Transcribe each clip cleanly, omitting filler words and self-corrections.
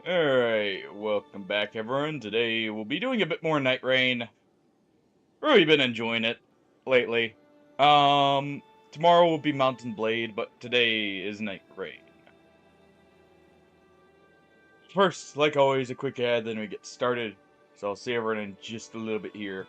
Alright, welcome back everyone. Today we'll be doing a bit more Nightreign. Really been enjoying it lately. Tomorrow will be Mountain Blade, but today is Nightreign. First, like always, a quick ad, then we get started. So I'll see everyone in just a little bit here.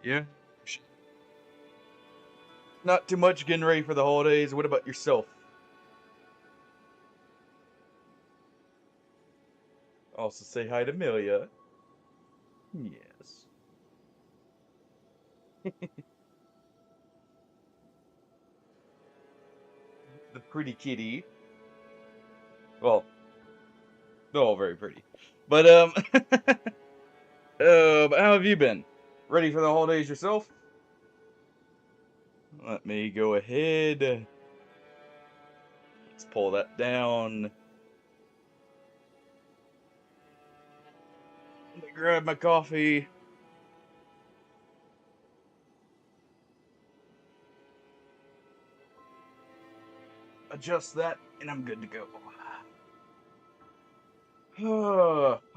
Yeah. Not too much, getting ready for the holidays. What about yourself? Also say hi to Amelia. Yes. The pretty kitty. Well, they're all very pretty. But how have you been? Ready for the holidays yourself? Let me go ahead. Let's pull that down. Let me grab my coffee. Adjust that, and I'm good to go.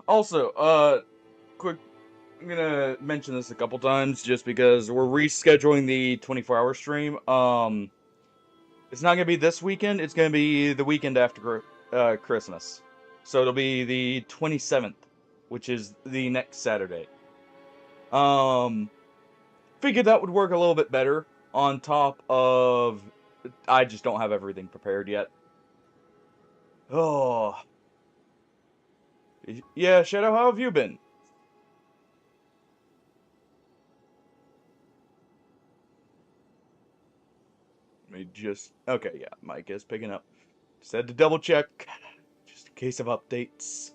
Also, quick, I'm gonna mention this a couple times just because we're rescheduling the 24-hour stream. It's not gonna be this weekend. It's gonna be the weekend after Christmas. So it'll be the 27th, which is the next Saturday. Um, Figured that would work a little bit better. On top of, I just don't have everything prepared yet. Oh, yeah, Shadow, how have you been? Let me just... Okay, yeah, mic is picking up. Just had to double check, just in case of updates.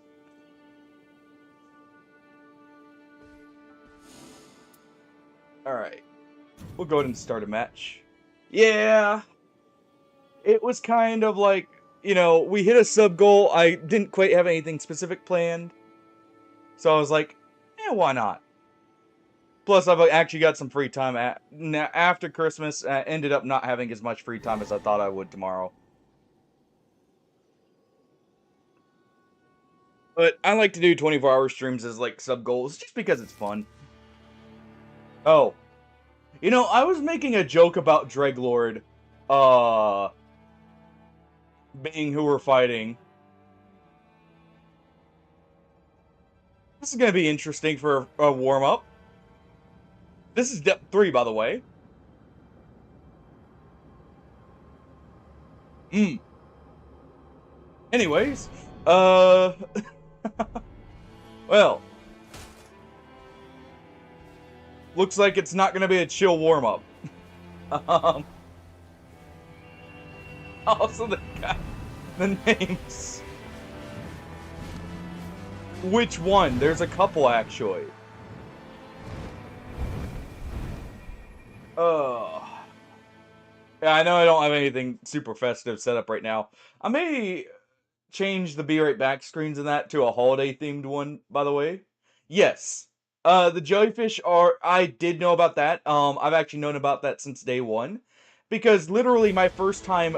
Alright. We'll go ahead and start a match. Yeah! It was kind of like, you know, we hit a sub goal. I didn't quite have anything specific planned. So I was like, why not? Plus, I've actually got some free time after Christmas. I ended up not having as much free time as I thought I would tomorrow. But I like to do 24-hour streams as, like, sub-goals, just because it's fun. Oh. You know, I was making a joke about Dreglord, being who we're fighting. This is gonna be interesting for a warm-up. This is depth 3, by the way. Anyways, well, looks like it's not gonna be a chill warm-up. Also the names. Which one? There's a couple, actually. Yeah, I know I don't have anything super festive set up right now. I may change the Be Right Back screens in that to a holiday-themed one, by the way. Yes. The jellyfish are... I did know about that. I've actually known about that since day one. Because literally my first time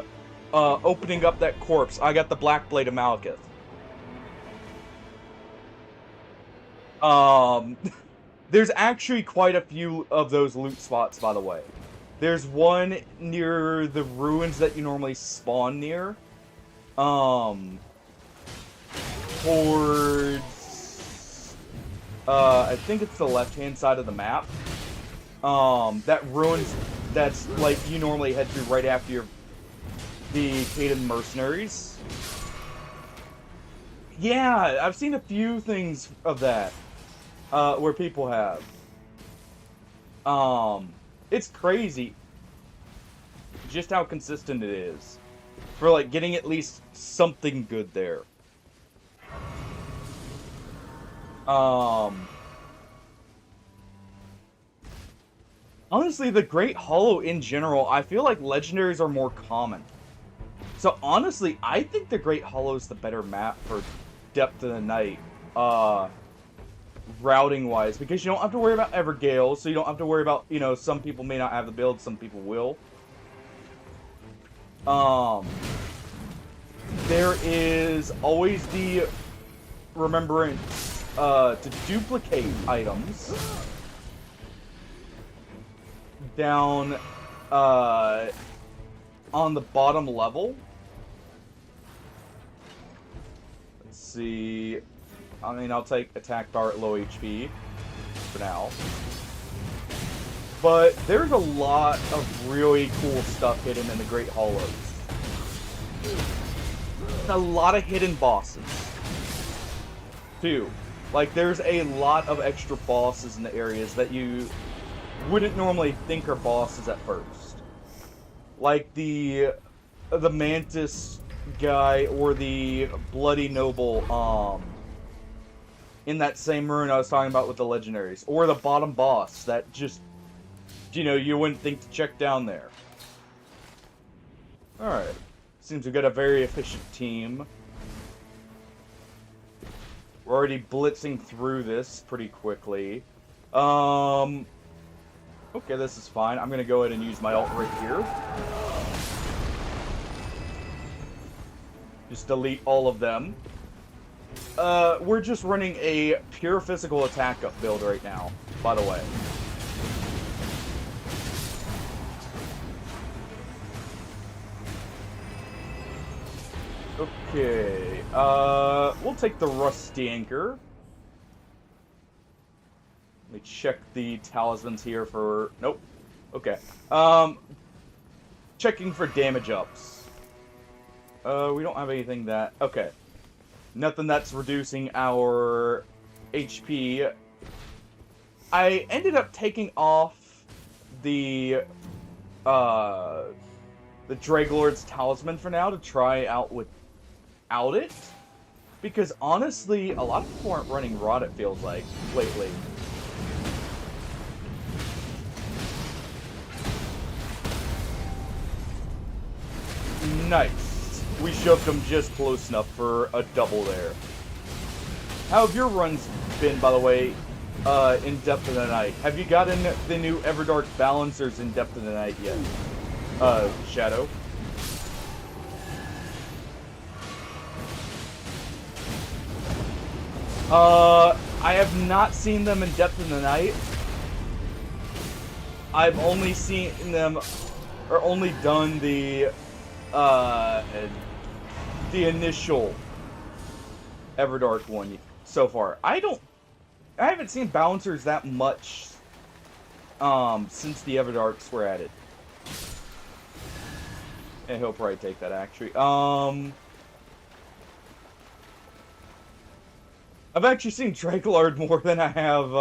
opening up that corpse, I got the Black Blade of Malekith. There's actually quite a few of those loot spots, by the way. There's one near the ruins that you normally spawn near. Towards... I think it's the left-hand side of the map. That ruins that's, like, you normally head to right after the Caden Mercenaries. Yeah, I've seen a few things of that, where people have. It's crazy just how consistent it is for, like, getting at least something good there. Honestly, the Great Hollow in general, I feel like legendaries are more common. So honestly, I think the Great Hollow is the better map for Depth of the Night, routing-wise, because you don't have to worry about Evergale, so you don't have to worry about, you know, some people may not have the build, some people will. There is always the remembrance to duplicate items down on the bottom level. Let's see. I mean, I'll take attack bar at low HP for now. But there's a lot of really cool stuff hidden in the Great Hollows. A lot of hidden bosses, too. Like, there's a lot of extra bosses in the areas that you wouldn't normally think are bosses at first. Like the Mantis guy or the Bloody Noble, in that same rune I was talking about with the legendaries. Or the bottom boss that just, you know, you wouldn't think to check down there. Alright. Seems we've got a very efficient team. We're already blitzing through this pretty quickly. Okay, this is fine. I'm gonna go ahead and use my ult right here. Just delete all of them. We're just running a pure physical attack up build right now, by the way. Okay, we'll take the Rusty Anchor. Let me check the talismans here for... Nope. Okay. Checking for damage ups. We don't have anything that... Okay. Nothing that's reducing our HP. I ended up taking off the the Dreglord's Talisman for now to try out without it. Because honestly, a lot of people aren't running Rod, it feels like, lately. Nice. We shoved him just close enough for a double there. How have your runs been, by the way, in Depth of the Night? Have you gotten the new Everdark Balancers in Depth of the Night yet? Shadow? I have not seen them in Depth of the Night. I've only seen them, or only done the initial Everdark one so far. I haven't seen Balancers that much, since the Everdarks were added. And he'll probably take that, actually. I've actually seen Drakelard more than I have,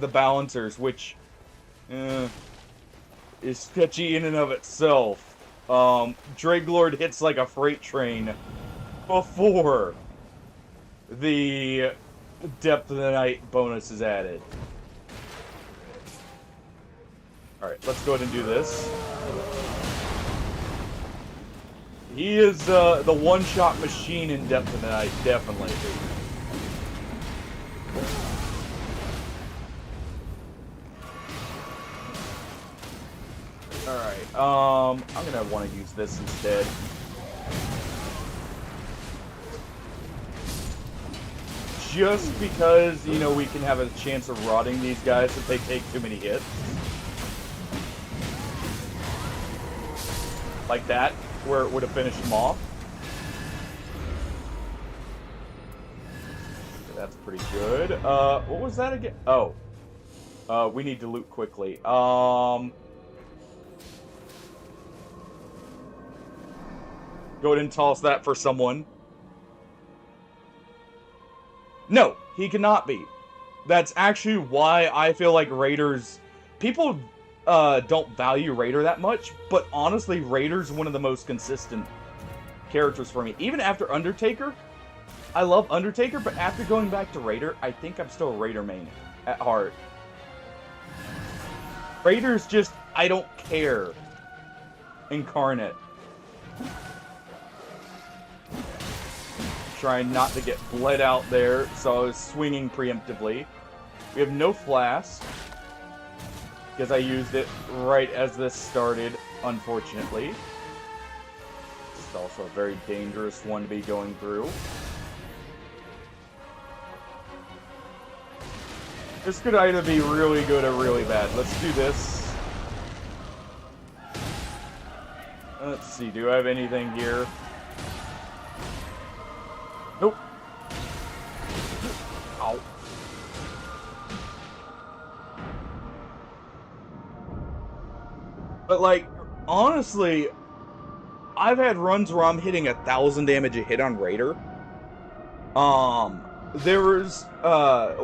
the Balancers, which, is sketchy in and of itself. Drakelord hits like a freight train before the Depth of the Night bonus is added. Alright, let's go ahead and do this. He is, the one-shot machine in Depth of the Night, definitely. Alright, I'm gonna want to use this instead. Just because, you know, we can have a chance of rotting these guys if they take too many hits. Like that, where it would have finished them off. That's pretty good. What was that again? Oh. We need to loot quickly. Go ahead and toss that for someone. No, he cannot be. That's actually why I feel like Raiders... People don't value Raider that much, but honestly, Raider's one of the most consistent characters for me. Even after Undertaker, I love Undertaker, but after going back to Raider, I think I'm still a Raider main at heart. Raider's just, I don't care. Incarnate. Trying not to get bled out there, so I was swinging preemptively. We have no flask, because I used it right as this started, unfortunately. It's also a very dangerous one to be going through. This could either be really good or really bad. Let's do this. Let's see, do I have anything here? Nope. Ow. But, like, honestly, I've had runs where I'm hitting 1,000 damage a hit on Raider. There was,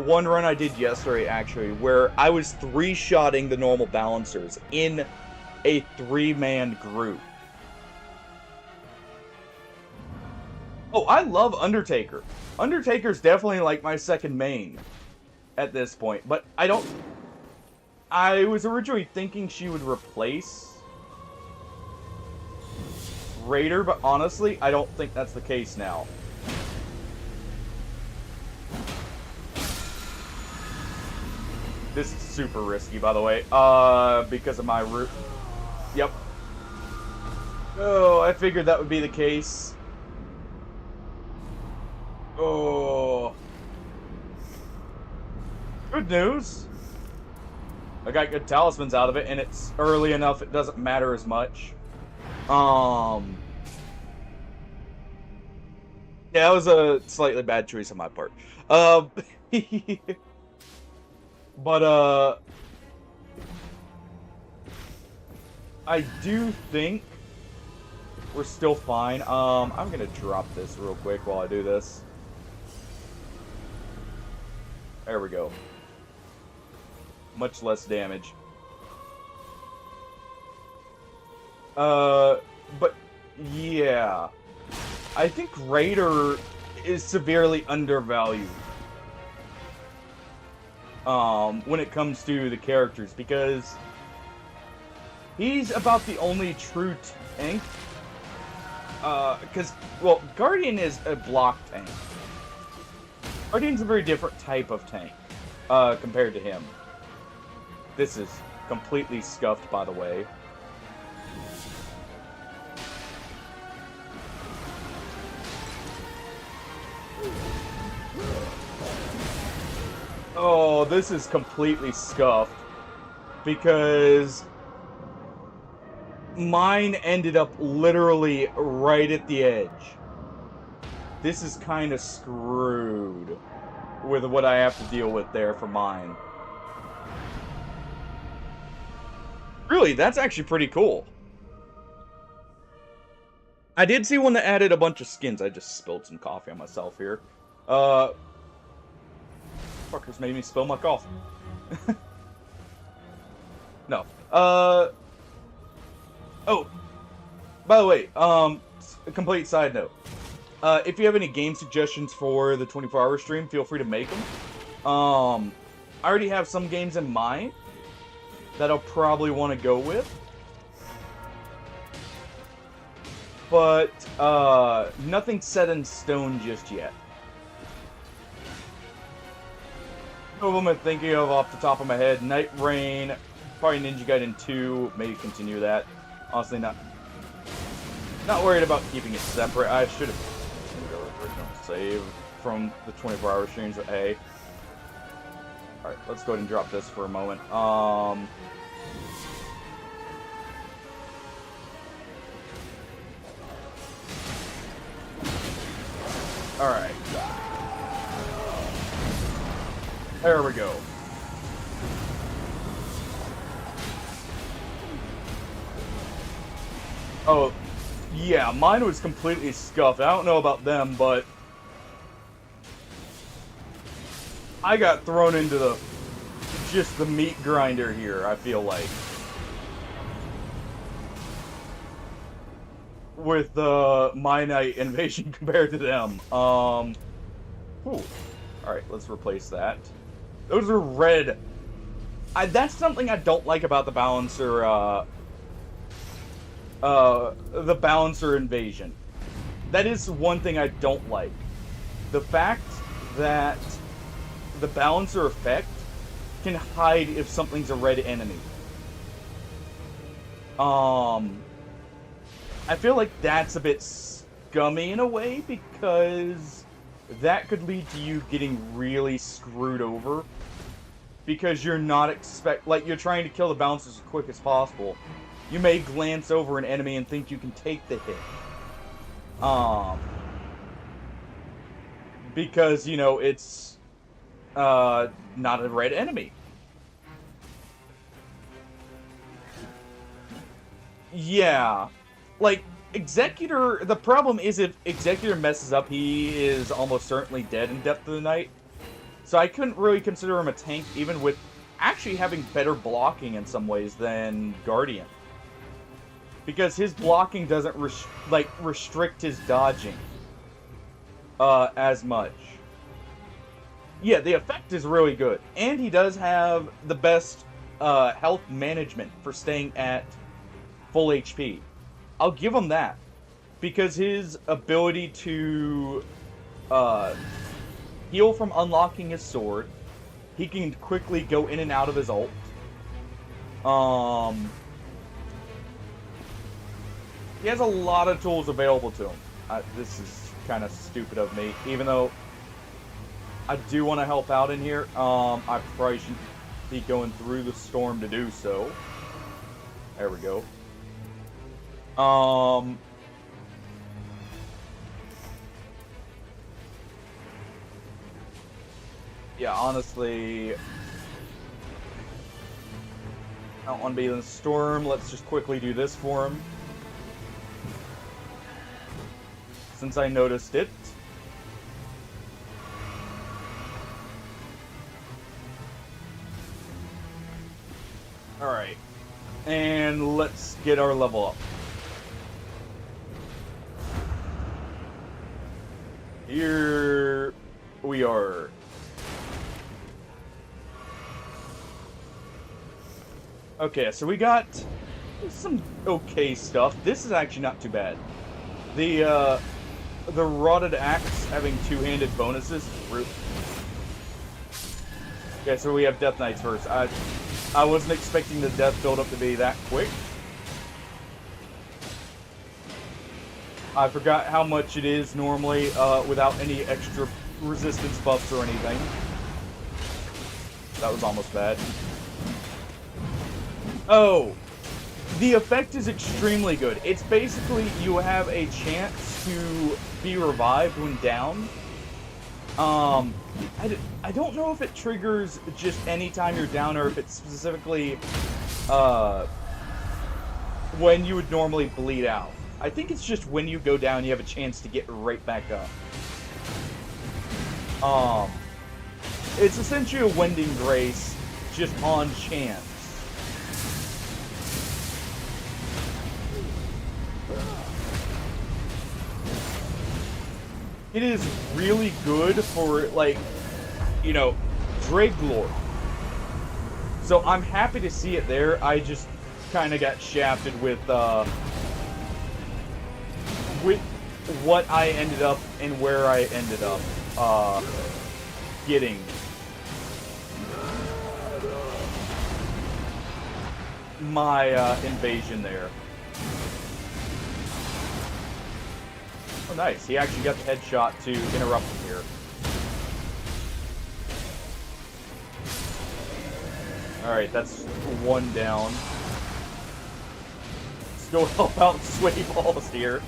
one run I did yesterday, actually, where I was 3-shotting the normal Balancers in a 3-man group. Oh, I love Undertaker. Undertaker's definitely, like, my second main at this point, but I was originally thinking she would replace Raider, but honestly, I don't think that's the case now. This is super risky, by the way, because of my route. Yep. Oh, I figured that would be the case. Oh. Good news. I got good talismans out of it, and it's early enough it doesn't matter as much. Yeah, that was a slightly bad choice on my part. But, I do think we're still fine. I'm gonna drop this real quick while I do this. There we go. Much less damage. But yeah, I think Raider is severely undervalued when it comes to the characters, because he's about the only true tank. Well, Guardian is a block tank. Guardian's a very different type of tank compared to him. This is completely scuffed, by the way. Oh, this is completely scuffed because mine ended up literally right at the edge. This is kind of screwed with what I have to deal with there for mine. Really, that's actually pretty cool. I did see one that added a bunch of skins. I just spilled some coffee on myself here. Fuckers made me spill my coffee. No. Oh, by the way, a complete side note. If you have any game suggestions for the 24-hour stream, feel free to make them. I already have some games in mind that I'll probably want to go with. But, nothing set in stone just yet. Two of them I'm thinking of off the top of my head. Nightreign, probably Ninja Gaiden 2, maybe continue that. Honestly, not worried about keeping it separate. I should have continued our original save from the 24-hour streams, but hey. Alright, let's go ahead and drop this for a moment. Alright. There we go. Oh, yeah, mine was completely scuffed. I don't know about them, but I got thrown into just the meat grinder here, I feel like. With my Knight invasion compared to them. Alright, let's replace that. Those are red. That's something I don't like about the balancer, the balancer invasion. That is one thing I don't like. The fact that the balancer effect can hide if something's a red enemy. I feel like that's a bit scummy in a way, because that could lead to you getting really screwed over. Because you're not you're trying to kill the bouncers as quick as possible. You may glance over an enemy and think you can take the hit. Because, you know, it's not a red enemy. Yeah. Like, Executor, the problem is if Executor messes up, he is almost certainly dead in Depth of the Night. So I couldn't really consider him a tank, even with actually having better blocking in some ways than Guardian. Because his blocking doesn't restrict his dodging as much. Yeah, the effect is really good. And he does have the best health management for staying at full HP. I'll give him that. Because his ability to heal from unlocking his sword, he can quickly go in and out of his ult. He has a lot of tools available to him. This is kind of stupid of me, even though I do want to help out in here. I probably shouldn't be going through the storm to do so. There we go. Yeah, honestly, I don't want to be in the storm. Let's just quickly do this for him. Since I noticed it. Alright. And let's get our level up. Here we are. Okay, so we got some okay stuff. This is actually not too bad. The rotted axe having two-handed bonuses. Okay, so we have Death Knights first. I wasn't expecting the death build-up to be that quick. I forgot how much it is normally without any extra resistance buffs or anything. That was almost bad. Oh, the effect is extremely good. It's basically you have a chance to be revived when down. I don't know if it triggers just anytime you're down or if it's specifically when you would normally bleed out. I think it's just when you go down, you have a chance to get right back up. It's essentially a Wending Grace, just on chance. It is really good for, like, you know, Dreg lore. So I'm happy to see it there. I just kind of got shafted with what I ended up and where I ended up getting. My invasion there. Oh, nice. He actually got the headshot to interrupt him here. Alright, that's one down. Let's go help out Sweaty Balls here.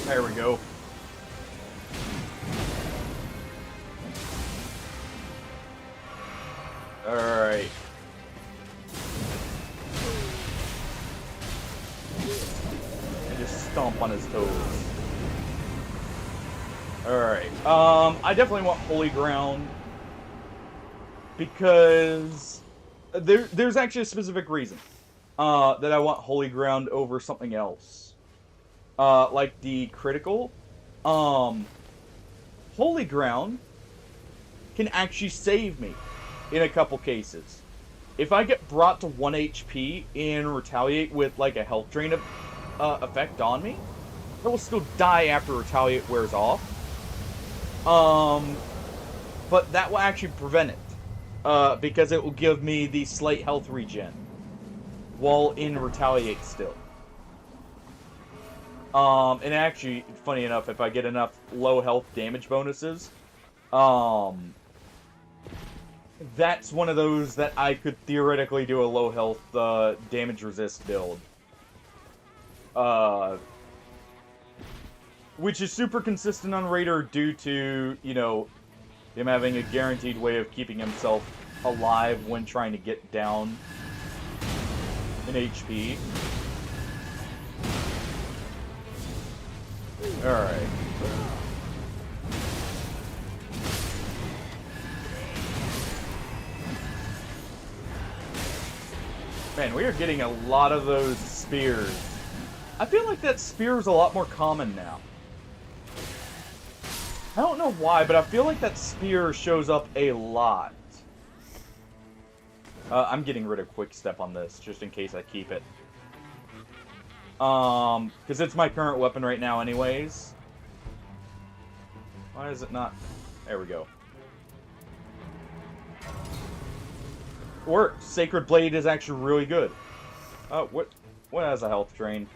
There we go. Alright. And just stomp on his toes. Alright. I definitely want Holy Ground. Because there's actually a specific reason that I want Holy Ground over something else. Like the critical. Holy Ground can actually save me in a couple cases. If I get brought to 1 HP and retaliate with like a health drain effect on me, I will still die after retaliate wears off. But that will actually prevent it. Because it will give me the slight health regen while in retaliate still. And actually, funny enough, if I get enough low health damage bonuses, that's one of those that I could theoretically do a low health damage resist build. Which is super consistent on Raider due to, you know, him having a guaranteed way of keeping himself alive when trying to get down in HP. Alright. Man, we are getting a lot of those spears. I feel like that spear is a lot more common now. I don't know why, but I feel like that spear shows up a lot. I'm getting rid of Quick Step on this, just in case I keep it. Because it's my current weapon right now anyways. Why is it not? There we go. Works. Sacred Blade is actually really good. What has a health drain?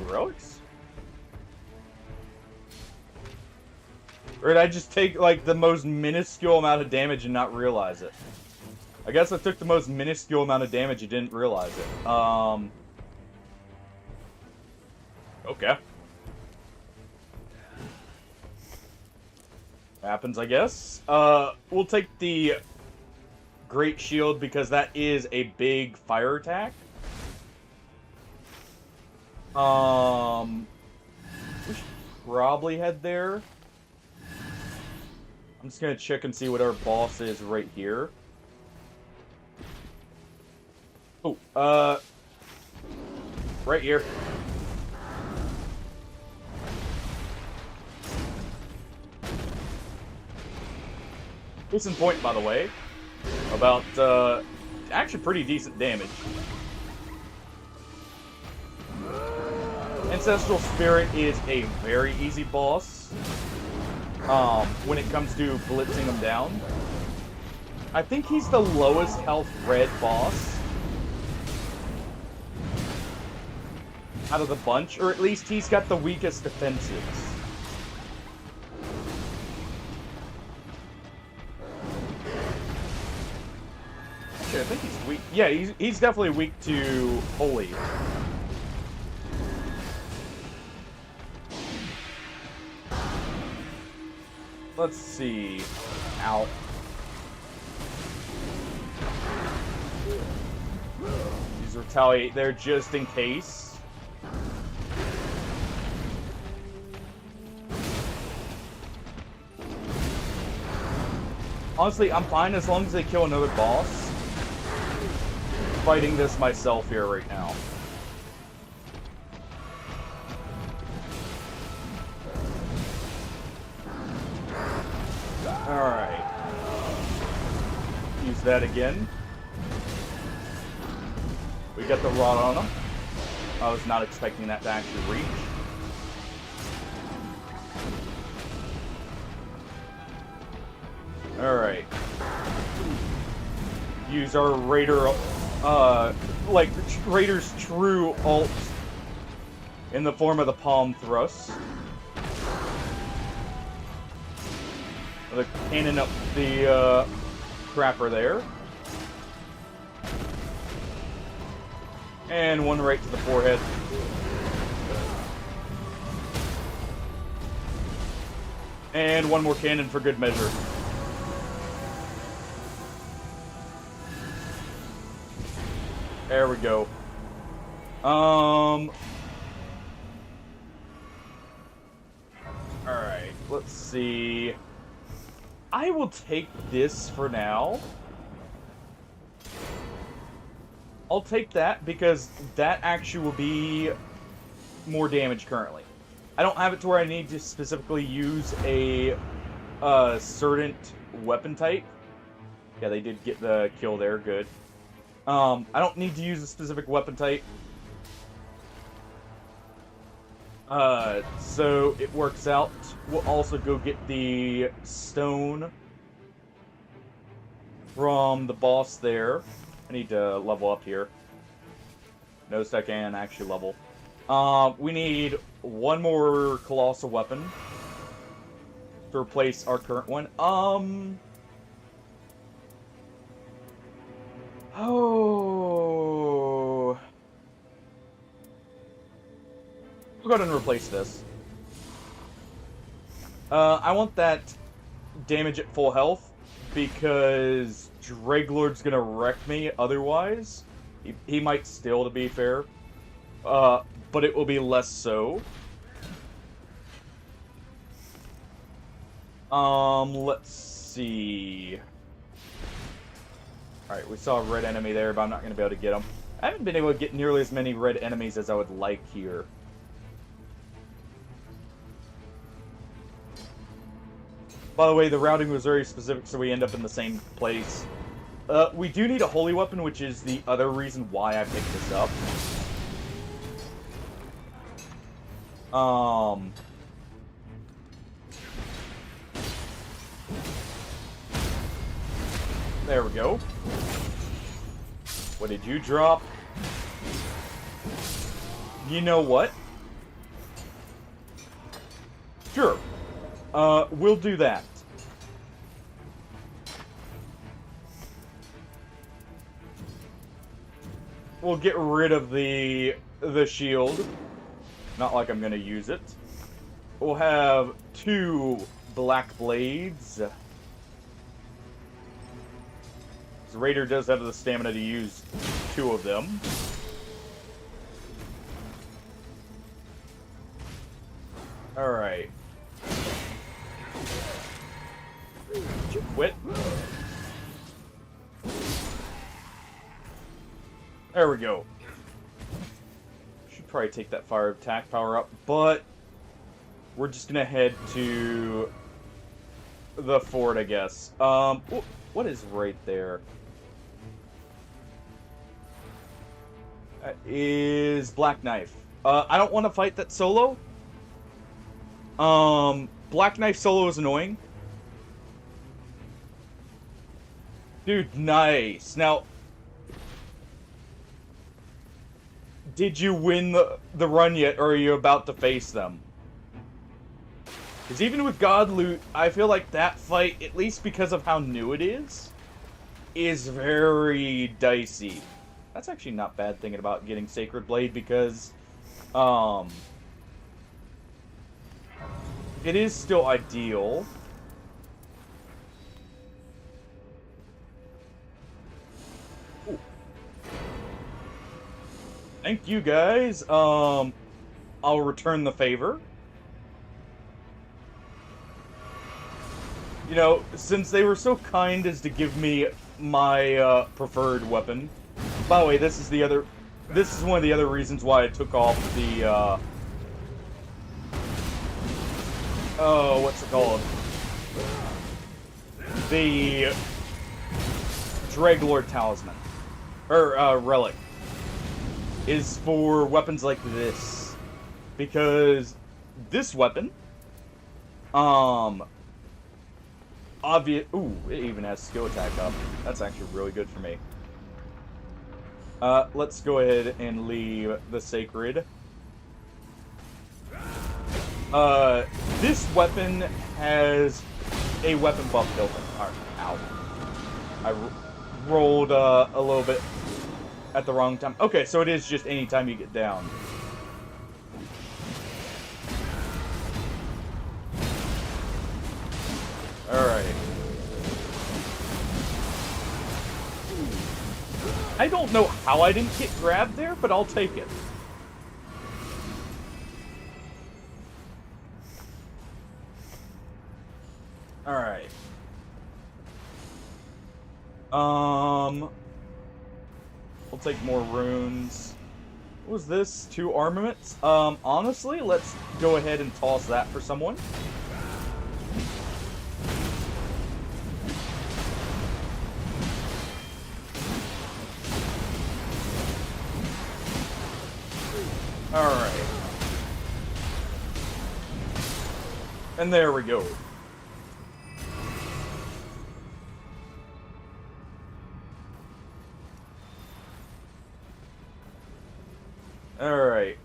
Relics? Or did I just take, like, the most minuscule amount of damage and not realize it? I guess I took the most minuscule amount of damage and didn't realize it. Okay. Happens, I guess. We'll take the Great Shield because that is a big fire attack. We should probably head there. I'm just gonna check and see what our boss is right here. Right here. Case in point, by the way, about, actually pretty decent damage. Ancestral Spirit is a very easy boss, when it comes to blitzing him down. I think he's the lowest health red boss out of the bunch, or at least he's got the weakest defenses. Actually, I think he's weak. Yeah, he's definitely weak to Holy. Let's see. Ow. Use Retaliate there just in case. Honestly, I'm fine as long as they kill another boss. Fighting this myself here right now. Alright. Use that again. We got the rod on him. I was not expecting that to actually reach. Alright. Use our Raider, like, Raider's true ult in the form of the palm thrust. The cannon up the, crapper there. And one right to the forehead. And one more cannon for good measure. There we go. Alright, let's see. I will take this for now. I'll take that because that actually will be more damage currently. I don't have it to where I need to specifically use a certain weapon type. Yeah, they did get the kill there, good. I don't need to use a specific weapon type. So it works out. We'll also go get the stone from the boss there. I need to level up here. Notice I can actually level. We need one more colossal weapon to replace our current one. Oh. We'll go ahead and replace this. I want that damage at full health because Dreglord's gonna wreck me otherwise. He might still, to be fair. But it will be less so. Let's see. Alright, we saw a red enemy there, but I'm not going to be able to get him. I haven't been able to get nearly as many red enemies as I would like here. By the way, the routing was very specific, so we end up in the same place. We do need a holy weapon, which is the other reason why I picked this up. There we go. What did you drop? You know what? Sure. We'll do that. We'll get rid of the shield. Not like I'm gonna use it. We'll have 2 black blades. The Raider does have the stamina to use 2 of them. Alright. Did you quit? There There we go. Should probably take that fire attack power up, but we're just gonna head to the fort, I guess. What is right there? That is Black Knife. I don't want to fight that solo. Black Knife solo is annoying. Dude, nice. Now, did you win the run yet, or are you about to face them? Because even with God Loot, I feel like that fight, at least because of how new it is very dicey. That's actually not bad thinking about getting Sacred Blade, because, it is still ideal. Ooh. Thank you, guys. I'll return the favor. You know, since they were so kind as to give me my preferred weapon. By the way, this is one of the other reasons why I took off the what's it called? The Dreglord Talisman. Or relic. Is for weapons like this. Because this weapon ooh, it even has skill attack up. That's actually really good for me. Let's go ahead and leave the Sacred. This weapon has a weapon buff built in. Ow. I rolled a little bit at the wrong time. Okay, so it is just any time you get down. Alright. I don't know how I didn't get grabbed there, but I'll take it. Alright. We'll take more runes. What was this? 2 armaments? Honestly, let's go ahead and toss that for someone. Alright. And there we go. Alright.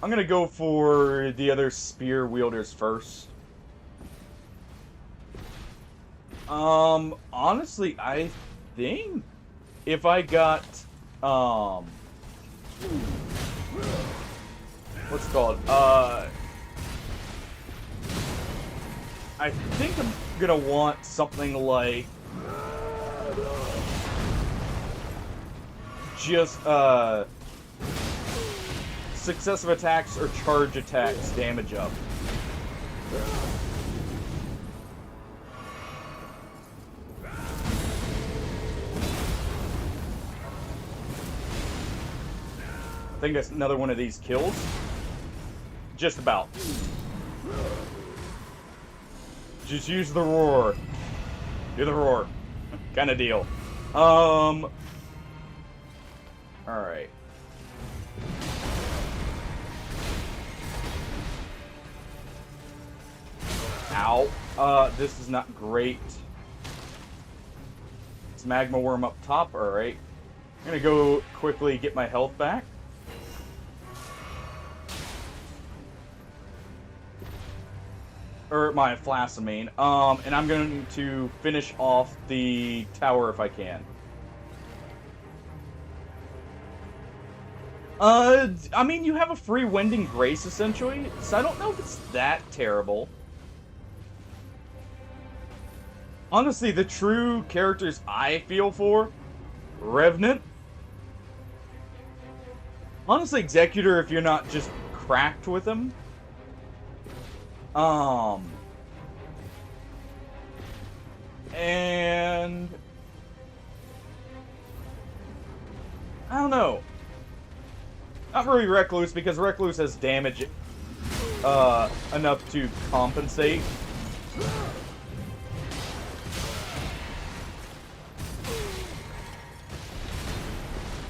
I'm gonna go for the other spear wielders first. Honestly, I think if I got, what's it called? I think I'm gonna want something like just successive attacks or charge attacks damage up. I think that's another one of these kills. Just about. Just use the roar. Do the roar. Kind of deal. Alright. Ow. This is not great. It's magma worm up top. Alright. I'm gonna go quickly get my health back. Or my flask, I mean. And I'm going to finish off the tower if I can. I mean, you have a free Wending Grace, essentially, so I don't know if it's that terrible. Honestly, the true characters I feel for, Revenant. Honestly, Executor, if you're not just cracked with him. And I don't know. Not really Recluse, because Recluse has damage enough to compensate.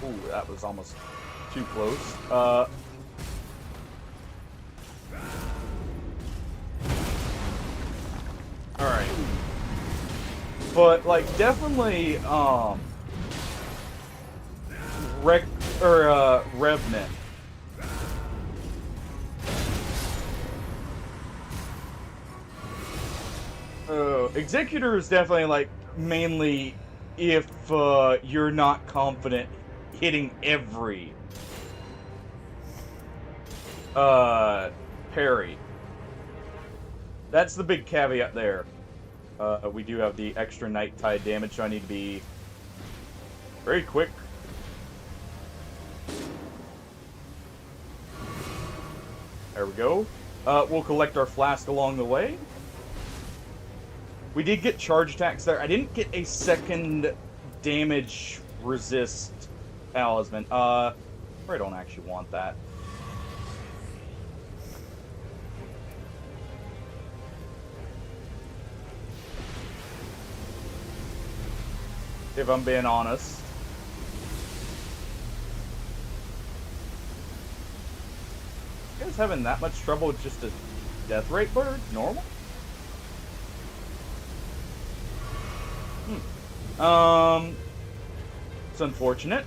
Ooh, that was almost too close. Alright. But, like, definitely, Revenant. Executor is definitely, like, mainly if, you're not confident hitting every, parry. That's the big caveat there. We do have the extra Night Tide damage, so I need to be very quick. There we go. We'll collect our flask along the way. We did get charge attacks there. I didn't get a second damage resist talisman. I don't actually want that. If I'm being honest. You guys having that much trouble with just a death rate bird? Normal? It's unfortunate.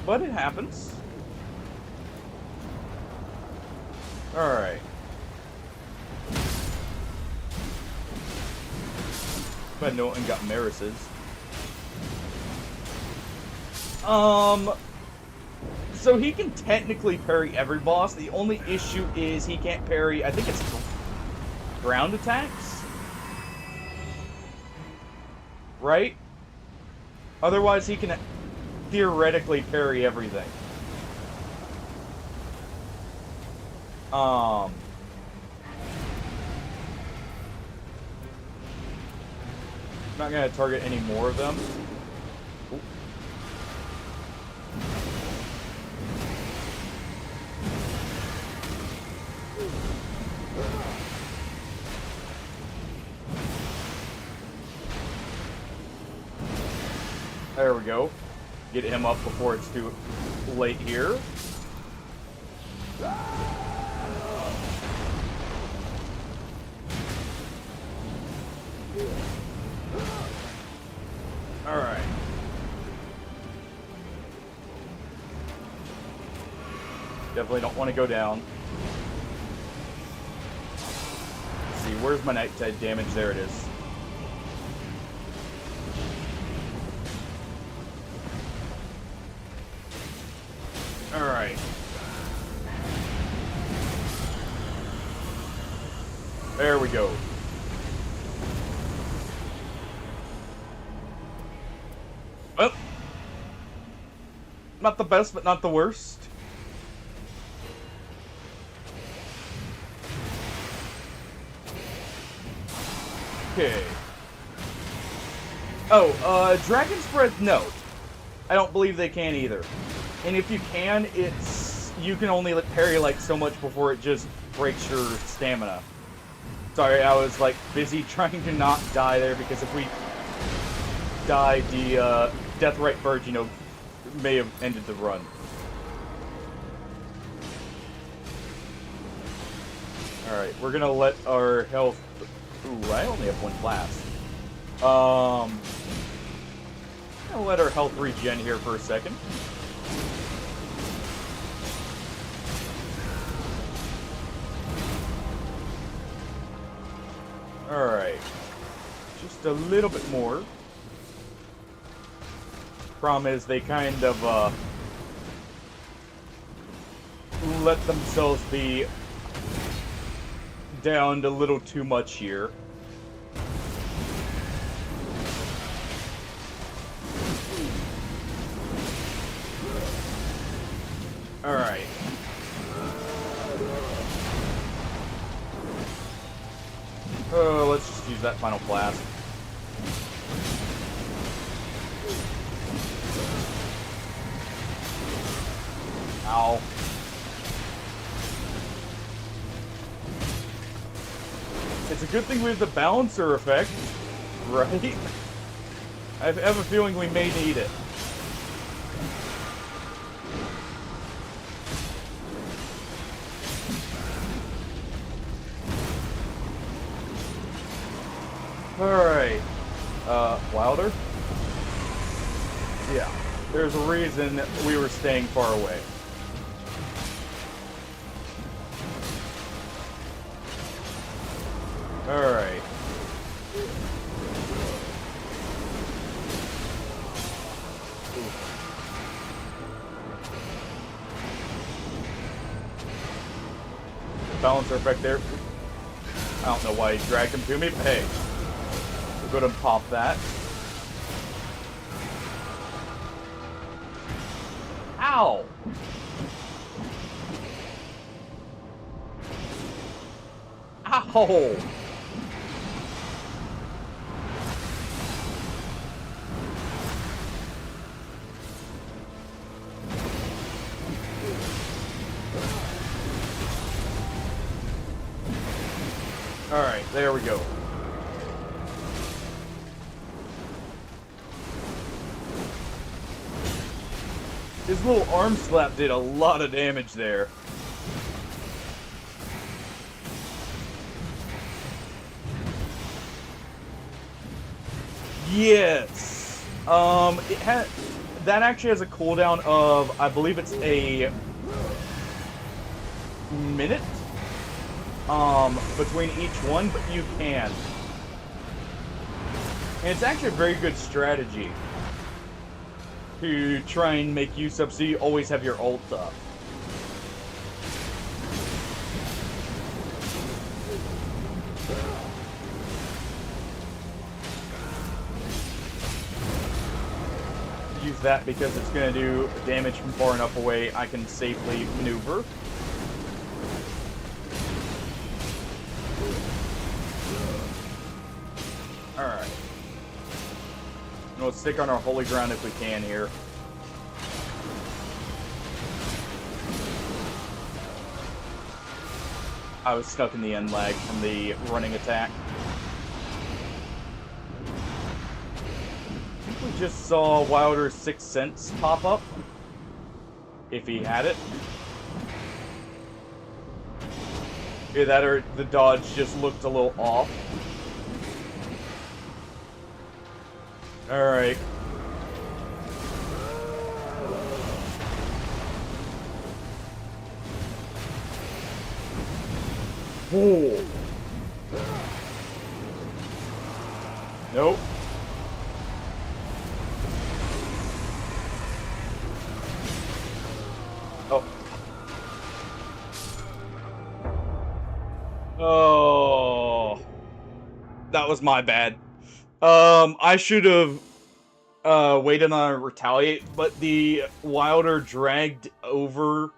But it happens. Alright. But no one got Maris's. So he can technically parry every boss. The only issue is he can't parry, I think it's ground attacks? Right? Otherwise he can theoretically parry everything. Not gonna target any more of them. Ooh. There we go. Get him up before it's too late here. Alright. Definitely don't want to go down. Let's see, where's my Night Tide damage? There it is. Alright. There we go. Well, not the best, but not the worst. Okay. Oh, Dragon's Breath, no. I don't believe they can either. And if you can, you can only parry like so much before it just breaks your stamina. Sorry, I was like busy trying to not die there, because if we died, the Death Right Bird, you know, may have ended the run. Alright, we're gonna let our health... Ooh, I only have one flask. I'm gonna let our health regen here for a second. Alright. Just a little bit more. Problem is, they kind of, let themselves be downed a little too much here. Alright. Let's just use that final blast. Ow. It's a good thing we have the balancer effect, right? I have a feeling we may need it. Alright. Wilder? Yeah. There's a reason we were staying far away. Alright. Balancer effect there. I don't know why he dragged him to me, but hey. We're gonna pop that. Ow! Ow! Alright, there we go. His little arm slap did a lot of damage there. Yes. That actually has a cooldown of, I believe it's a minute between each one, but you can. And it's actually a very good strategy to try and make use of, so you always have your ult up. Use that because it's going to do damage from far enough away I can safely maneuver. Alright. Let's stick on our holy ground if we can here. I was stuck in the end lag from the running attack. I think we just saw Wilder's Sixth Sense pop up. If he had it. Either that or the dodge just looked a little off. Alright. Whoa. Nope. Oh. Oh. That was my bad. I should have waited on a retaliate, but the Wilder dragged over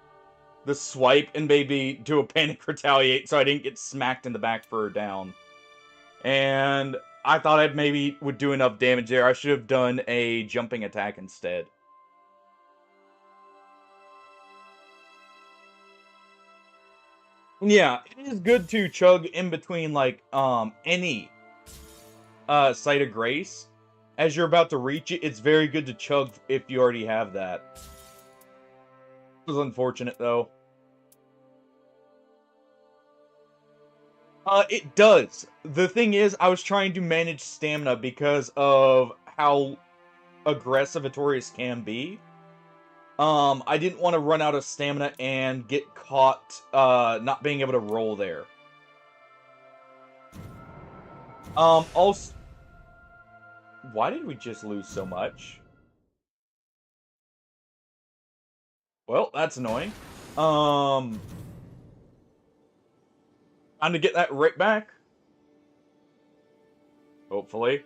the swipe and maybe do a panic retaliate so I didn't get smacked in the back for a down. And I thought I maybe would do enough damage there. I should have done a jumping attack instead. Yeah, it is good to chug in between, like, any Site of Grace. As you're about to reach it, it's very good to chug if you already have that. It was unfortunate, though. It does. The thing is, I was trying to manage stamina because of how aggressive Vittorious can be. I didn't want to run out of stamina and get caught, not being able to roll there. Also... Why did we just lose so much? Well, that's annoying. Time to get that right back. Hopefully.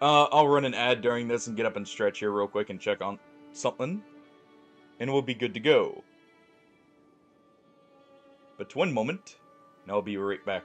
I'll run an ad during this and get up and stretch here real quick and check on something. And we'll be good to go. But one moment, and I'll be right back.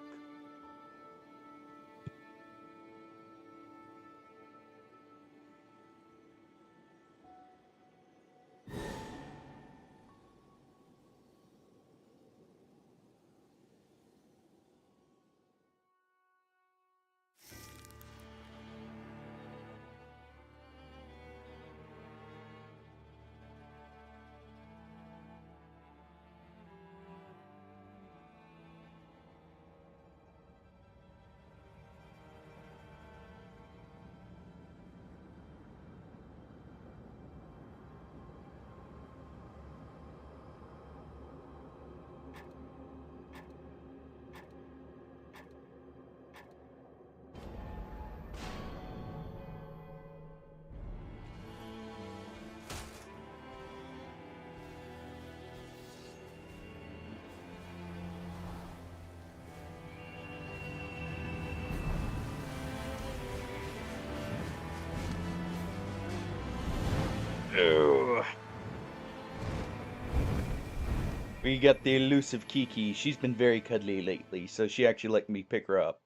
We got the elusive Kiki. She's been very cuddly lately, so she actually let me pick her up.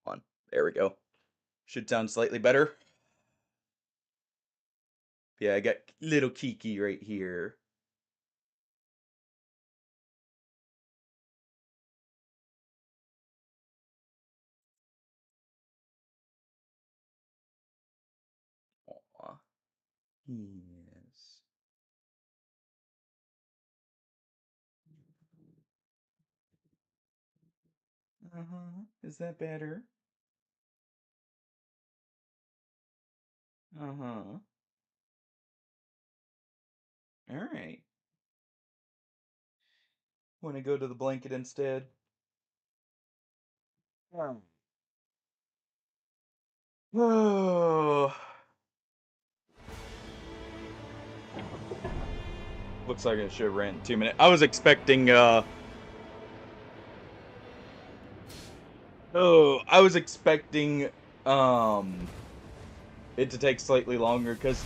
Come on. There we go. Should sound slightly better. Yeah, I got little Kiki right here. Aw. Yes. Uh-huh. Is that better? Uh-huh. Alright. Want to go to the blanket instead? Oh. Looks like I should have ran 2 minutes. I was expecting, I was expecting, it to take slightly longer, because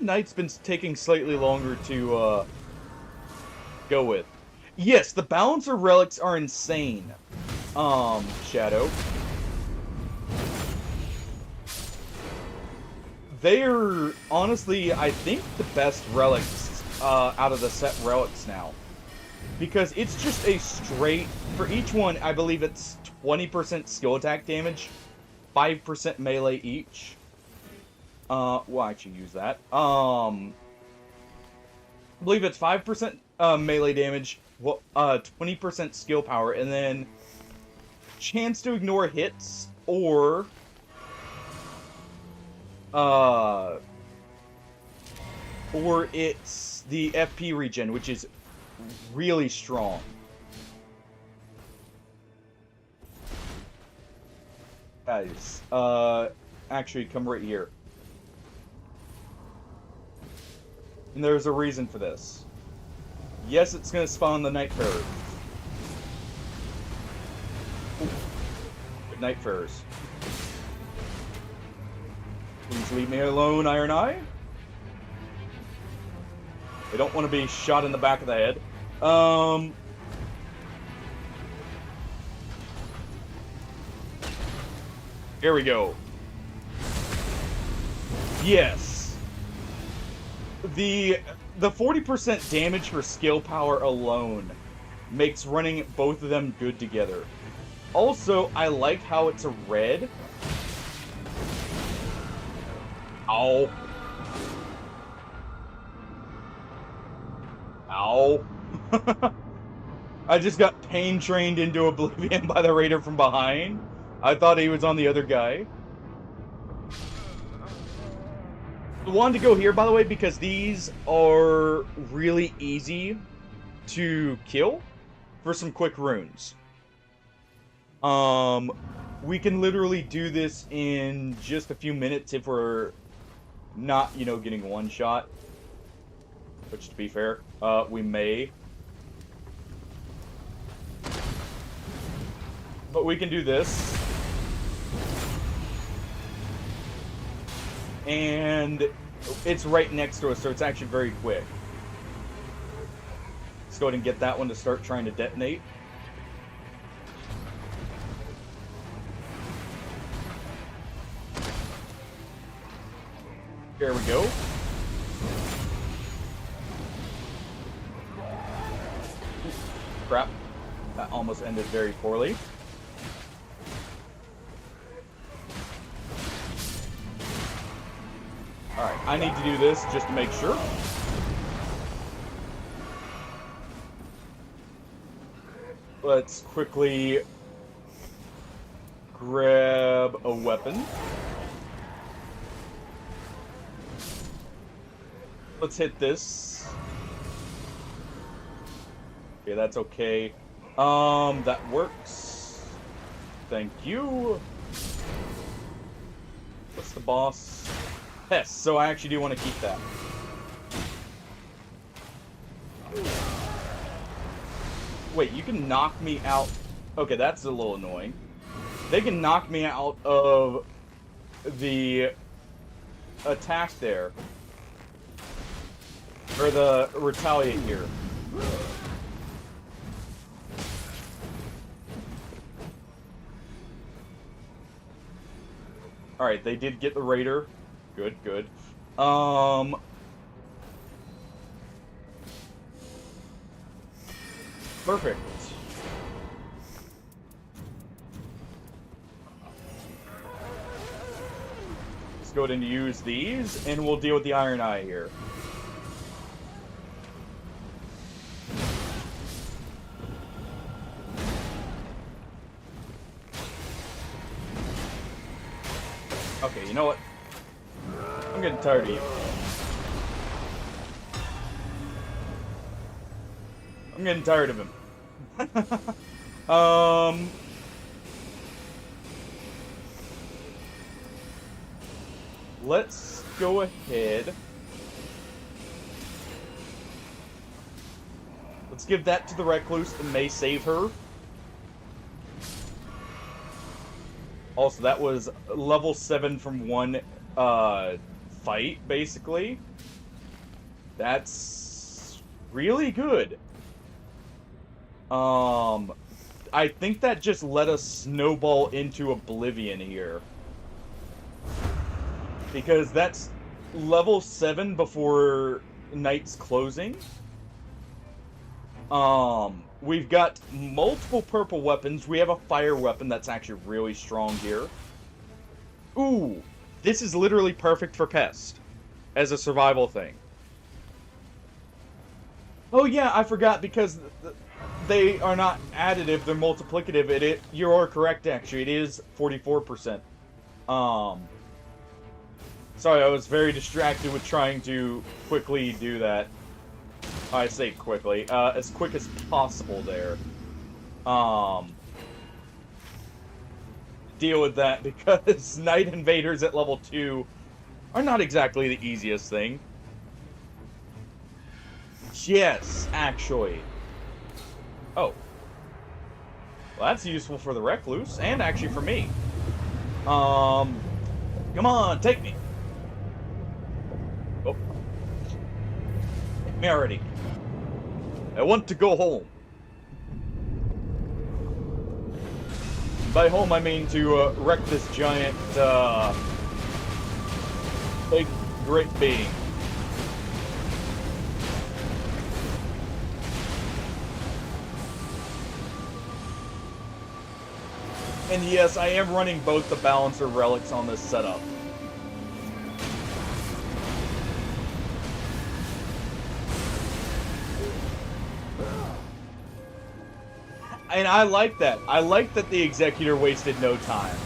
Night's been taking slightly longer to, go with. Yes, the balancer relics are insane. Shadow. They're, honestly, I think the best relics, out of the set relics now. Because it's just a straight, for each one, I believe it's 20% skill attack damage, 5% melee each. Well, I should use that. I believe it's 5% melee damage, 20% skill power, and then chance to ignore hits, or it's the FP regen, which is really strong. Guys, actually come right here. And there's a reason for this. Yes, it's gonna spawn the Night Farers. Good Night Farers. Please leave me alone, Iron Eye. I don't want to be shot in the back of the head. Here we go. Yes. The 40% damage for skill power alone makes running both of them good together. Also, I like how it's a red. Ow. Ow. I just got pain trained into oblivion by the raider from behind. I thought he was on the other guy. I wanted to go here, by the way, because these are really easy to kill for some quick runes. We can literally do this in just a few minutes if we're not, getting one shot. Which, to be fair, we may. But we can do this. And it's right next to us, so it's actually very quick. Let's go ahead and get that one to start trying to detonate. There we go. Crap. That almost ended very poorly. Alright, I need to do this just to make sure. Let's quickly grab a weapon. Let's hit this. Okay, that's okay. That works. Thank you. What's the boss? Yes, so I actually do want to keep that. Wait, you can knock me out. Okay, that's a little annoying. They can knock me out of the attack there. Or the retaliate here. Alright, they did get the raider. Good, good. Perfect. Let's go ahead and use these, and we'll deal with the Iron Eye here. Okay, you know what? I'm getting tired of you. I'm getting tired of him. Let's go ahead. Let's give that to the Recluse. It may save her. Also, that was level 7 from one fight, basically. That's really good. I think that just let us snowball into oblivion here. Because that's level 7 before night's closing. We've got multiple purple weapons. We have a fire weapon that's actually really strong here. Ooh, this is literally perfect for Pest as a survival thing. Oh yeah, I forgot, because they are not additive, they're multiplicative. You are correct, actually. It is 44%. Sorry, I was very distracted with trying to quickly do that. I say quickly, as quick as possible there. Deal with that, because Night Invaders at level 2 are not exactly the easiest thing. Yes, actually. Oh. Well, that's useful for the Recluse, and actually for me. Come on, take me. Oh. Take me already. I want to go home. By home, I mean to wreck this giant, big, great being. And yes, I am running both the Balancer relics on this setup. And I like that. I like that the Executor wasted no time.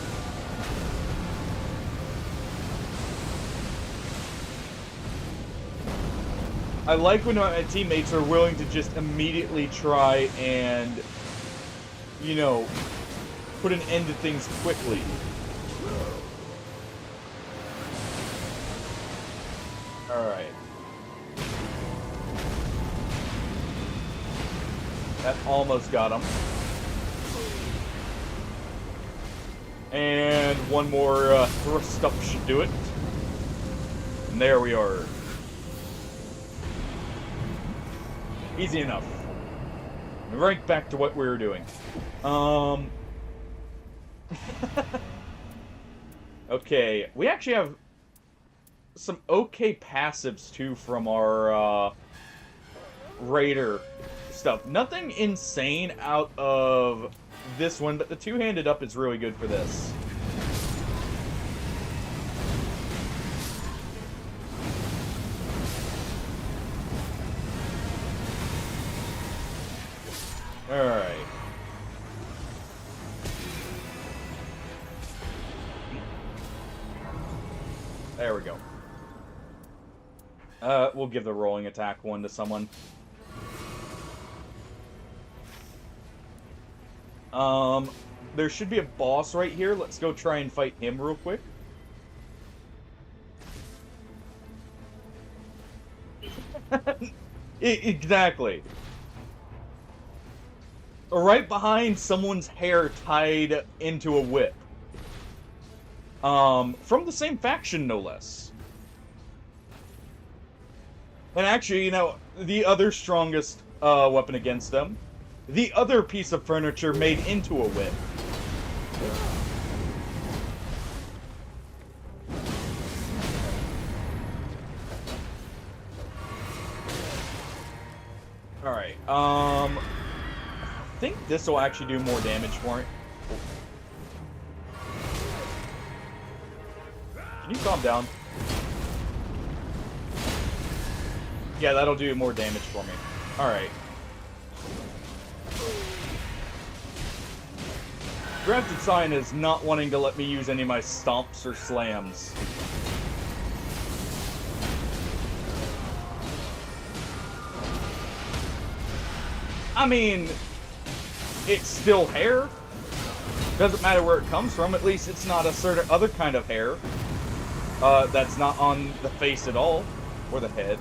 I like when my teammates are willing to just immediately try and, you know, put an end to things quickly. Alright. That almost got him. And one more thrust up should do it. And there we are. Easy enough. Right back to what we were doing. Okay, we actually have some okay passives too from our Raider stuff. Nothing insane out of this one, but the two-handed up is really good for this. Alright. There we go. We'll give the rolling attack one to someone. There should be a boss right here. Let's go try and fight him real quick. Exactly. Right behind someone's hair tied into a whip. From the same faction, no less. And actually, you know, the other strongest weapon against them, the other piece of furniture made into a whip. Alright, I think this will actually do more damage for it. Can you calm down? Yeah, that'll do more damage for me. Alright. Grafted Sign is not wanting to let me use any of my stomps or slams. I mean, it's still hair. Doesn't matter where it comes from. At least it's not a certain other kind of hair. That's not on the face at all. Or the head.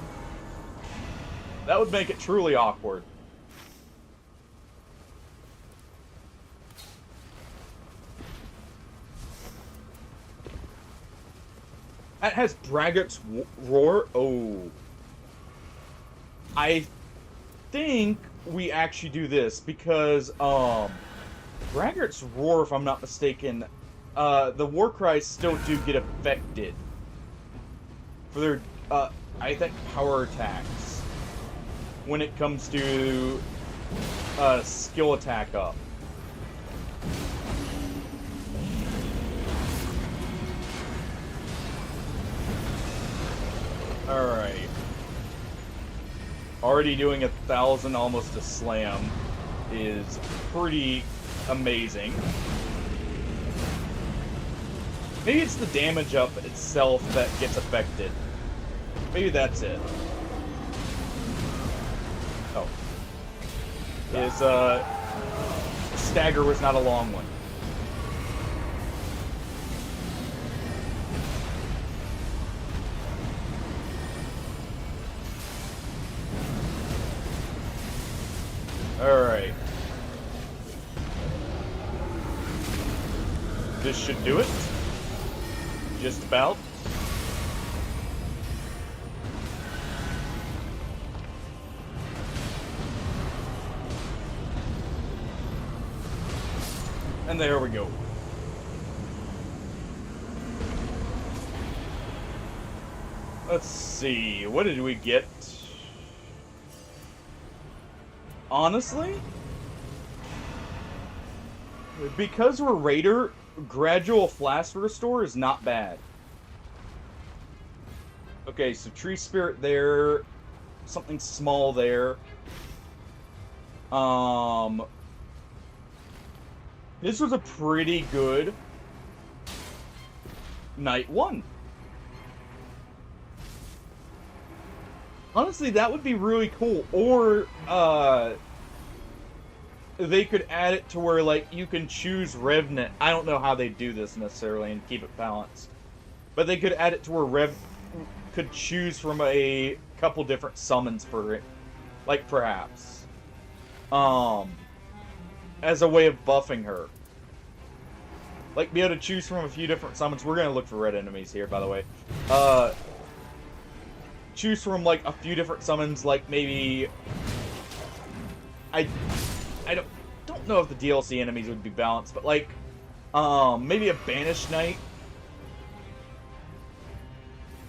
That would make it truly awkward. That has Braggart's Roar. Oh. I think we actually do this because, Braggart's Roar, if I'm not mistaken, the war cries still do get affected. For their, I think, power attacks. When it comes to, skill attack up. Alright. Already doing 1,000 almost a slam is pretty amazing. Maybe it's the damage up itself that gets affected. Maybe that's it. Oh. His, stagger was not a long one. Alright. This should do it. Just about. And there we go. Let's see, what did we get? Honestly, because we're Raider, gradual flash restore is not bad. Okay, so tree spirit there, something small there. This was a pretty good night one. Honestly, that would be really cool. Or, they could add it to where, like, you can choose Revenant. I don't know how they do this necessarily and keep it balanced. But they could add it to where Rev could choose from a couple different summons for it. Like, perhaps. As a way of buffing her. Like, be able to choose from a few different summons. We're gonna look for red enemies here, by the way. Choose from, like, a few different summons, like, maybe... I don't know if the DLC enemies would be balanced, but, like, maybe a Banished Knight.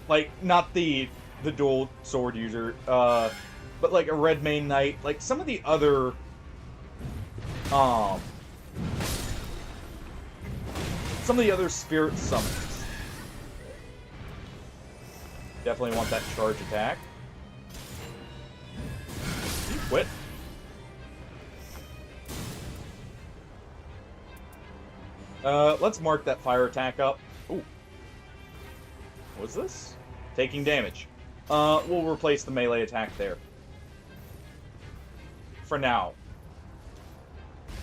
Like, not the dual sword user, but, like, a Red Mane Knight. Like, some of the other, spirit summons. Definitely want that charge attack. You quit. Let's mark that fire attack up. Ooh. What's this? Taking damage. We'll replace the melee attack there. For now.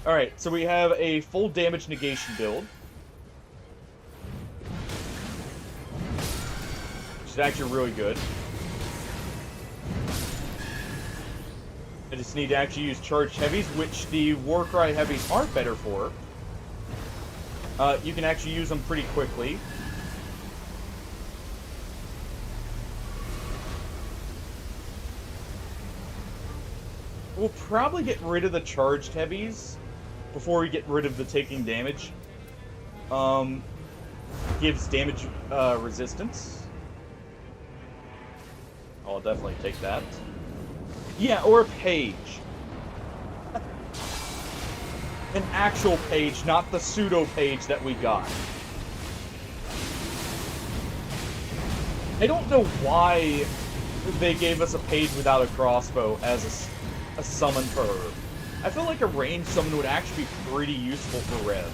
Alright, so we have a full damage negation build. Which is actually really good. I just need to actually use charged heavies, which the Warcry heavies are better for. You can actually use them pretty quickly. We'll probably get rid of the charged heavies before we get rid of the taking damage. Gives damage resistance. I'll definitely take that. Yeah, or a page. An actual page, not the pseudo page that we got. I don't know why they gave us a page without a crossbow as a summon for her. I feel like a ranged summon would actually be pretty useful for Rev.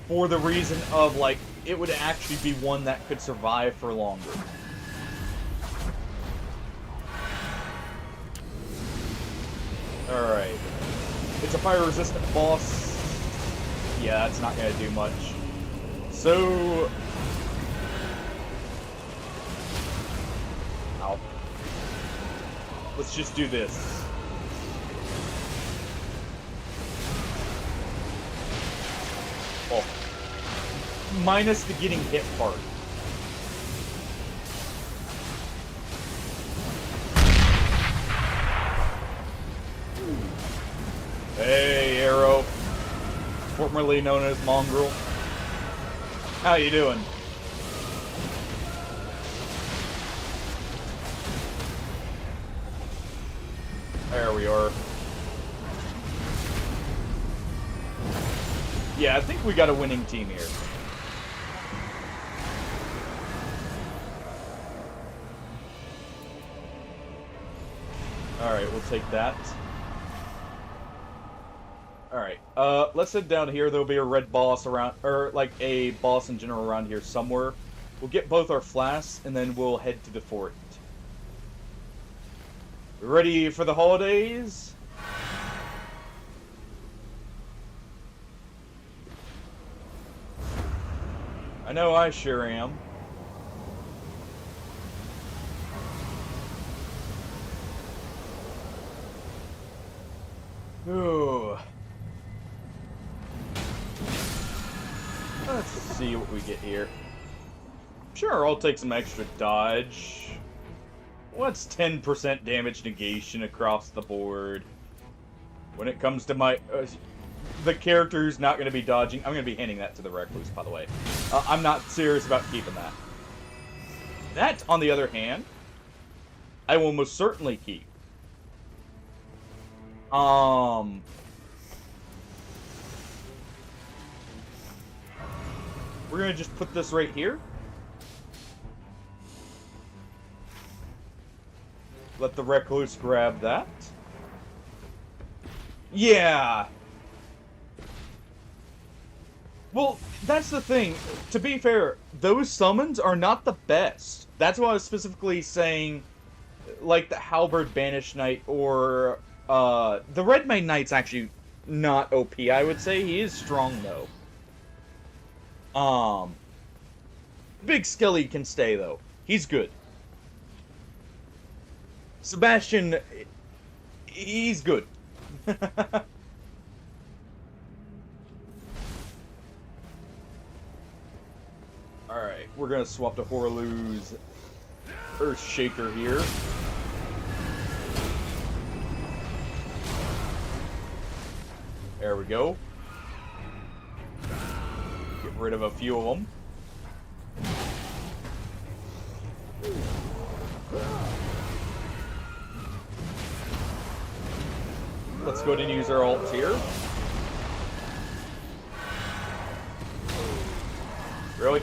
For the reason of, like, it would actually be one that could survive for longer. Alright. It's a fire-resistant boss. Yeah, that's not gonna do much. So... Ow. Let's just do this. Oh. Minus the getting hit part. Hey, Arrow. Formerly known as Mongrel. How you doing? There we are. Yeah, I think we got a winning team here. Alright, we'll take that. Alright, let's head down here. There'll be a red boss around, or like a boss in general around here somewhere. We'll get both our flasks, and then we'll head to the fort. Ready for the holidays? I know I sure am. Ooh. Let's see what we get here. Sure, I'll take some extra dodge. What's 10% damage negation across the board? When it comes to my... the character who's not going to be dodging... I'm going to be handing that to the Recluse, by the way. I'm not serious about keeping that. That, on the other hand, I will most certainly keep. We're going to just put this right here. Let the Recluse grab that. Yeah! Well, that's the thing. To be fair, those summons are not the best. That's why I was specifically saying, like, the Halberd Banished Knight or... the Red Mage Knight's actually not OP, I would say. He is strong, though. Big Skelly can stay, though. He's good. Sebastian, he's good. Alright, we're gonna swap to Horlu's Earthshaker here. There we go. Get rid of a few of them. Let's go ahead and use our ults here. Really?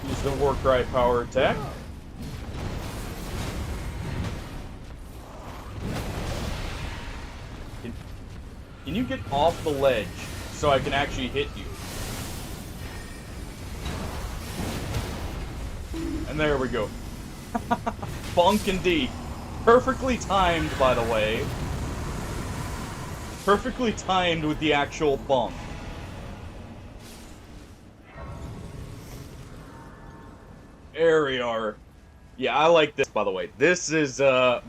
Use the Warcry power attack. Can you get off the ledge so I can actually hit you? And there we go. Bonk indeed. Perfectly timed, by the way. Perfectly timed with the actual bonk. There we are. Yeah, I like this, by the way. This is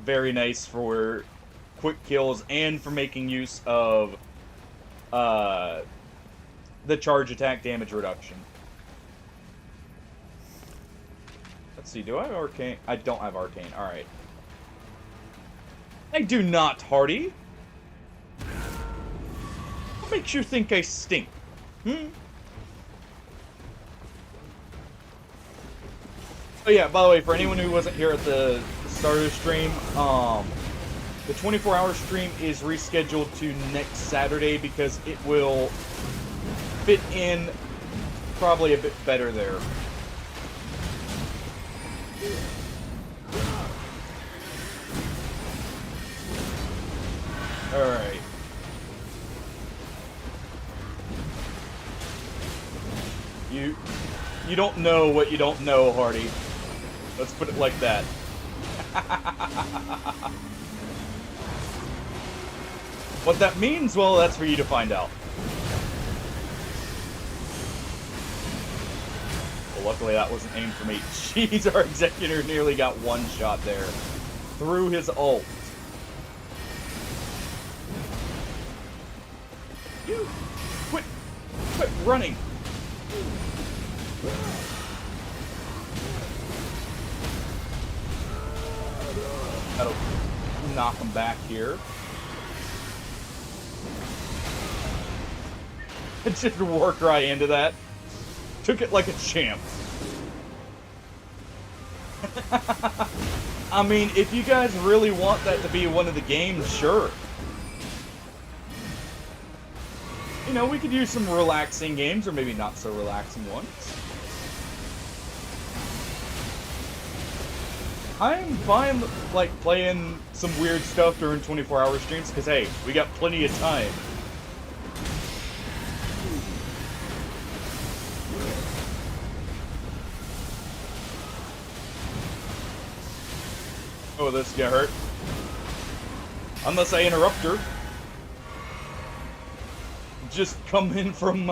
very nice for quick kills and for making use of the charge attack damage reduction. Let's see, do I have Arcane? I don't have Arcane, alright. I do not, Hardy. What makes you think I stink? Oh yeah, by the way, for anyone who wasn't here at the start of the stream, the 24-hour stream is rescheduled to next Saturday because it will fit in probably a bit better there. Alright. You don't know what you don't know, Hardy. Let's put it like that. What that means, well, that's for you to find out. Well, luckily that wasn't aimed for me. Jeez, our Executor nearly got one shot there. Through his ult. You quit running. That'll knock him back here. Just worked right into that. Took it like a champ. I mean, if you guys really want that to be one of the games, sure. You know, we could use some relaxing games, or maybe not so relaxing ones. I'm fine, like, playing some weird stuff during 24-hour streams, because, hey, we got plenty of time. Oh, this got hurt. Unless I interrupt her. Just come in from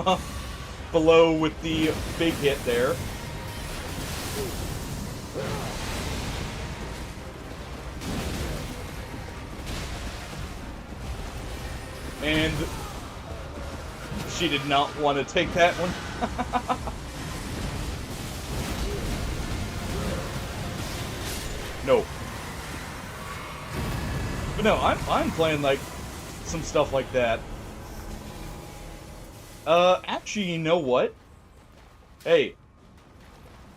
below with the big hit there. And she did not want to take that one. No. But no, I'm playing like some stuff like that. Actually, you know what? Hey,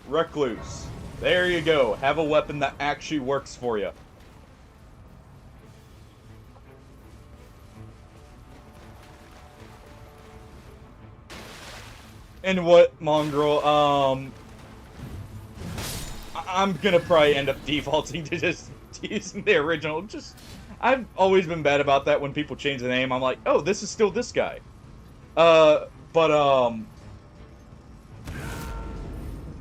Recluse. There you go. Have a weapon that actually works for you. And what, Mongrel? I'm gonna probably end up defaulting to just using the original. I've always been bad about that when people change the name. I'm like, oh, this is still this guy.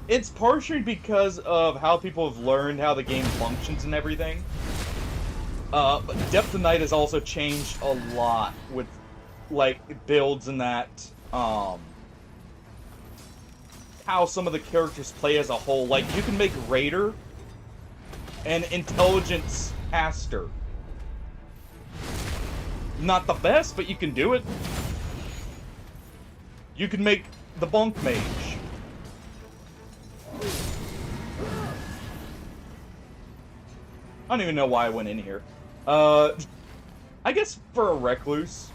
It's partially because of how people have learned how the game functions and everything. But Depth of Night has also changed a lot with, like, builds and that, how some of the characters play as a whole. Like, you can make Raider and Intelligence Caster. Not the best, but you can do it. You can make the Bonk Mage. I don't even know why I went in here. I guess for a Recluse.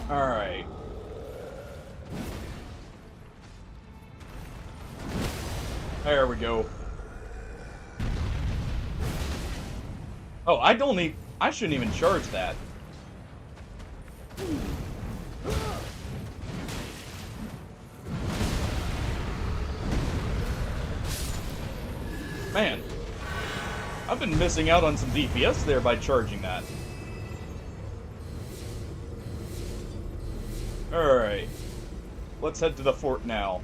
Alright. There we go. Oh, I shouldn't even charge that. Man, I've been missing out on some DPS there by charging that. Alright. Let's head to the fort now.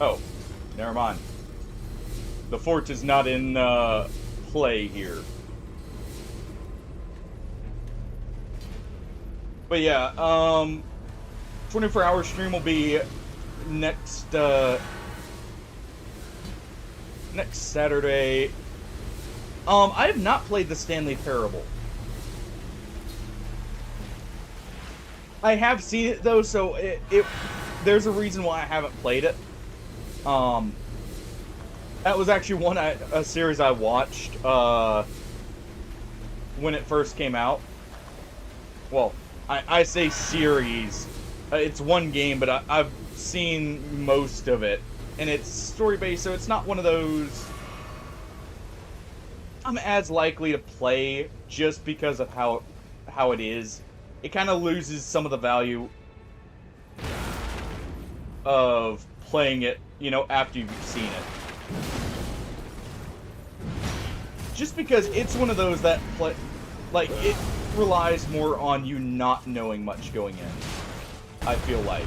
Oh, never mind. The fort is not in play here. But yeah, 24-hour stream will be next Saturday. I have not played the Stanley Parable. I have seen it though, so there's a reason why I haven't played it. That was actually a series I watched when it first came out. Well, I say series. It's one game, but I've seen most of it, and it's story-based, so it's not one of those I'm as likely to play just because of how it is. It kind of loses some of the value of playing it, you know, after you've seen it. Just because it's one of those that like it relies more on you not knowing much going in, I feel like.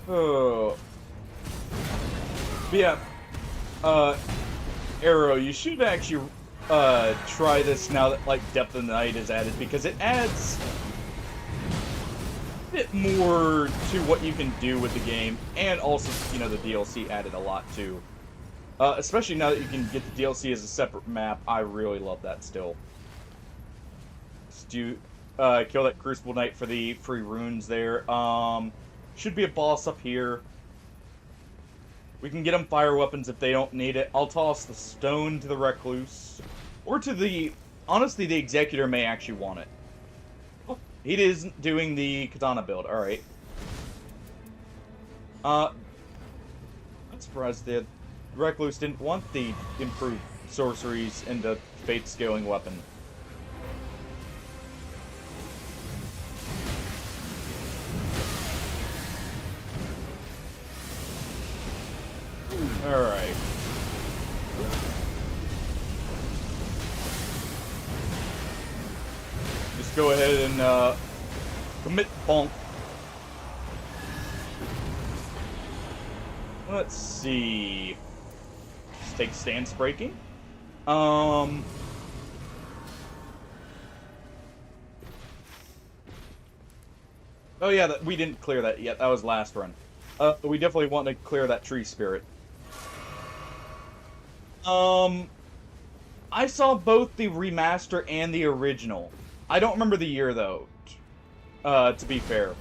Oh. But yeah. Arrow, you should actually try this now that like Depth of the Night is added, because it adds a bit more to what you can do with the game, and also, you know, the DLC added a lot too. Especially now that you can get the DLC as a separate map, I really love that still. Kill that Crucible Knight for the free runes there. Should be a boss up here. We can get them fire weapons if they don't need it. I'll toss the stone to the Recluse. Or to the... Honestly, the Executor may actually want it. Oh, he is doing the Katana build. Alright. I'm surprised the Recluse didn't want the improved sorceries and the fate scaling weapon. Alright. Just go ahead and commit bonk. Let's see. Just take stance breaking. Oh yeah, we didn't clear that yet. That was last run. We definitely want to clear that tree spirit. I saw both the remaster and the original. I don't remember the year, though, to be fair.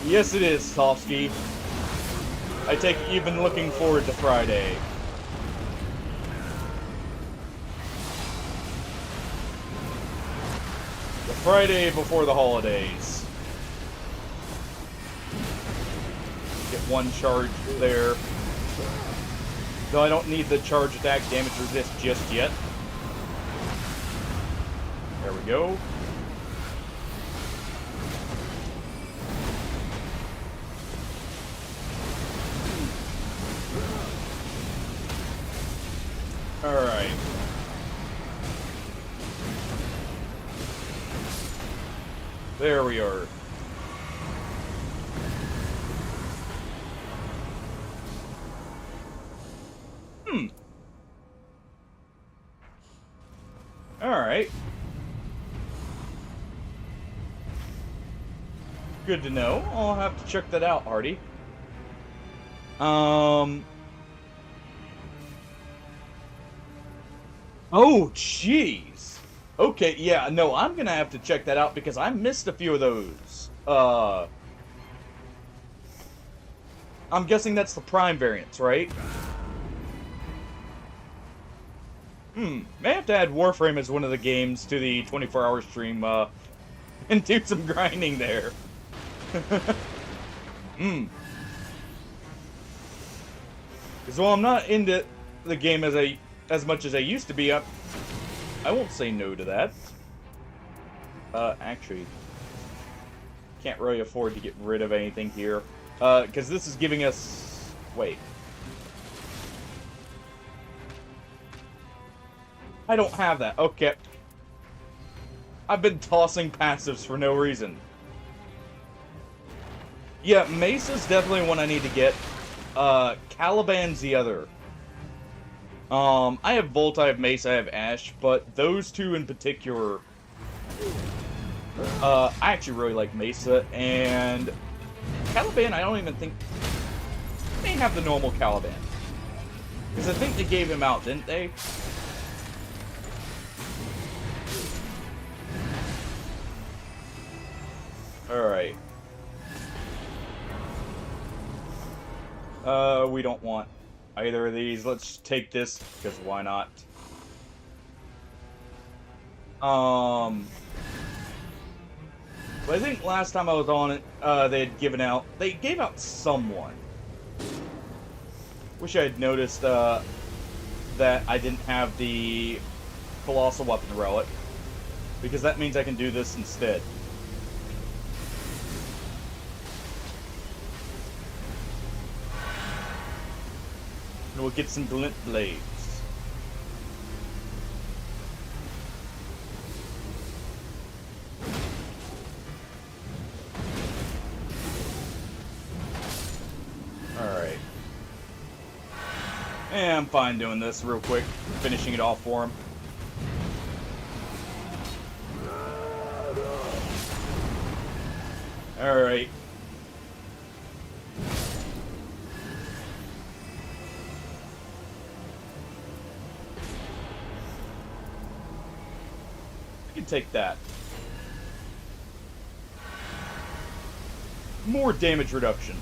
Yes, it is, Sofsky. I take it you've been looking forward to Friday. The Friday before the holidays. Get one charge there. Though I don't need the charge attack damage resist just yet. There we go. Alright. There we are. Alright. Good to know. I'll have to check that out, Hardy. Oh, jeez. Okay, yeah, no, I'm gonna have to check that out because I missed a few of those. I'm guessing that's the Prime variants, right? May have to add Warframe as one of the games to the 24-hour stream, and do some grinding there. Because while I'm not into the game as much as I used to be, I won't say no to that. Actually, can't really afford to get rid of anything here. Because this is giving us... Wait. I don't have that. Okay. I've been tossing passives for no reason. Yeah, Mace is definitely one I need to get. Caliban's the other. I have Volt, I have Mace, I have Ash, but those two in particular, I actually really like Mesa, and Caliban, I don't even think, they have the normal Caliban. Because I think they gave him out, didn't they? Alright. We don't want either of these. Let's take this, because why not? But I think last time I was on it, they gave out someone. Wish I had noticed, that I didn't have the Colossal Weapon Relic, because that means I can do this instead. And we'll get some Glint Blades. Alright. Yeah, I'm fine doing this real quick, finishing it off for him. Alright. I can take that. More damage reduction.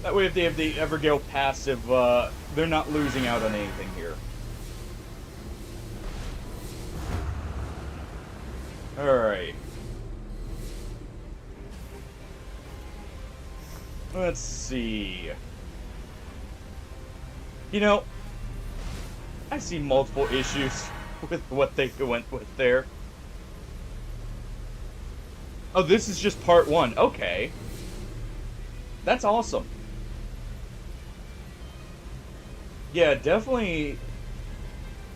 That way, if they have the Evergale passive, they're not losing out on anything here. Alright. Let's see. You know, I see multiple issues with what they went with there. Oh, this is just part one. Okay. That's awesome. Yeah, definitely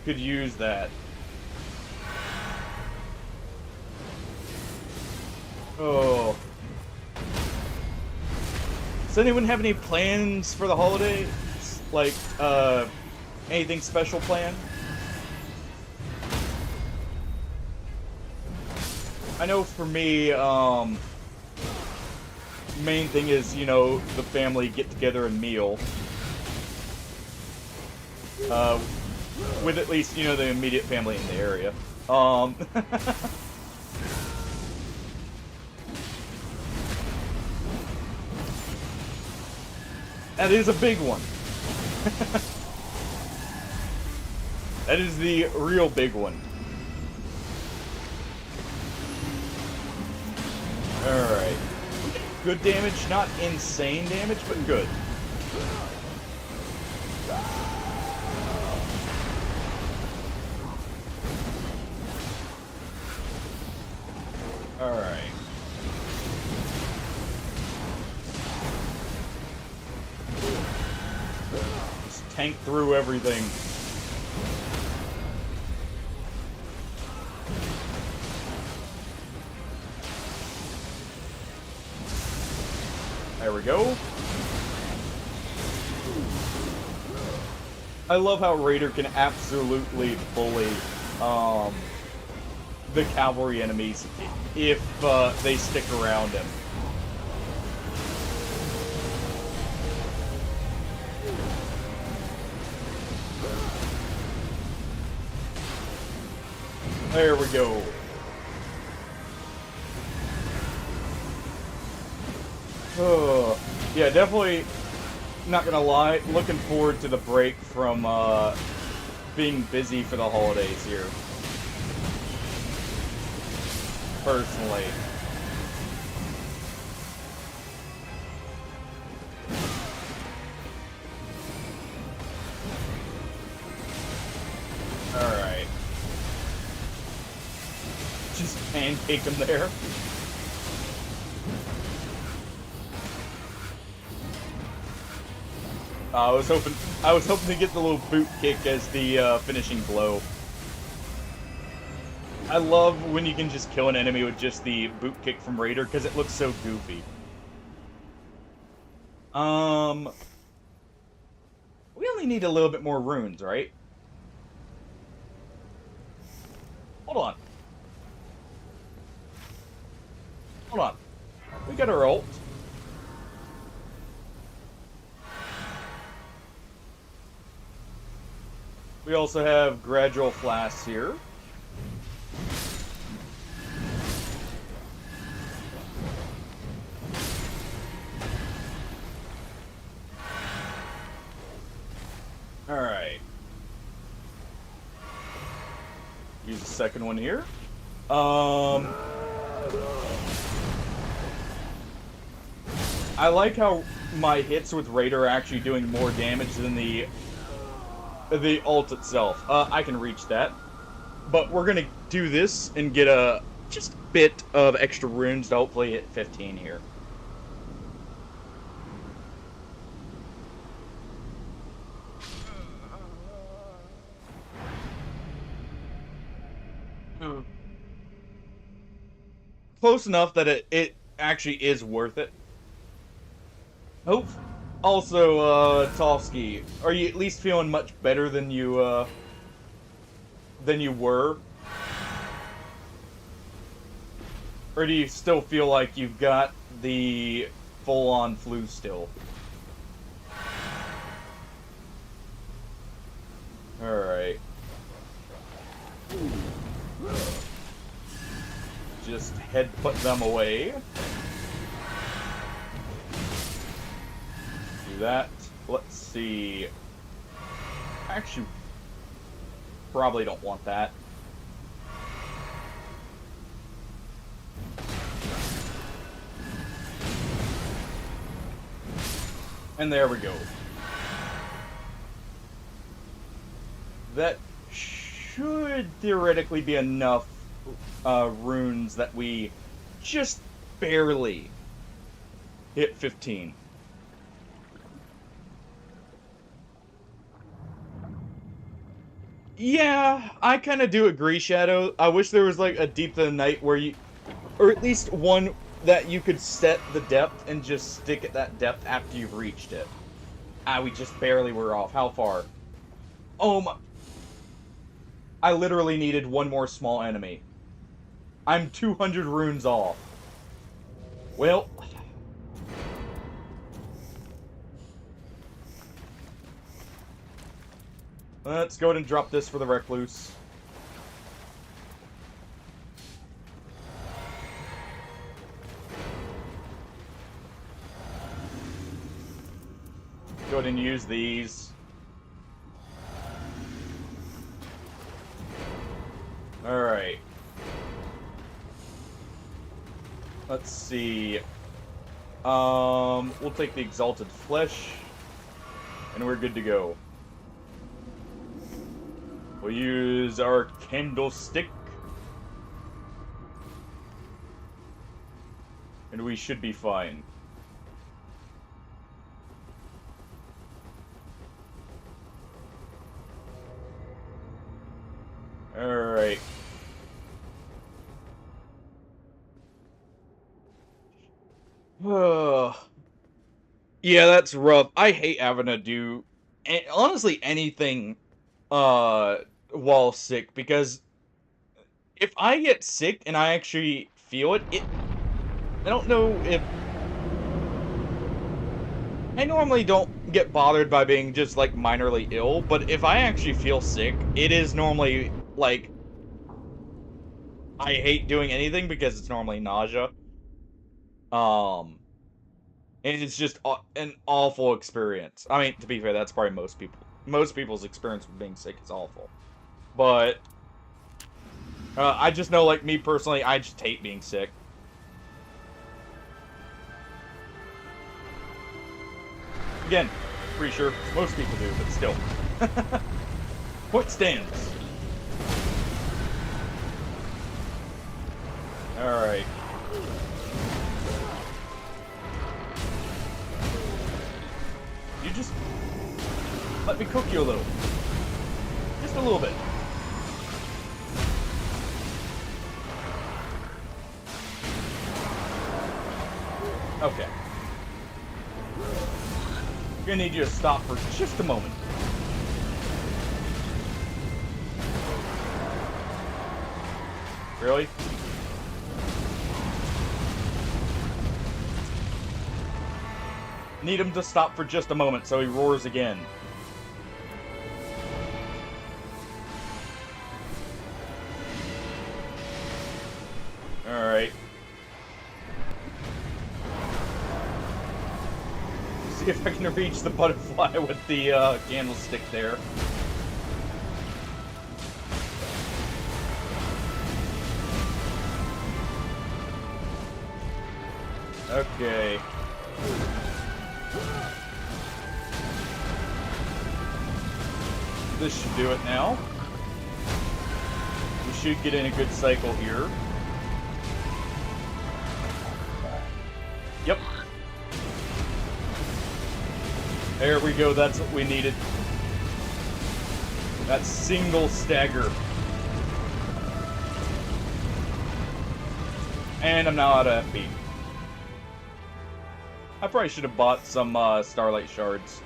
could use that. Oh. Does anyone have any plans for the holidays? Like, anything special planned? I know for me, main thing is, you know, the family get together and meal. With at least, you know, the immediate family in the area. That is a big one. That is the real big one. Alright. Good damage, not insane damage, but good. Alright. Just tank through everything. There we go. I love how Raider can absolutely bully the cavalry enemies if they stick around him. There we go. Oh, yeah, definitely, not gonna lie, looking forward to the break from being busy for the holidays here. Personally. Alright. Just pancake him there. I was hoping to get the little boot kick as the finishing blow. I love when you can just kill an enemy with just the boot kick from Raider, because it looks so goofy. We only need a little bit more runes, right? Hold on. Hold on. We got our ult. We also have gradual flasks here. Alright. Use the second one here. I like how my hits with Raider are actually doing more damage than the ult itself. I can reach that. But we're gonna do this and get a just bit of extra runes to hopefully hit 15 here. Close enough that it actually is worth it. Oh, also, Tofsky, are you at least feeling much better than you were? Or do you still feel like you've got the full-on flu still? Alright. Just headbutt them away. Do that. Let's see. Actually, probably don't want that. And there we go. That should theoretically be enough runes that we just barely hit 15. Yeah, I kind of do agree, Shadow. I wish there was like a Deep of the Night where you, or at least one that you could set the depth and just stick at that depth after you've reached it. Ah, we just barely were off. How far? Oh my. I literally needed one more small enemy. I'm 200 runes off. Well. Let's go ahead and drop this for the Recluse. Go ahead and use these. Alright. Let's see. We'll take the Exalted Flesh. And we're good to go. We'll use our Candlestick. And we should be fine. Alright. Yeah, that's rough. I hate having to do honestly anything while sick, because if I get sick and I actually feel it, I don't know if I normally don't get bothered by being just like minorly ill, but if I actually feel sick, it is normally like I hate doing anything because it's normally nausea. And it's just an awful experience. I mean, to be fair, that's probably most people's experience with being sick is awful. But I just know, like, me personally, I just hate being sick. Again, pretty sure most people do, but still. Point stands. Alright. You just let me cook you a little. Just a little bit. Okay. Gonna need you to stop for just a moment. Really? Need him to stop for just a moment so he roars again. Alright. See if I can reach the butterfly with the candlestick there. Okay. This should do it now. We should get in a good cycle here. Yep. There we go, that's what we needed. That single stagger. And I'm now out of FP. I probably should have bought some Starlight Shards.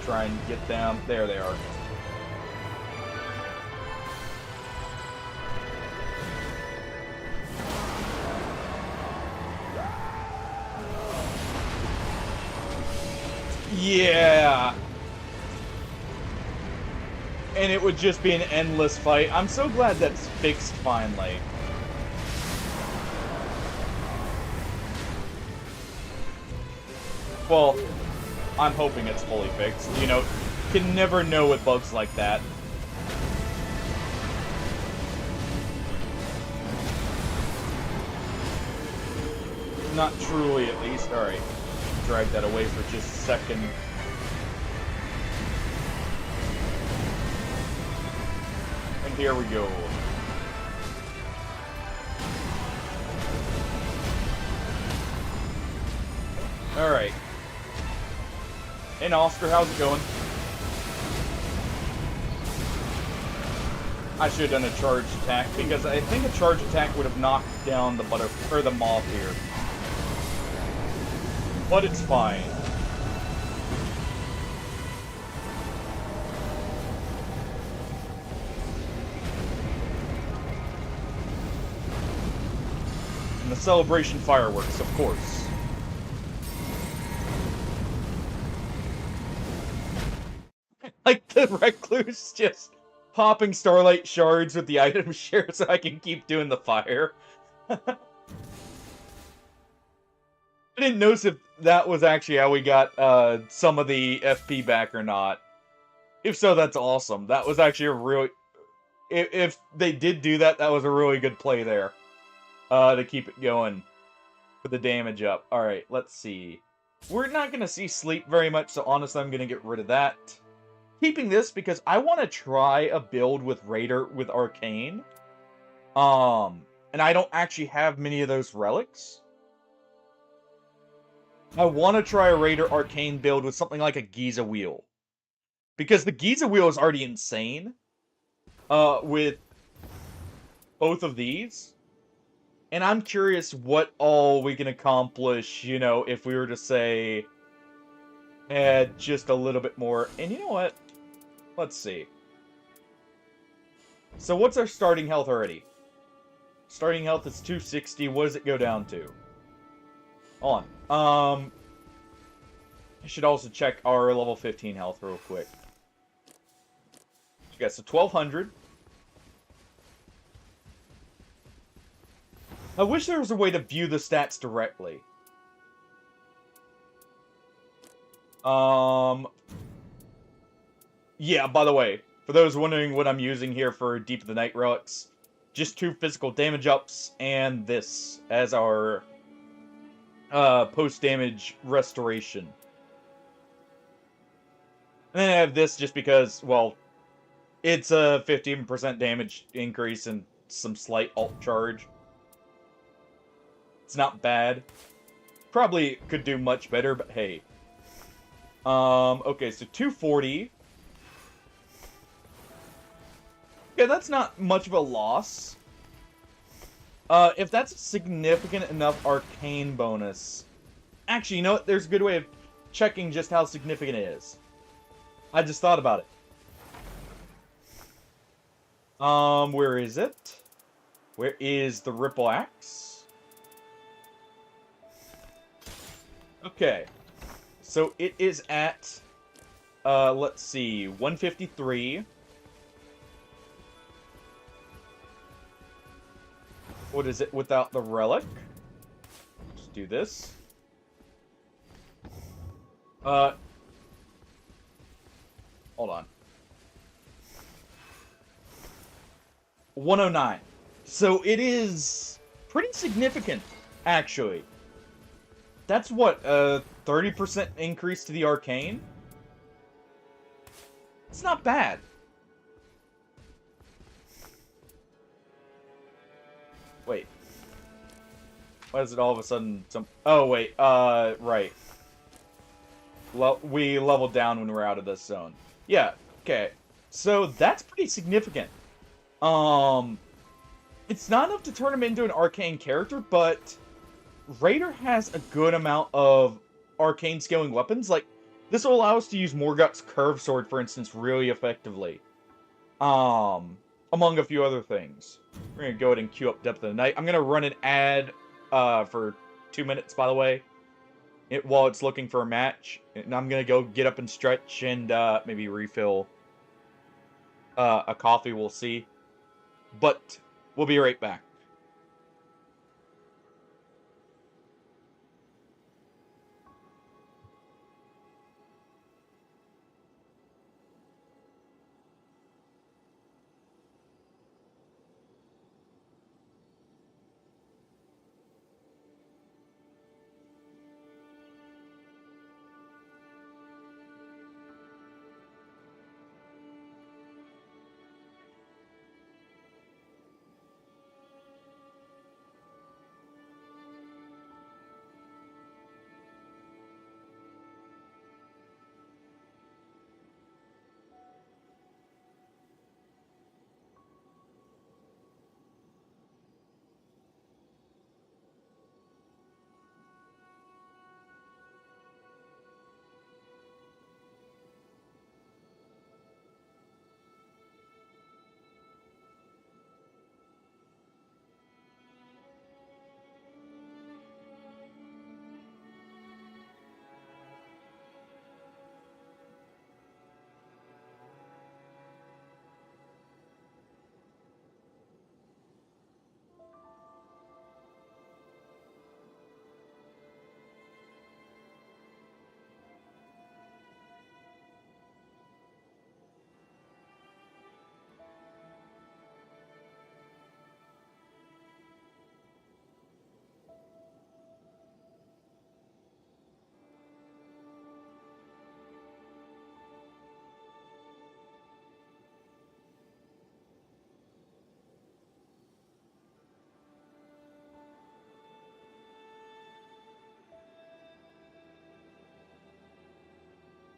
Try and get them. There they are. Yeah! And it would just be an endless fight. I'm so glad that's fixed finally. Well, I'm hoping it's fully fixed. You know, can never know with bugs like that. Not truly, at least. Alright. Drag that away for just a second. And here we go. Alright. Hey, Oscar, how's it going? I should have done a charge attack, because I think a charge attack would have knocked down the the moth here. But it's fine. And the celebration fireworks, of course. Like the recluse just popping Starlight Shards with the item share so I can keep doing the fire. I didn't notice if that was actually how we got some of the FP back or not. If so, that's awesome. That was actually a really... If they did do that, that was a really good play there. To keep it going. Put the damage up. Alright, let's see. We're not going to see sleep very much, so honestly I'm going to get rid of that. Keeping this because I want to try a build with Raider with Arcane. And I don't actually have many of those relics. I want to try a Raider Arcane build with something like a Giza Wheel. Because the Giza Wheel is already insane. With both of these. And I'm curious what all we can accomplish, you know, if we were to say... add just a little bit more. And you know what? Let's see. So what's our starting health already? Starting health is 260. What does it go down to? Hold on. I should also check our level 15 health real quick. Okay, so 1200. I wish there was a way to view the stats directly. Yeah, by the way, for those wondering what I'm using here for Deep of the Night relics, just 2 physical damage ups and this as our post-damage restoration. And then I have this just because, well, it's a 15% damage increase and some slight alt charge. It's not bad. Probably could do much better, but hey. Okay, so 240. Okay, that's not much of a loss. If that's a significant enough arcane bonus. Actually, you know what? There's a good way of checking just how significant it is. I just thought about it. Where is it? Where is the Ripple Axe? Okay. So it is at, let's see, 153. What is it without the relic? Just do this. Hold on. 109. So it is pretty significant, actually. That's what, 30% increase to the arcane? It's not bad. Wait. Why is it all of a sudden some... Oh, wait, right. We leveled down when we're out of this zone. Yeah, okay. So that's pretty significant. It's not enough to turn him into an arcane character, but Raider has a good amount of arcane scaling weapons. Like, this will allow us to use Morgoth's Curve Sword, for instance, really effectively. Among a few other things. We're gonna go ahead and queue up Depth of the Night. I'm gonna run an ad, for 2 minutes, by the way, while it's looking for a match. And I'm gonna go get up and stretch and, maybe refill, a coffee, we'll see. But, we'll be right back.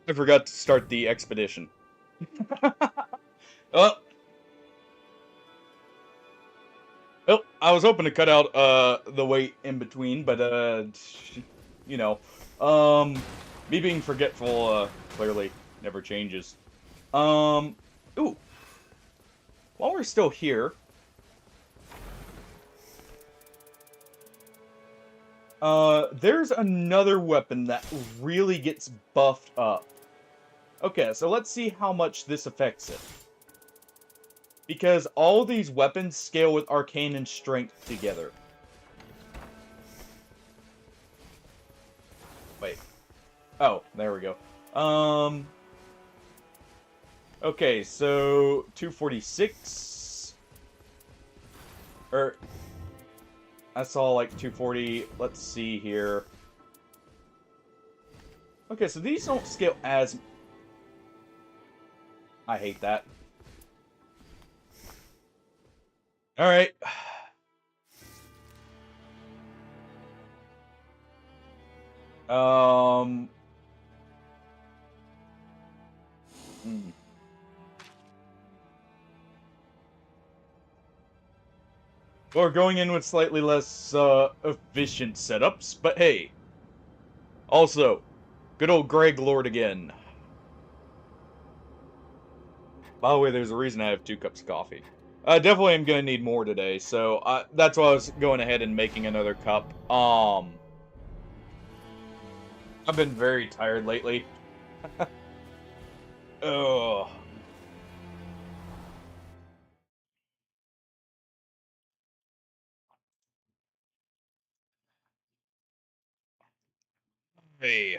I forgot to start the expedition. Oh, oh, I was hoping to cut out the wait in between, but you know, me being forgetful clearly never changes. Ooh, while we're still here, there's another weapon that really gets buffed up. Okay, so let's see how much this affects it. Because all these weapons scale with arcane and strength together. Wait. Oh, there we go. Okay, so 246. I saw like 240. Let's see here. Okay, so these don't scale as... I hate that. Alright. Hmm. Or going in with slightly less efficient setups, but hey. Also, good old Greg Lord again. By the way, there's a reason I have 2 cups of coffee. I definitely am gonna need more today, so that's why I was going ahead and making another cup. I've been very tired lately. Ugh. Hey.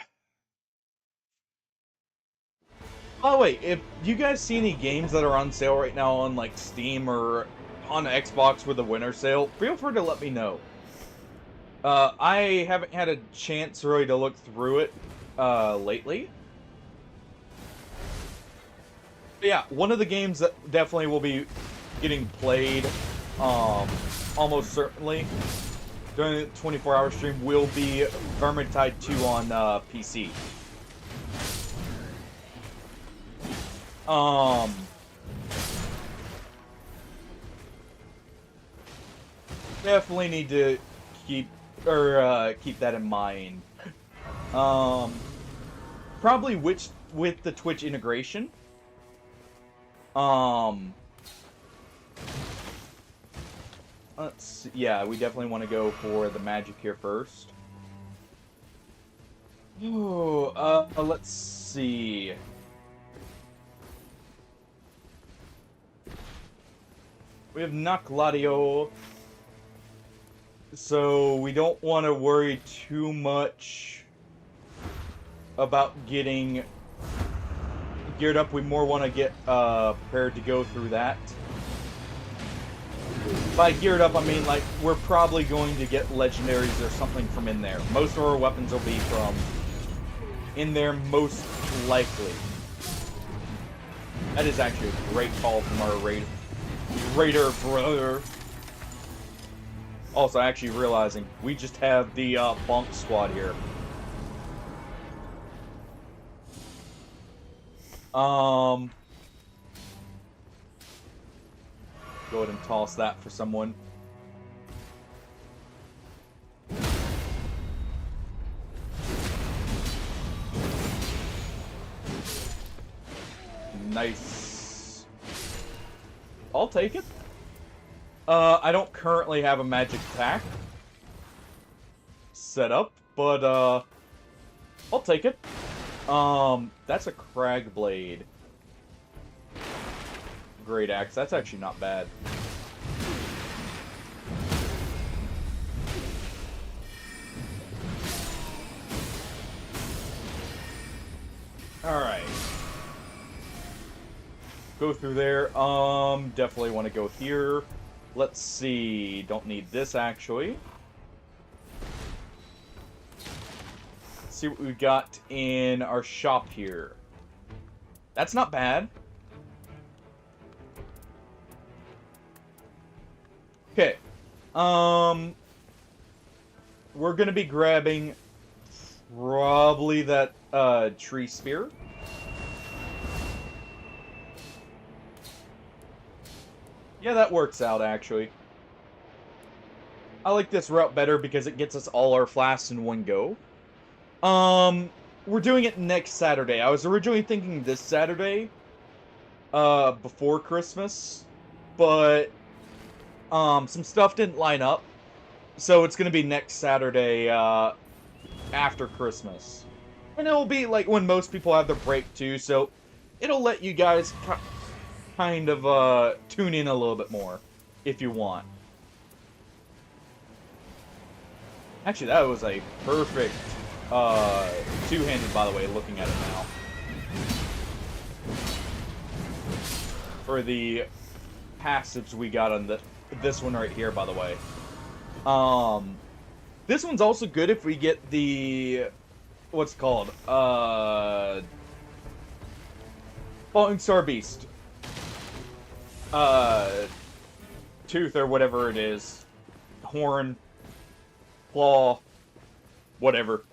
By the way, if you guys see any games that are on sale right now on like Steam or on Xbox with a winter sale, feel free to let me know. I haven't had a chance really to look through it lately. But yeah, one of the games that definitely will be getting played almost certainly during the 24-hour stream will be Vermintide 2 on PC. Definitely need to keep keep that in mind. Probably with the Twitch integration. Let's see. Yeah, we definitely want to go for the magic here first. Ooh, let's see. We have Nacladio, so we don't want to worry too much about getting geared up. We more want to get prepared to go through that. By geared up, I mean like we're probably going to get legendaries or something from in there. Most of our weapons will be from in there, most likely. That is actually a great call from our Raider brother. Also, actually realizing we just have the Bonk squad here. Go ahead and toss that for someone. Nice. I'll take it. I don't currently have a magic attack set up, but I'll take it. That's a Crag Blade. Great axe. That's actually not bad. Alright. Go through there. Definitely want to go here. Let's see. Don't need this, actually. Let's see what we've got in our shop here. That's not bad. Okay. We're gonna be grabbing probably that tree spear. Yeah, that works out actually. I like this route better because it gets us all our flasks in one go. We're doing it next Saturday. I was originally thinking this Saturday, before Christmas, but some stuff didn't line up. So it's gonna be next Saturday, after Christmas. And it'll be like when most people have their break too, so it'll let you guys kind of tune in a little bit more if you want. Actually, that was a perfect two-handed, by the way, looking at it now. For the passives we got on this one right here, by the way. This one's also good if we get the what's it called? Falling Star Beast. Tooth or whatever it is. Horn. Claw. Whatever.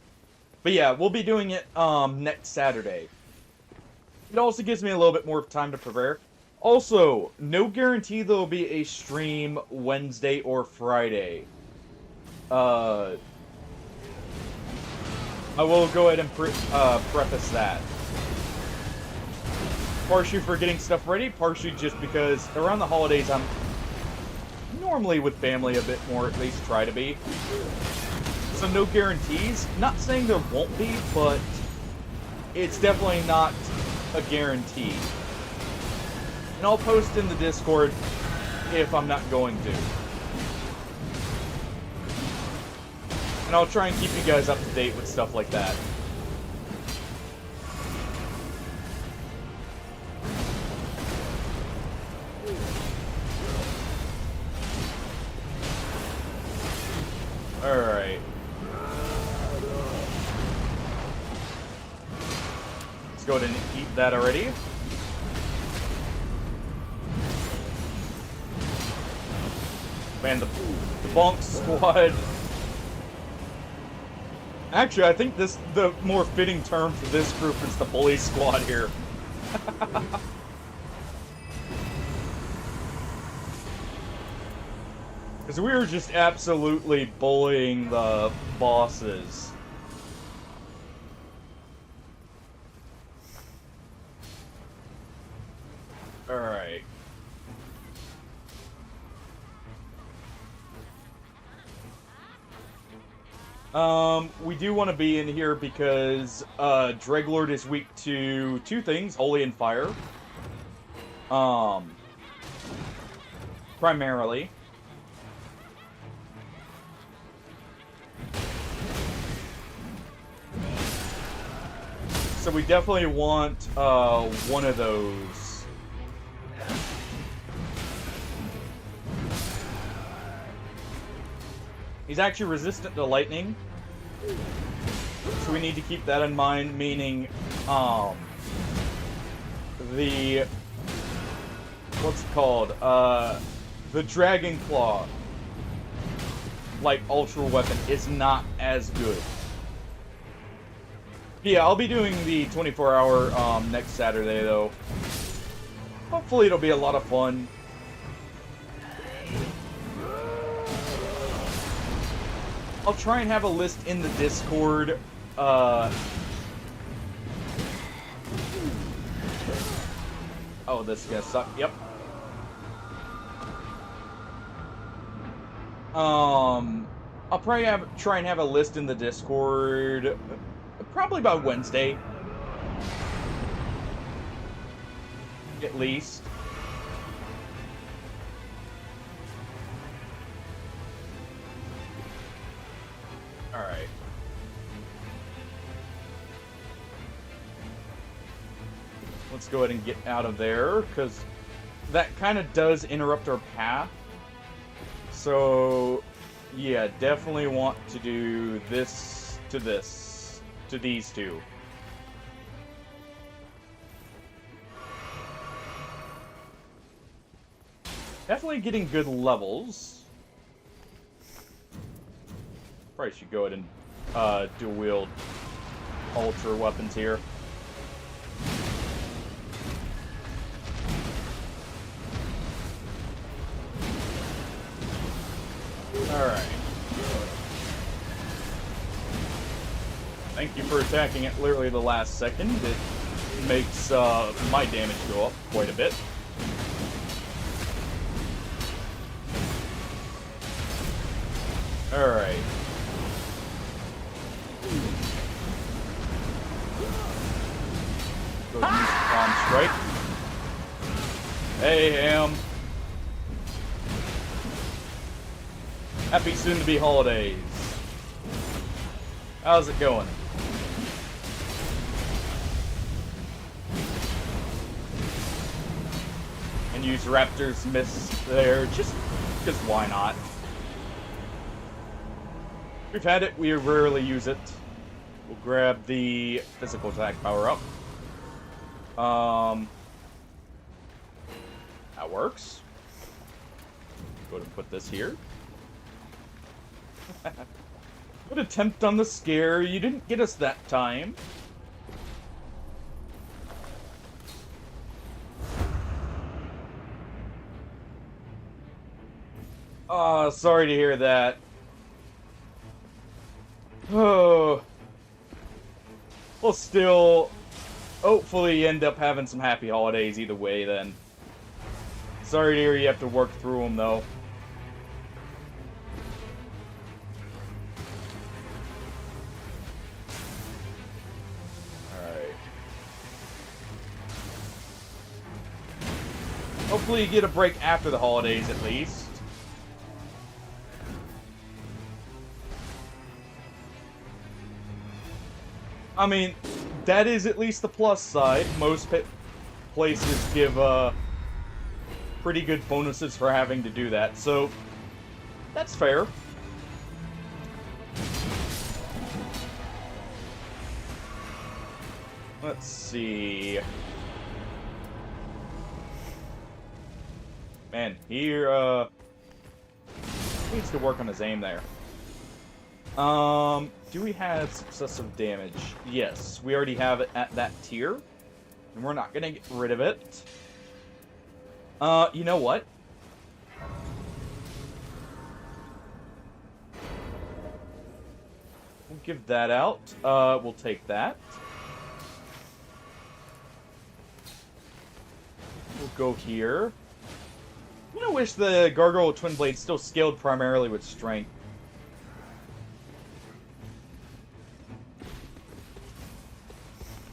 But yeah, we'll be doing it next Saturday. It also gives me a little bit more time to prepare. Also, no guarantee there'll be a stream Wednesday or Friday. I will go ahead and preface that. Partially for getting stuff ready, partially just because around the holidays I'm normally with family a bit more, at least try to be. So no guarantees. Not saying there won't be, but it's definitely not a guarantee. And I'll post in the Discord if I'm not going to. And I'll try and keep you guys up to date with stuff like that. Alright. Let's go ahead and eat that already. Man, the bonk squad. Actually, I think the more fitting term for this group is the bully squad here. Because we were just absolutely bullying the bosses. Alright. We do want to be in here because, Dreglord is weak to two things, Holy and Fire. Primarily. So we definitely want, one of those. He's actually resistant to lightning. So we need to keep that in mind, meaning, the... what's it called? The Dragon Claw, like, ultra weapon is not as good. Yeah, I'll be doing the 24-hour, next Saturday, though. Hopefully it'll be a lot of fun. I'll try and have a list in the Discord, oh, this is gonna suck, yep. I'll probably try and have a list in the Discord, probably by Wednesday. At least. Alright. Let's go ahead and get out of there, because that kind of does interrupt our path. So, yeah, definitely want to do this, to these two. Definitely getting good levels. Probably should go ahead and dual wield ultra weapons here. Alright. Thank you for attacking at literally the last second. It makes my damage go up quite a bit. Alright. Go use Bomb Strike. Hey, Ham. Happy soon-to-be holidays. How's it going? And use Raptor's Mist there, just because why not? We've had it, we rarely use it. We'll grab the physical attack power up. That works. Go ahead and put this here. Good attempt on the scare. You didn't get us that time. Sorry to hear that. Oh, well, still, hopefully you end up having some happy holidays either way, then. Sorry to hear you have to work through them, though. Alright. Hopefully you get a break after the holidays, at least. I mean, that is at least the plus side. Most places give, pretty good bonuses for having to do that, so that's fair. Let's see. Man, he needs to work on his aim there. Do we have successive damage? Yes, we already have it at that tier, and we're not gonna get rid of it. You know what? We'll give that out. We'll take that. We'll go here. I'm gonna wish the Gargoyle Twin Blade still scaled primarily with strength.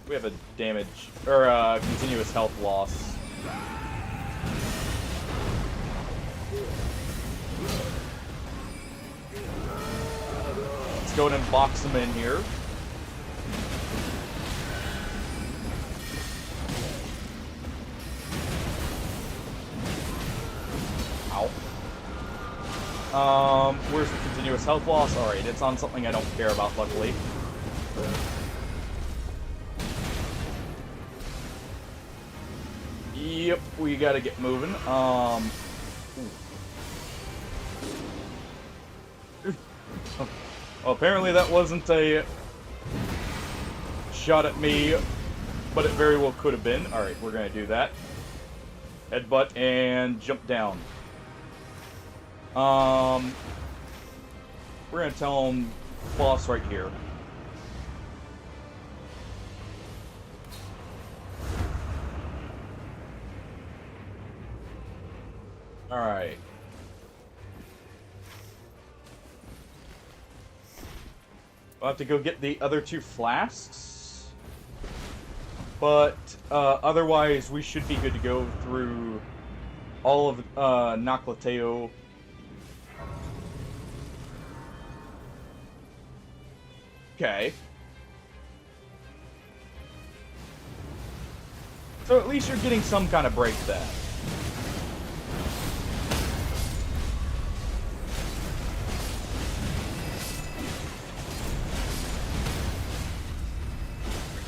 We have a damage, or continuous health loss. Let's go ahead and box them in here. Ow. Where's the continuous health loss? Alright, it's on something I don't care about, luckily. Yep, we gotta get moving. Well, apparently that wasn't a shot at me, but it very well could have been. Alright, we're gonna do that. Headbutt and jump down. We're gonna tell him boss right here. Alright. We'll have to go get the other 2 flasks. But, otherwise, we should be good to go through all of, Naklateo. Okay. So at least you're getting some kind of break then.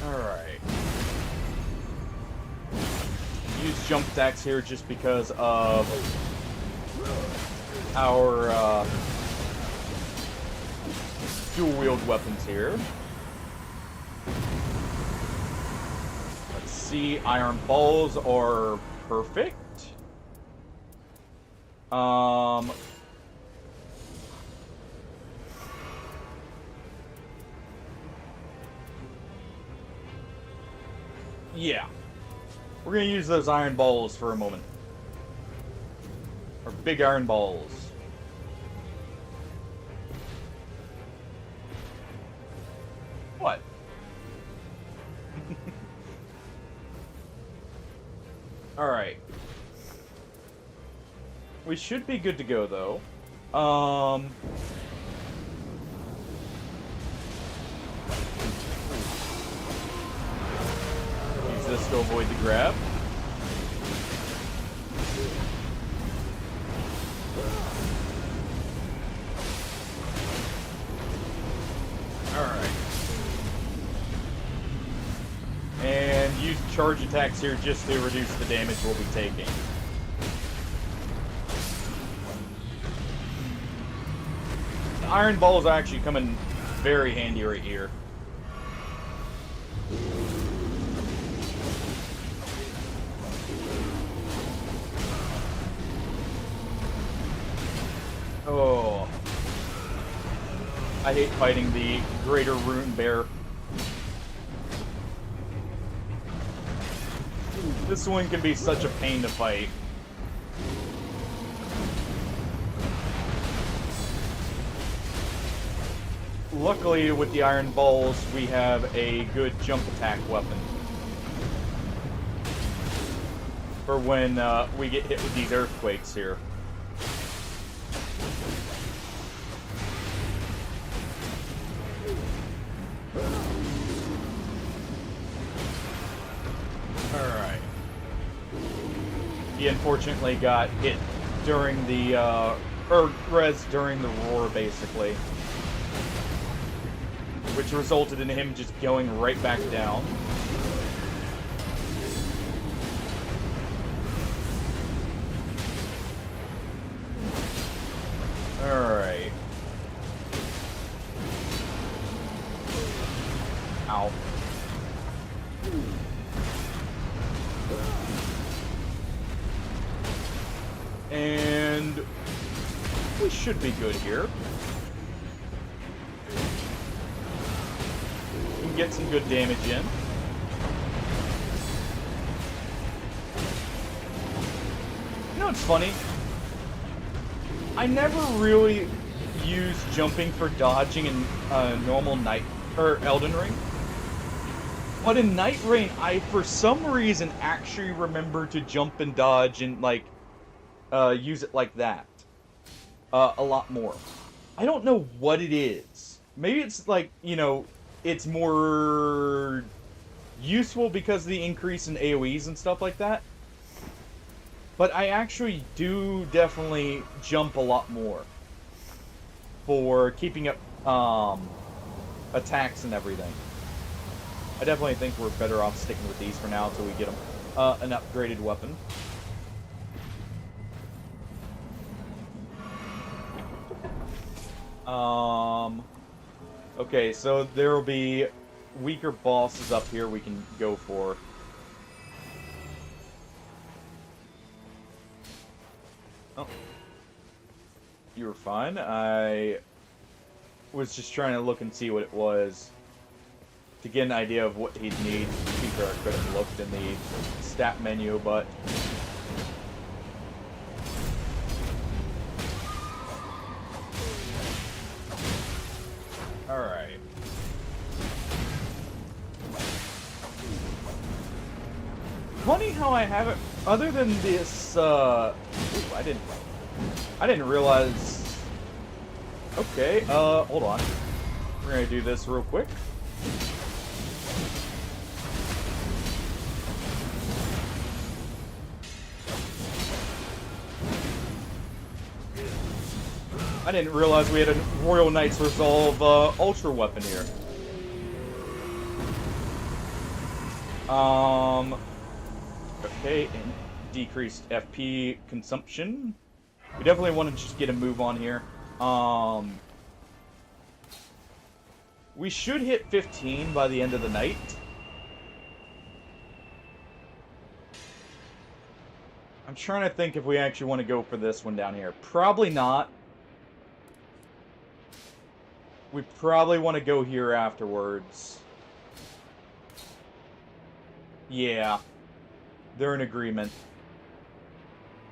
Alright. Use jump attacks here just because of our dual-wield weapons here. Let's see, iron balls are perfect. Yeah. We're gonna use those iron balls for a moment. Or big iron balls. What? Alright. We should be good to go, though. Use this to avoid the grab. Alright. And use charge attacks here just to reduce the damage we'll be taking. The iron balls are actually coming very handy right here. I hate fighting the Greater Rune Bear. This one can be such a pain to fight. Luckily, with the Iron Balls, we have a good jump attack weapon. For when we get hit with these earthquakes here. Alright. He unfortunately got hit during the, or res during the roar, basically. Which resulted in him just going right back down. Alright. Ow. And we should be good here. We can get some good damage in. You know what's funny? I never really used jumping for dodging in normal Elden Ring. But in Nightreign, I for some reason actually remember to jump and dodge and like use it like that a lot more. I don't know what it is. Maybe it's like, you know, it's more useful because of the increase in AoEs and stuff like that. But I actually do definitely jump a lot more for keeping up attacks and everything. I definitely think we're better off sticking with these for now until we get them an upgraded weapon. Okay, so there will be weaker bosses up here we can go for. Oh. You were fine. I was just trying to look and see what it was to get an idea of what he'd need. Speaker, I could have looked in the stat menu, but alright. Funny how I haven't, other than this, ooh, I didn't realize. Okay, hold on. We're gonna do this real quick. I didn't realize we had a Royal Knight's Resolve Ultra weapon here. Okay, and decreased FP consumption. We definitely want to just get a move on here. We should hit 15 by the end of the night. I'm trying to think if we actually want to go for this one down here. Probably not. We probably want to go here afterwards. Yeah. They're in agreement.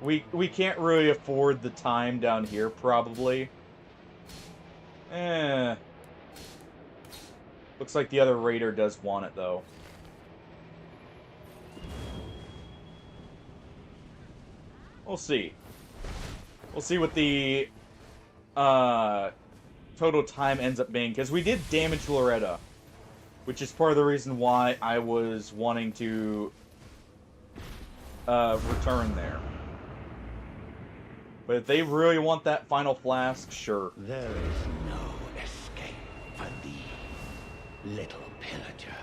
We can't really afford the time down here, probably. Looks like the other raider does want it, though. We'll see. We'll see what the total time ends up being, because we did damage Loretta, which is part of the reason why I was wanting to return there. But if they really want that final flask, sure. There is no escape for thee, little pillager,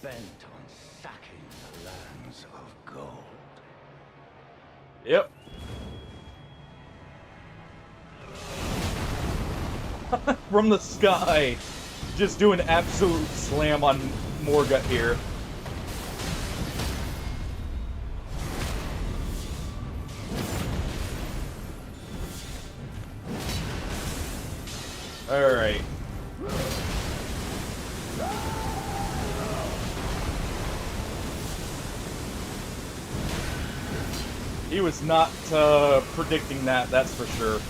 bent on sacking the lands of gold. Yep. From the sky, just do an absolute slam on Morgut here. Alright. He was not predicting that, that's for sure.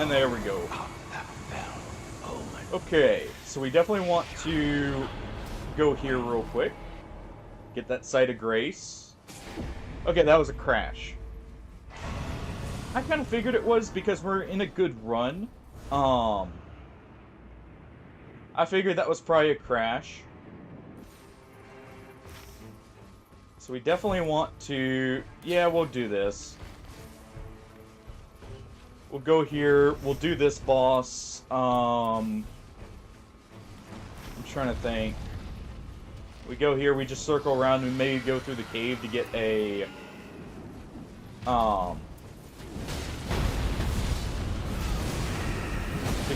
And there we go. Okay, so we definitely want to go here real quick. Get that Site of Grace. Okay, that was a crash. I kind of figured it was because we're in a good run. I figured that was probably a crash. So we definitely want to... Yeah, we'll do this. We'll go here. We'll do this boss. I'm trying to think. We go here. We just circle around and maybe go through the cave to get a... to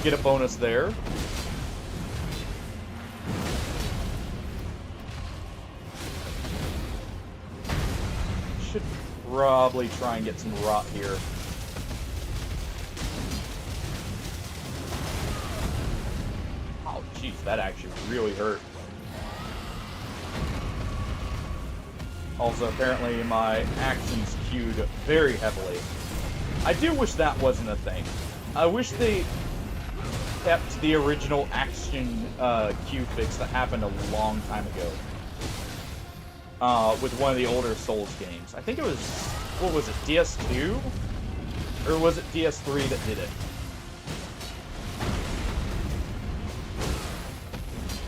get a bonus there. Should probably try and get some rot here. Oh, jeez, that actually really hurt. Also, apparently my actions queued very heavily. I do wish that wasn't a thing. I wish they kept the original action queue fix that happened a long time ago. With one of the older Souls games. I think it was, what was it, DS2? Or was it DS3 that did it?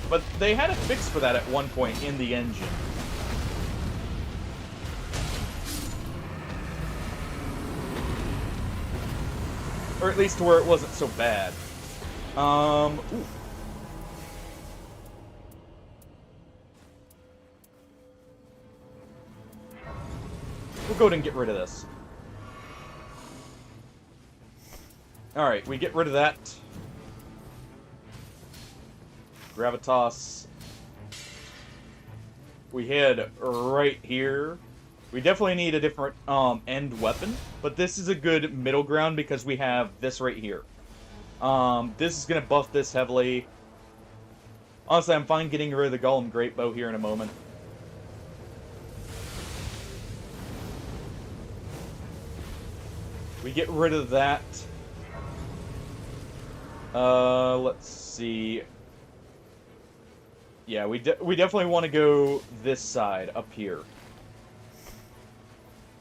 But they had a fix for that at one point in the engine. Or at least to where it wasn't so bad. Ooh. We'll go ahead and get rid of this. Alright, we get rid of that. Gravitas. We head right here. We definitely need a different end weapon, but this is a good middle ground because we have this right here. This is going to buff this heavily. Honestly, I'm fine getting rid of the Golem Great Bow here in a moment. We get rid of that. Let's see. Yeah, we definitely want to go this side up here.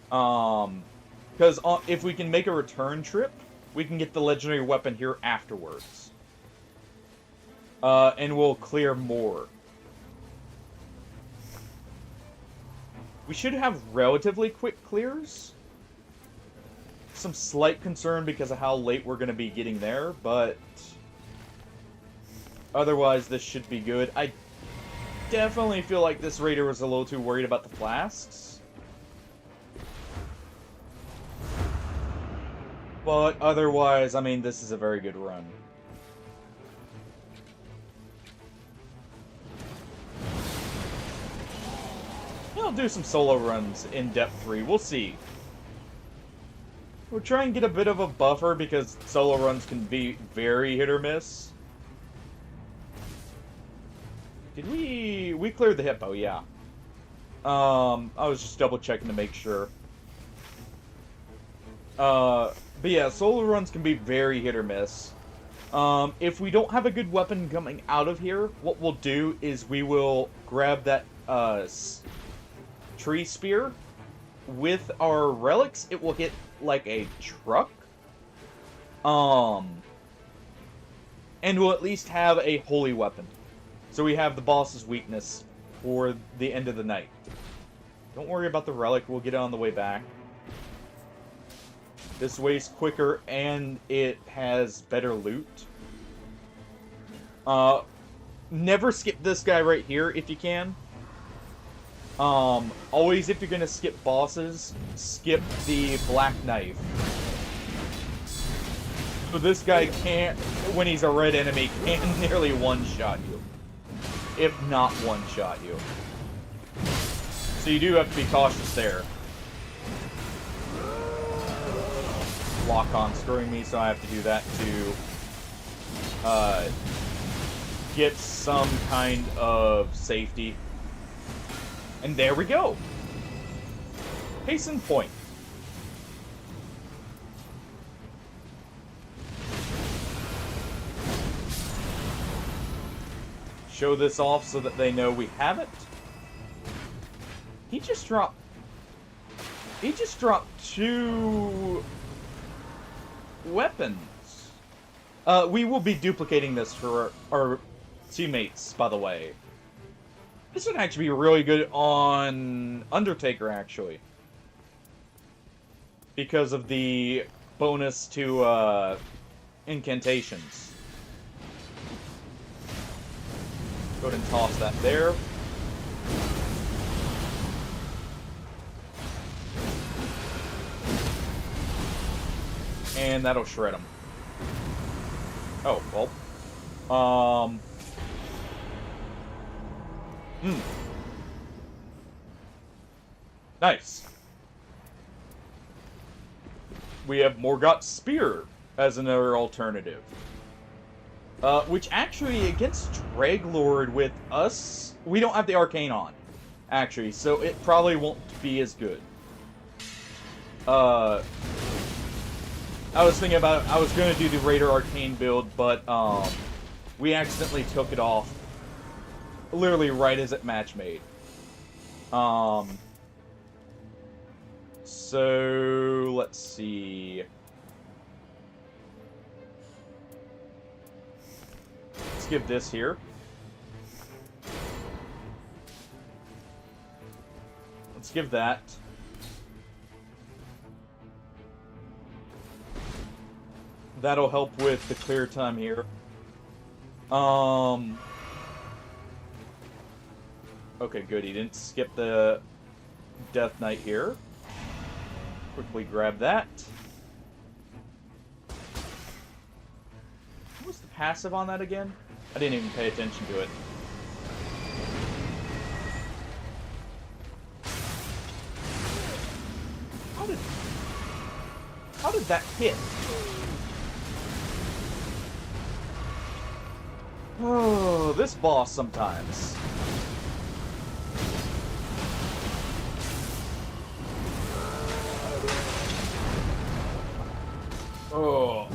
Because if we can make a return trip, we can get the legendary weapon here afterwards. And we'll clear more. We should have relatively quick clears. Some slight concern because of how late we're going to be getting there, but otherwise this should be good. I definitely feel like this raider was a little too worried about the flasks. But otherwise, I mean, this is a very good run. I'll do some solo runs in Depth 3. We'll see. We'll try and get a bit of a buffer because solo runs can be very hit or miss. Did we cleared the hippo, yeah. I was just double checking to make sure. But yeah, solo runs can be very hit or miss. If we don't have a good weapon coming out of here, what we'll do is we will grab that tree spear. With our relics, it will hit like a truck. And we'll at least have a holy weapon. So we have the boss's weakness for the end of the night. Don't worry about the relic, we'll get it on the way back. This way's quicker and it has better loot. Never skip this guy right here if you can. Always if you're gonna skip bosses, skip the black knife. So this guy can't, when he's a red enemy, can nearly one-shot you. If not one-shot you. So you do have to be cautious there. Lock on screwing me, so I have to do that to get some kind of safety. And there we go. Case in point. Show this off so that they know we have it. He just dropped 2 weapons. We will be duplicating this for our teammates, by the way. This would actually be really good on Undertaker, actually. Because of the bonus to incantations. Go ahead and toss that there. And that'll shred him. Oh, well. Nice. We have Morgott's Spear as another alternative. Which actually, against Dreglord with us, we don't have the Arcane on, actually, so it probably won't be as good. I was thinking about, I was going to do the Raider Arcane build, but, we accidentally took it off, literally right as it match made. So, let's see. Let's give this here. Let's give that. That'll help with the clear time here. Okay, good. He didn't skip the Death Knight here. Quickly grab that. What was the passive on that again? I didn't even pay attention to it. How did that hit? Oh, this boss sometimes. Oh.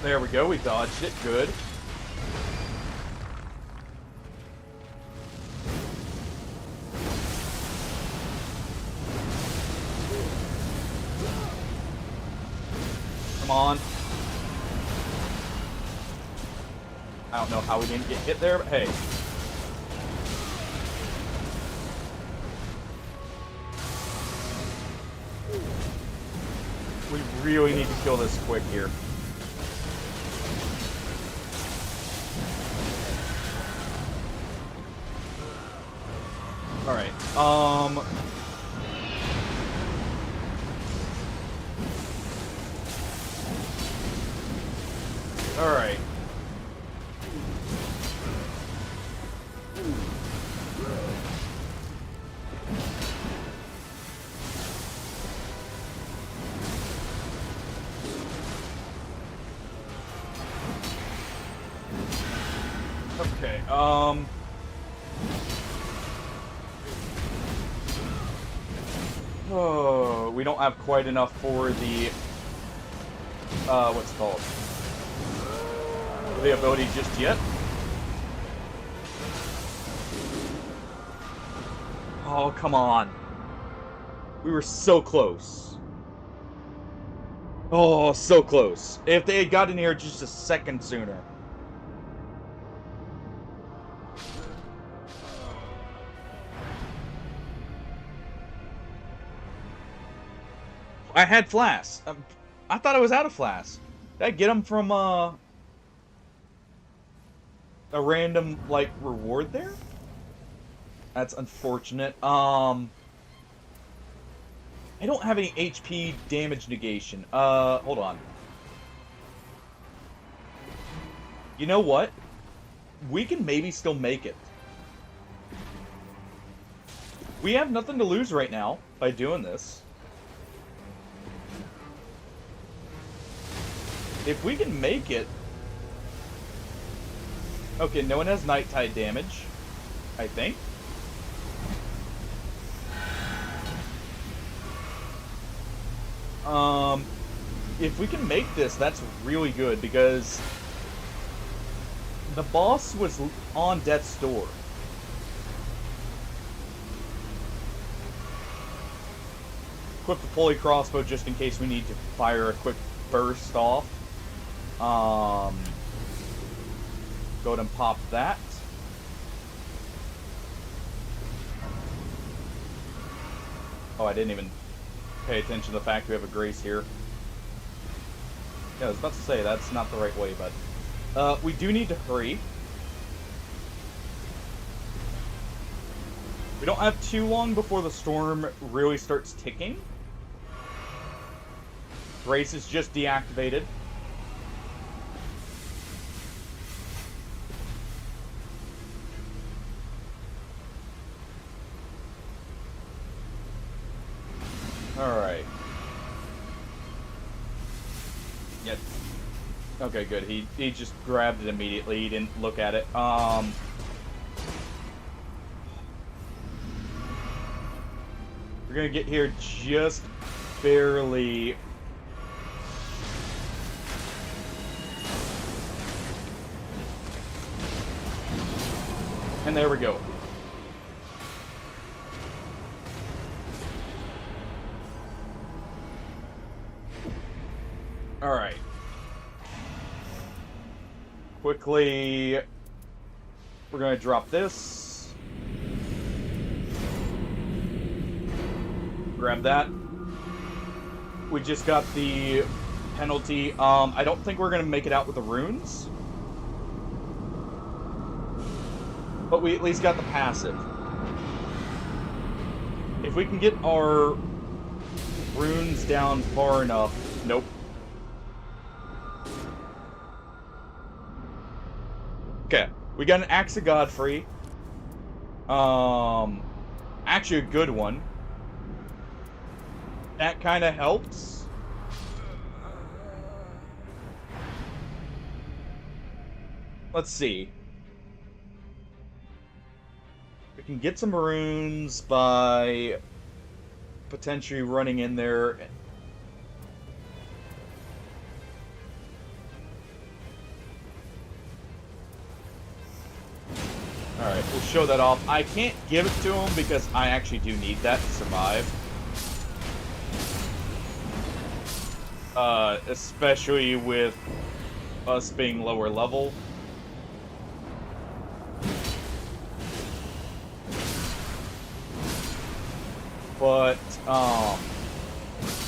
There we go, we dodged it, good. Come on. I don't know how we didn't get hit there, but hey. We really need to kill this quick here. Alright, Alright. Okay, oh, we don't have quite enough for the, what's it called? The ability just yet. Oh, come on. We were so close. Oh, so close. If they had gotten here just a second sooner. I had Flask. I thought I was out of Flask. Did I get them from, a random, like, reward there? That's unfortunate. I don't have any HP damage negation. Hold on. You know what? We can maybe still make it. We have nothing to lose right now by doing this. If we can make it... Okay, no one has Night Tide damage, I think. If we can make this, that's really good, because the boss was on death's door. Equip the pulley crossbow just in case we need to fire a quick burst off. Go ahead and pop that. Oh, I didn't even pay attention to the fact we have a grace here. Yeah, I was about to say, that's not the right way, but... we do need to hurry. We don't have too long before the storm really starts ticking. Grace is just deactivated. Alright. Yep. Okay, good. He just grabbed it immediately. He didn't look at it. We're gonna get here just barely. And there we go. Alright. Quickly, we're gonna drop this. Grab that. We just got the penalty. I don't think we're gonna make it out with the runes. But we at least got the passive. If we can get our runes down far enough... Nope. Okay, we got an Axe of Godfrey. Actually a good one. That kind of helps. Let's see. We can get some runes by potentially running in there. Alright, we'll show that off. I can't give it to him because I actually do need that to survive. Especially with us being lower level. But,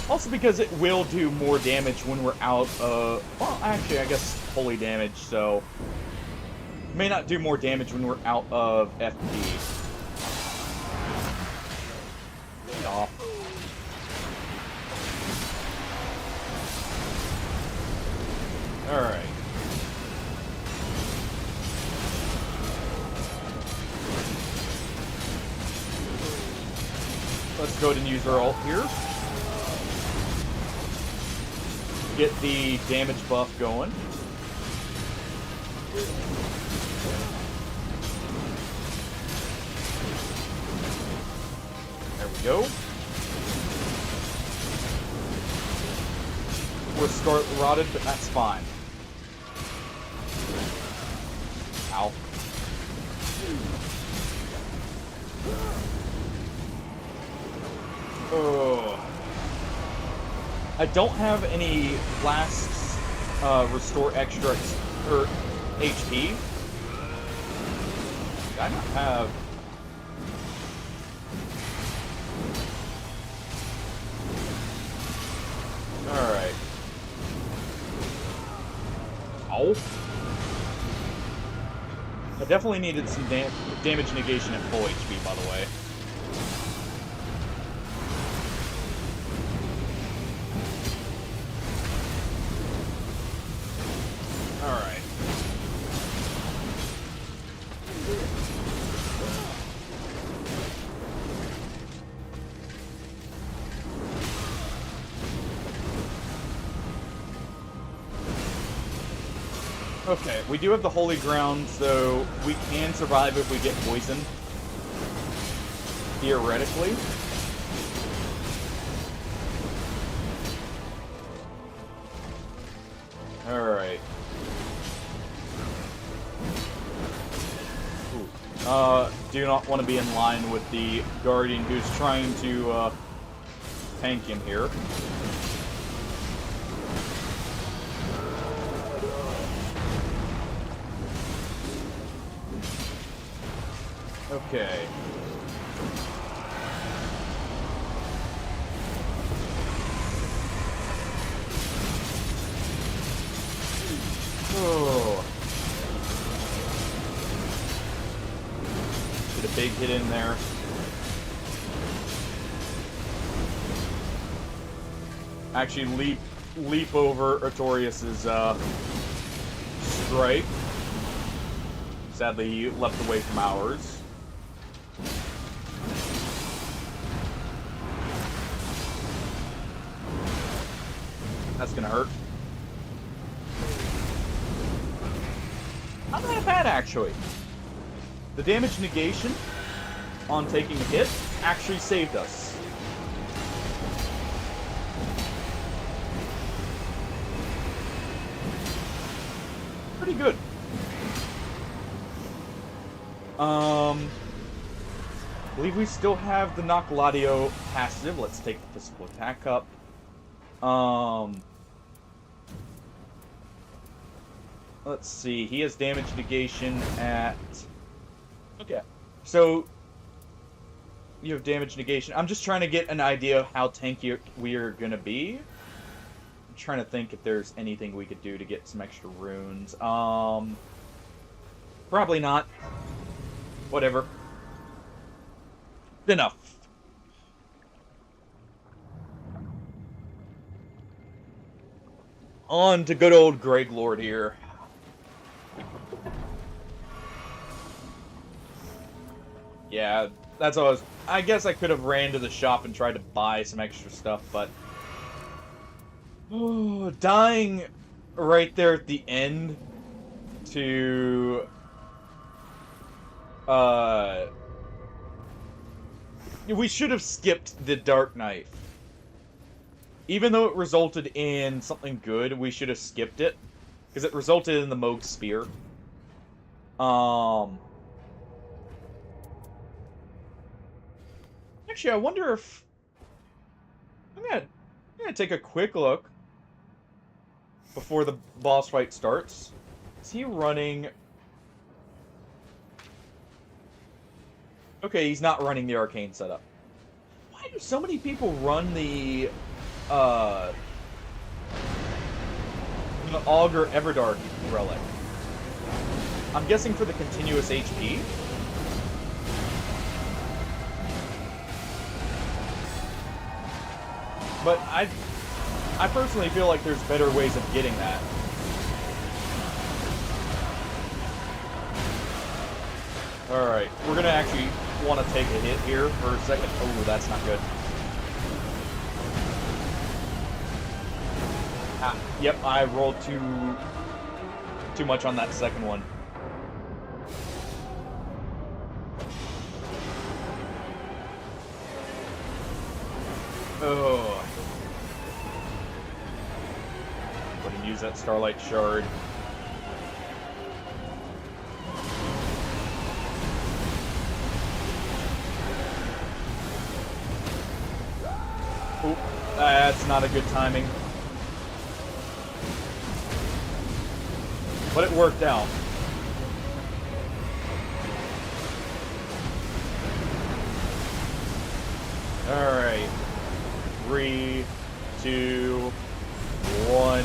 also because it will do more damage when we're out of... Well, actually, I guess holy damage, so... May not do more damage when we're out of FP. Off. Alright. Let's go ahead and use our ult here. Get the damage buff going. There we go. We're scarlet rotted, but that's fine. Ow. Oh. I don't have any flasks restore extra or HP. I don't have. Alright. Ow. I definitely needed some damage negation at full HP, by the way. Alright. Okay, we do have the holy ground, so we can survive if we get poisoned. Theoretically. Alright. Do not want to be in line with the Guardian who's trying to, tank him here. Okay. Oh. Get a big hit in there. Actually, leap over Artorias' strike. Sadly, he left away from ours. That's gonna hurt. Not that bad, actually. The damage negation on taking a hit actually saved us. Pretty good. I believe we still have the Knock Gladio passive. Let's take the physical attack up. Let's see. He has damage negation at... Okay. So, you have damage negation. I'm just trying to get an idea of how tanky we are going to be. I'm trying to think if there's anything we could do to get some extra runes. Probably not. Whatever. Enough. On to good old Greg Lord here. Yeah, that's all I guess I could have ran to the shop and tried to buy some extra stuff, but... Oh, dying right there at the end to... We should have skipped the Dark Knife. Even though it resulted in something good, we should have skipped it. Because it resulted in the Moog Spear. Actually, I wonder if... I'm gonna take a quick look before the boss fight starts. Is he running... Okay, he's not running the arcane setup. Why do so many people run the Augur Everdark relic? I'm guessing for the continuous HP. But I personally feel like there's better ways of getting that. Alright, we're gonna actually want to take a hit here for a second. Oh, that's not good. Ah, yep, I rolled too much on that second one. Oh. Go ahead and use that Starlight Shard. Oop, that's not a good timing. But it worked out. Alright. 3, 2, 1.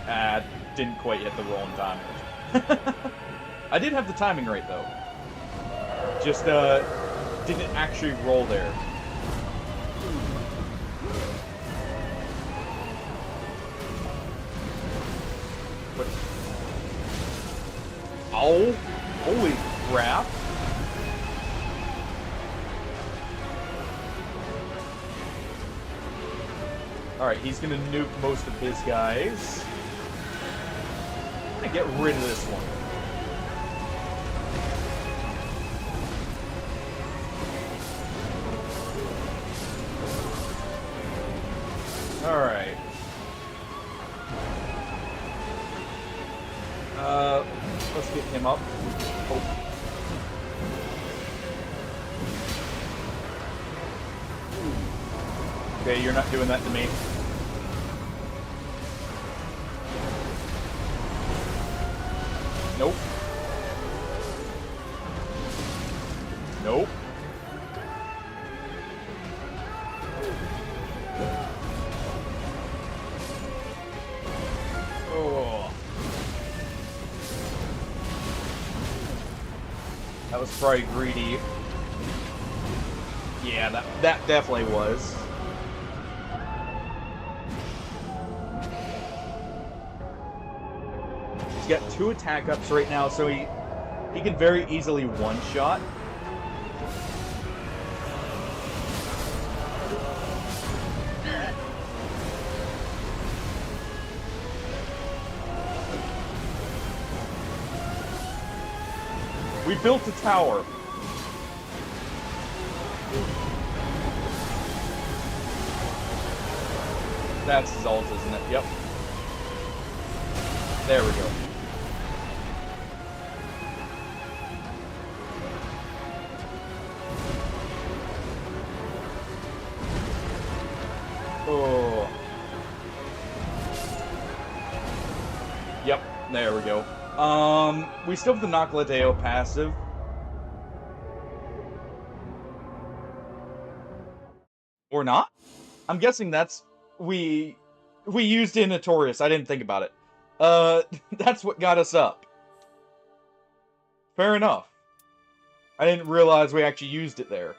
Ah, didn't quite hit the roll in time. I did have the timing right, though. Just, didn't actually roll there. But... Oh! Holy crap! Alright, he's gonna nuke most of his guys. gonna get rid of this one. Alright. Let's get him up. Oh. Okay, you're not doing that to me. Nope. Nope. Oh. That was probably greedy. Yeah, that definitely was. He's got 2 attack ups right now, so he can very easily one-shot. We built a tower. That's his ult, isn't it? Yep. There we go. Oh. Yep, there we go. We still have the Knocklateo passive. Or not? I'm guessing that's... We used in Notorious. I didn't think about it. That's what got us up. Fair enough. I didn't realize we actually used it there.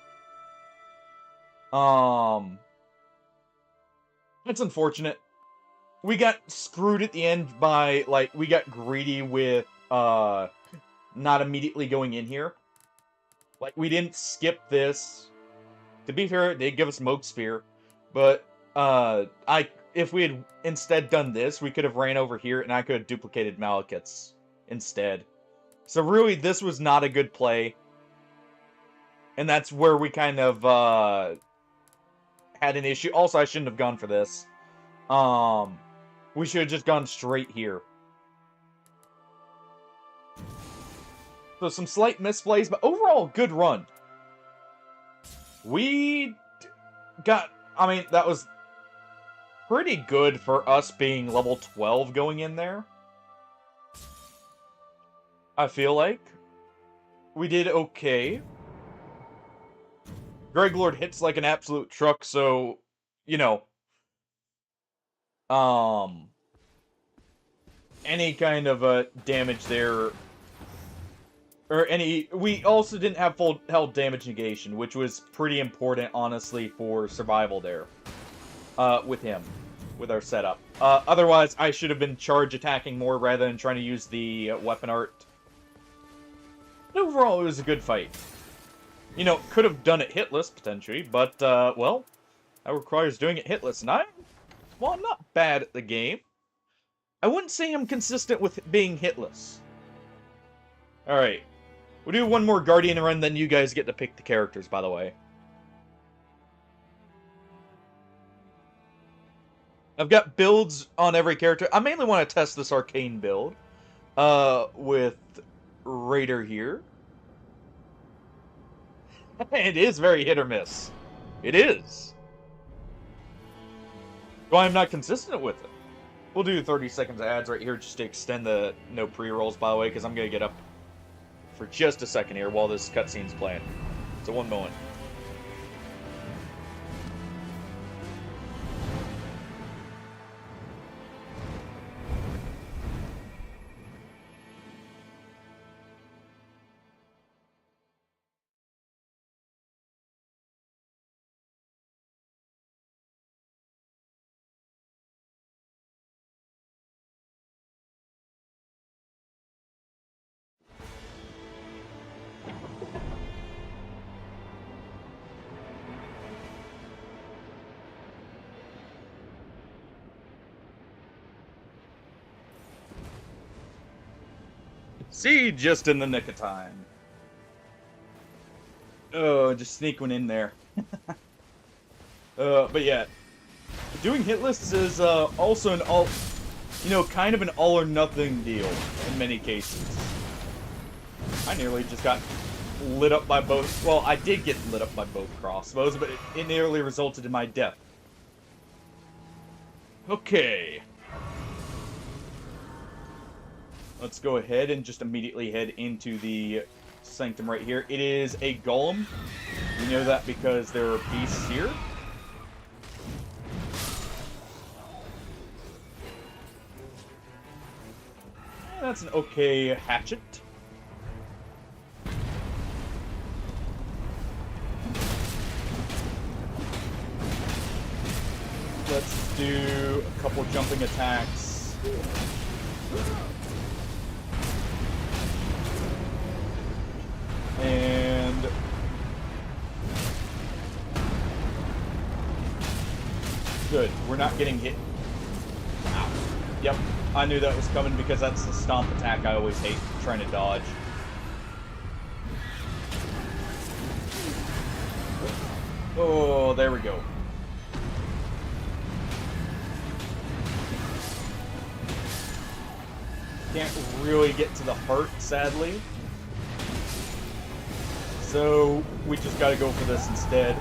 It's unfortunate. We got screwed at the end by, like, we got greedy with, not immediately going in here. Like, we didn't skip this. To be fair, they give us Smoke Spear. But, if we had instead done this, we could have ran over here and I could have duplicated Malekith's instead. So really, this was not a good play. And that's where we kind of, had an issue. Also, I shouldn't have gone for this. We should have just gone straight here. So some slight misplays, but overall, good run. We got... I mean, that was pretty good for us being level 12 going in there. I feel like. We did okay. Dreglord hits like an absolute truck, so, you know... any kind of damage there... Or any... We also didn't have full health damage negation, which was pretty important, honestly, for survival there. With him. With our setup. Otherwise, I should have been charge attacking more rather than trying to use the weapon art. But overall, it was a good fight. You know, could have done it hitless, potentially, but, well, that requires doing it hitless, and well, I'm not bad at the game. I wouldn't say I'm consistent with being hitless. Alright. We'll do one more Guardian run, then you guys get to pick the characters, by the way. I've got builds on every character. I mainly want to test this Arcane build. With Raider here. It is very hit or miss. It is. Well, I'm not consistent with it. We'll do 30 seconds of ads right here just to extend the no pre-rolls, by the way, because I'm going to get up for just a second here while this cutscene's playing. So one moment. See, just in the nick of time. Oh, just sneak one in there. But yeah, doing hit lists is also kind of an all or nothing deal in many cases. I nearly just got lit up by both. Well, I did get lit up by both crossbows, but it nearly resulted in my death. Okay. Let's go ahead and just immediately head into the sanctum right here. It is a golem. We know that because there are beasts here. That's an okay hatchet. Let's do a couple jumping attacks. And good. We're not getting hit. Ow. Yep. I knew that was coming because that's the stomp attack I always hate trying to dodge. Oh, there we go. Can't really get to the heart, sadly. So, we just gotta go for this instead.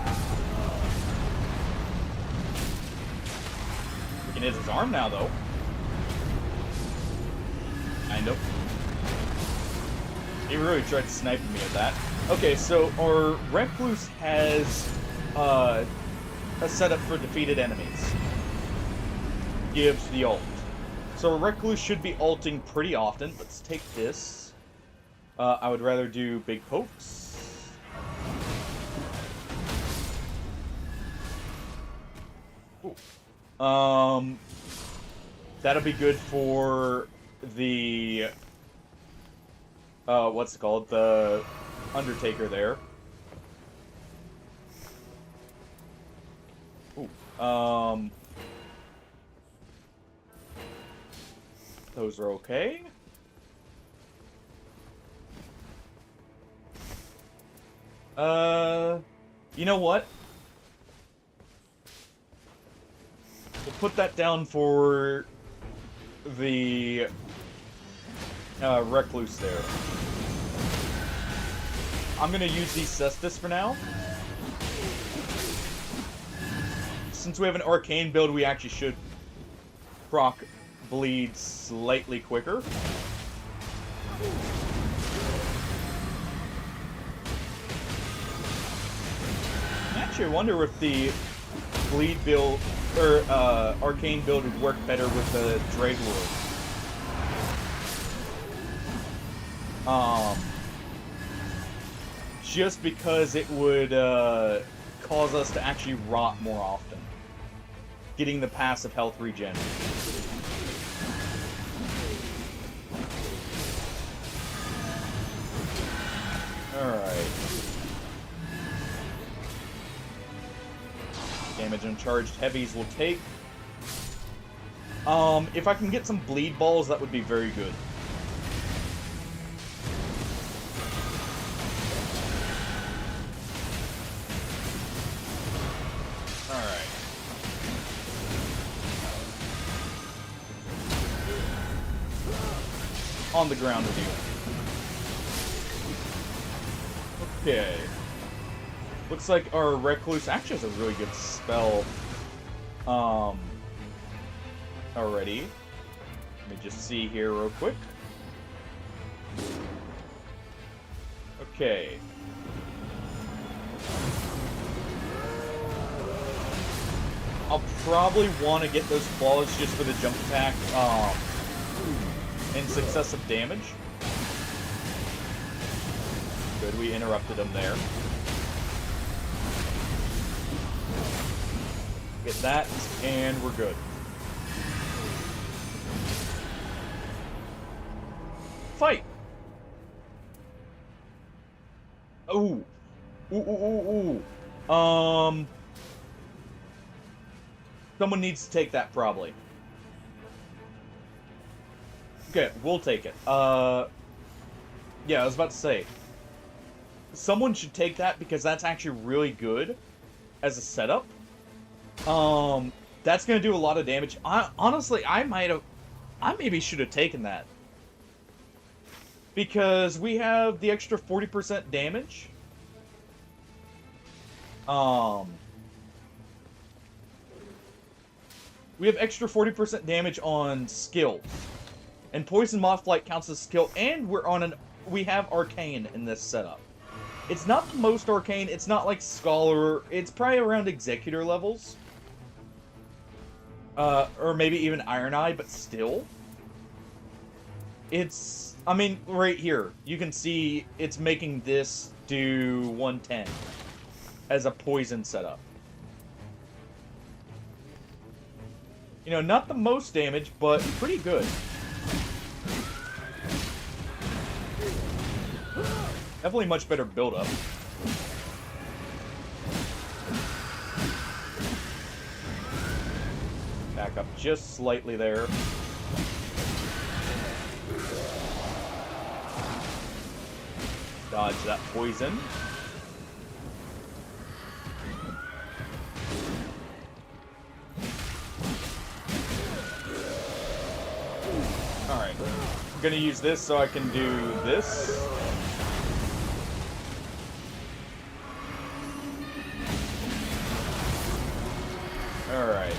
We can hit his arm now, though. Kind of. He really tried to snipe me at that. Okay, so our Recluse has a setup for defeated enemies. Gives the ult. So our Recluse should be ulting pretty often. Let's take this. I would rather do big pokes. Ooh. That'll be good for the what's it called? The Undertaker there. Ooh. Those are okay. You know what? We'll put that down for the Recluse there. I'm gonna use these Cestus for now. Since we have an arcane build, we actually should proc bleed slightly quicker. Actually, I wonder if the bleed build or arcane build would work better with the Dregs. Just because it would cause us to actually rot more often, getting the passive health regen. Alright. Damage on charged heavies will take. If I can get some bleed balls, that would be very good. Alright. On the ground with you. Okay. Looks like our Recluse actually has a really good spell. Already. Let me just see here real quick. Okay. I'll probably want to get those claws just for the jump attack, and successive damage. Good, we interrupted him there. Get that, and we're good. Fight! Ooh. Ooh. Someone needs to take that, probably. Okay, we'll take it. Yeah, I was about to say, someone should take that because that's actually really good as a setup. That's gonna do a lot of damage. Honestly, I maybe should have taken that. Because we have the extra 40% damage. We have extra 40% damage on skills. And Poison Moth Flight counts as skill, and we have Arcane in this setup. It's not the most Arcane, it's not like Scholar, it's probably around Executor levels. Or maybe even Iron Eye, but still. I mean, right here, you can see it's making this do 110 as a poison setup. You know, not the most damage, but pretty good. Definitely much better build-up. Back up just slightly there. Dodge that poison. Alright. I'm gonna use this so I can do this. Alright.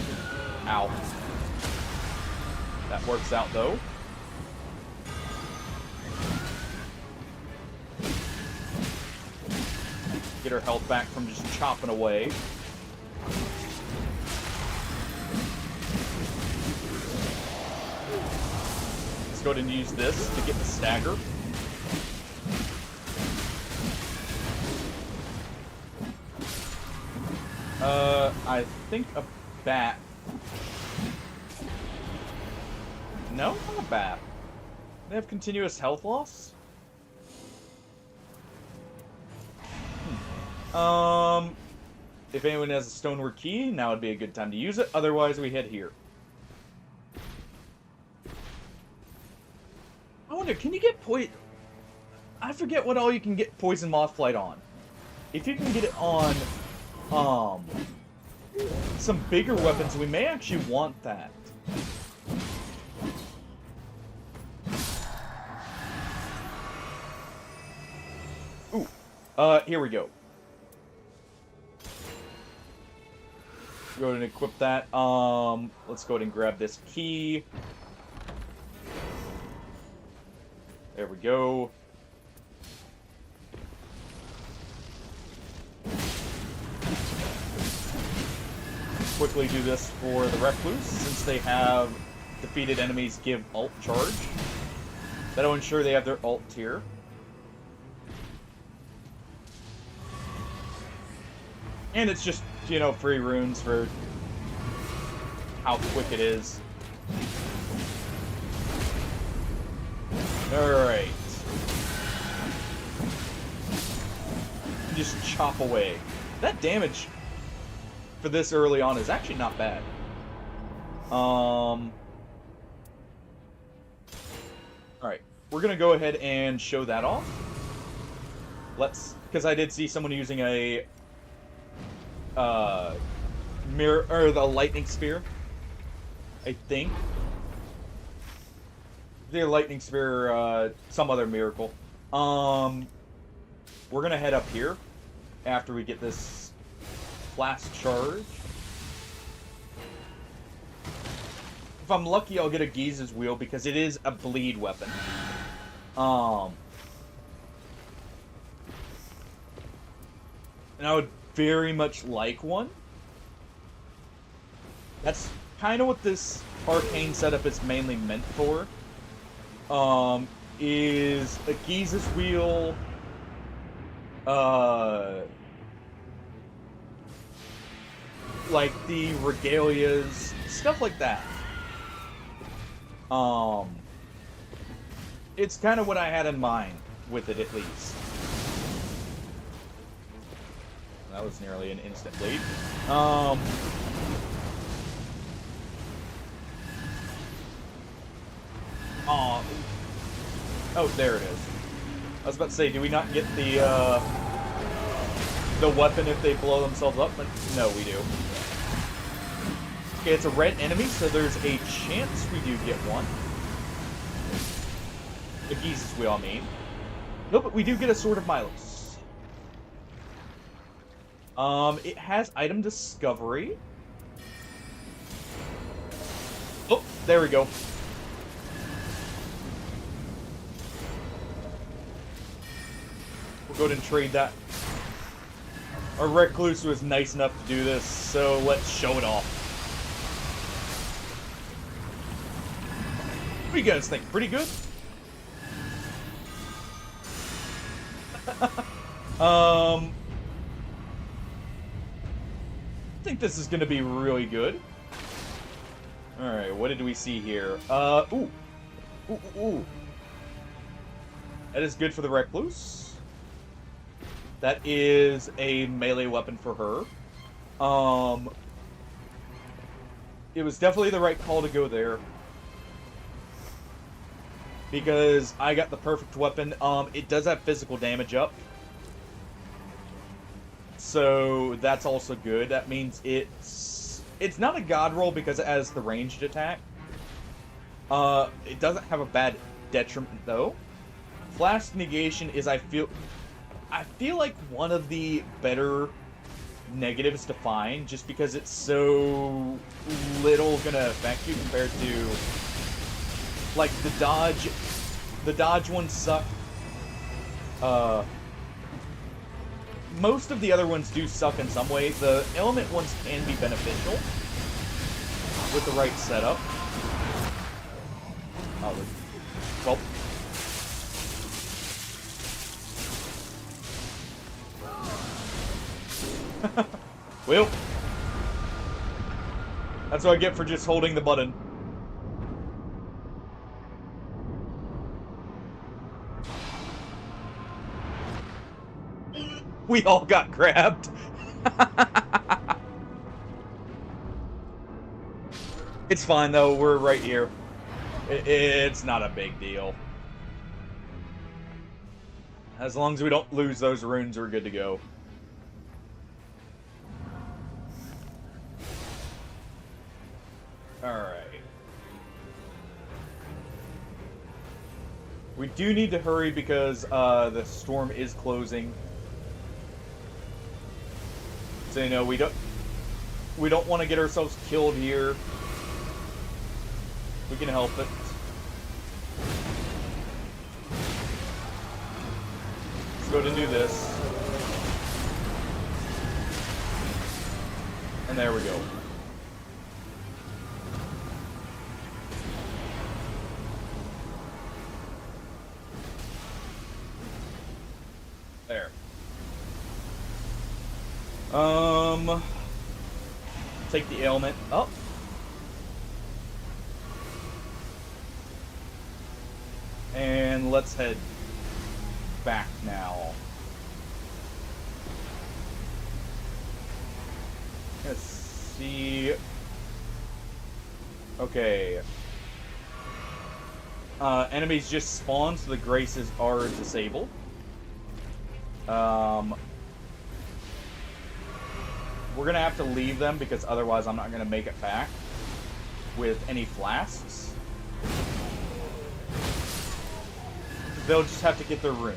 Ow. That works out, though. Get her health back from just chopping away. Let's go ahead and use this to get the stagger. I think a bat. No, not a bat. They have continuous health loss? If anyone has a stoneware key, now would be a good time to use it. Otherwise, we head here. I wonder, can you get I forget what all you can get Poison Moth Flight on. If you can get it on, some bigger weapons, we may actually want that. Ooh, here we go. Go ahead and equip that. Let's go ahead and grab this key. There we go. Quickly do this for the Recluse, since they have defeated enemies give ult charge. That'll ensure they have their ult tier. And it's just, you know, free runes for how quick it is. Alright. Just chop away. That damage for this early on is actually not bad. Alright. We're gonna go ahead and show that off. Because I did see someone using a mirror, or the lightning spear, I think. The lightning spear, some other miracle. We're gonna head up here after we get this flask charge. If I'm lucky, I'll get a Giza's wheel because it is a bleed weapon. And I would very much like one. That's kind of what this arcane setup is mainly meant for. Is a Giza's wheel, like the regalias, stuff like that. It's kind of what I had in mind with it, at least. That was nearly an instant lead. Oh, there it is. I was about to say, do we not get the weapon if they blow themselves up? But no, we do. Okay, it's a red enemy, so there's a chance we do get one. The geese, we all mean. No, but we do get a Sword of Milos. It has item discovery. Oh, there we go. We'll go ahead and trade that. Our Recluse was nice enough to do this, so let's show it off. What do you guys think? Pretty good? I think this is going to be really good. Alright, what did we see here? Ooh. Ooh. That is good for the Recluse. That is a melee weapon for her. It was definitely the right call to go there. Because I got the perfect weapon. It does have physical damage up. So that's also good. That means it's not a god roll because it has the ranged attack. It doesn't have a bad detriment though. Flash negation is I feel like one of the better negatives to find just because it's so little gonna affect you compared to like the dodge ones suck. Most of the other ones do suck in some way. The element ones can be beneficial with the right setup. Oh, well. Well, that's what I get for just holding the button. We all got grabbed. It's fine, though. We're right here. It's not a big deal. As long as we don't lose those runes, we're good to go. Alright. We do need to hurry because the storm is closing. So, you know, we don't want to get ourselves killed here. We can help it. Let's go ahead and do this. And there we go. There. Take the ailment up. And let's head back now. Let's see. Okay. Enemies just spawn, so the graces are disabled. We're gonna have to leave them because otherwise I'm not gonna make it back with any flasks. They'll just have to get their runes.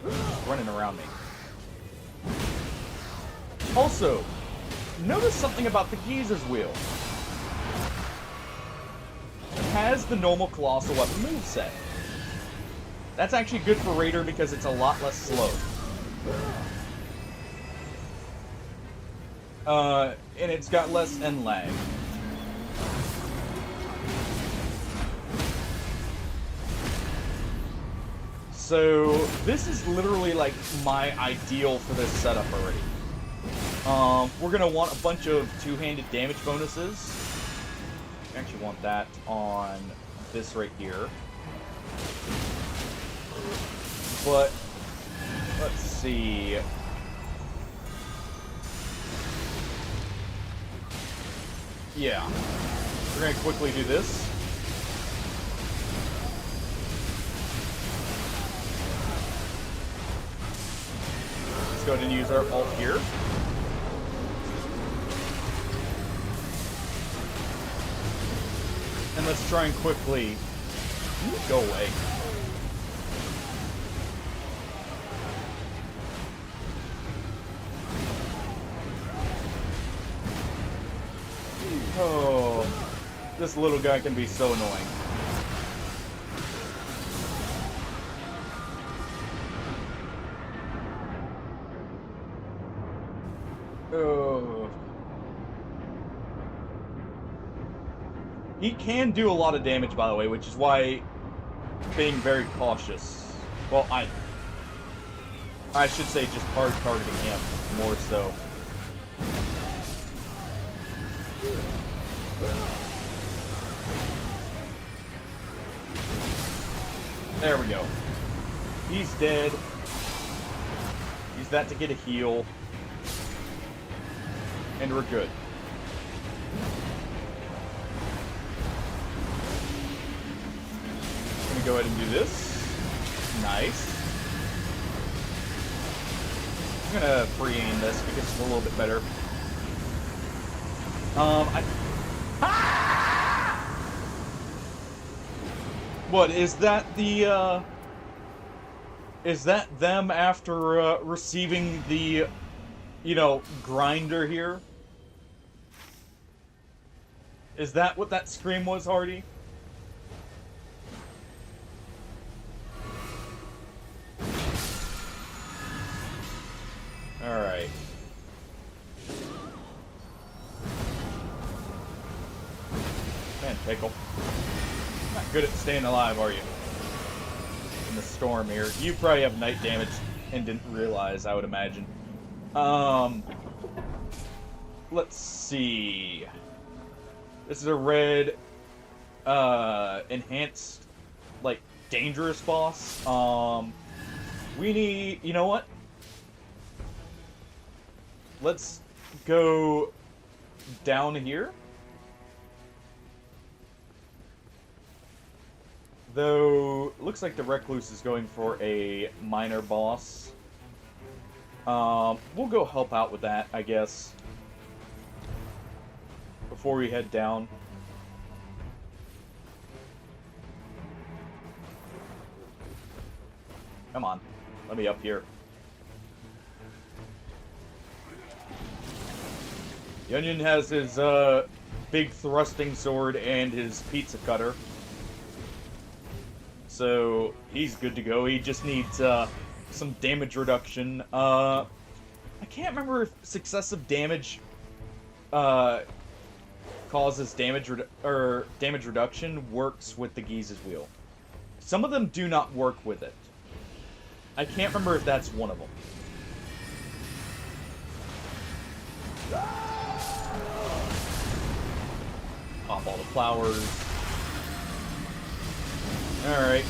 Just running around me. Also, notice something about the Giza's wheel. It has the normal colossal weapon moveset. That's actually good for Raider because it's a lot less slow. And it's got less end lag. So, this is literally like my ideal for this setup already. We're gonna want a bunch of two-handed damage bonuses. I actually want that on this right here. But, let's see. Yeah. We're gonna quickly do this. go ahead and use our ult here. And let's try and quickly go away. Oh, this little guy can be so annoying. Oh. He can do a lot of damage, by the way, which is why being very cautious. Well, I should say just hard targeting him more so. There we go. He's dead. Use that to get a heal. And we're good. Gonna go ahead and do this. Nice. I'm gonna free aim this because it's a little bit better. What, is that the, is that them after, receiving the, you know, grinder here? Is that what that scream was, Hardy? Alright. Man, Pickle. Not good at staying alive, are you? In the storm here. You probably have night damage and didn't realize, I would imagine. Let's see. This is a red, enhanced, like, dangerous boss. We need, you know what? Let's go down here. Though, looks like the Recluse is going for a minor boss. We'll go help out with that, I guess. Before we head down. Come on. Let me up here. The Onion has his, big thrusting sword and his pizza cutter. So, he's good to go. He just needs, some damage reduction. I can't remember if successive damage, causes damage reduction works with the Giza's Wheel. Some of them do not work with it. I can't remember if that's one of them. Pop all the flowers. Alright.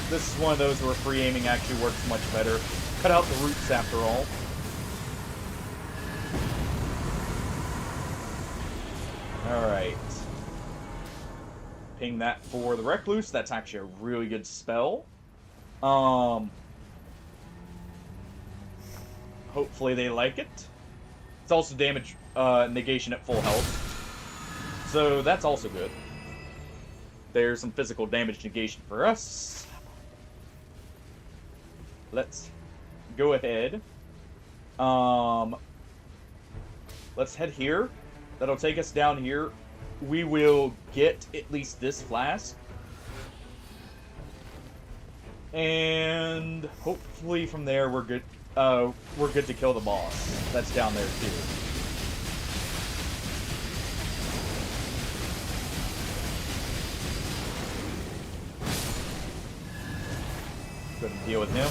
This is one of those where free aiming actually works much better. Cut out the roots after all. Alright. Ping that for the Recluse. That's actually a really good spell. Hopefully they like it. It's also damage negation at full health. So that's also good. There's some physical damage negation for us. Let's go ahead. Let's head here. That'll take us down here. We will get at least this flask. And hopefully from there we're good to kill the boss. That's down there too. Go ahead and deal with him.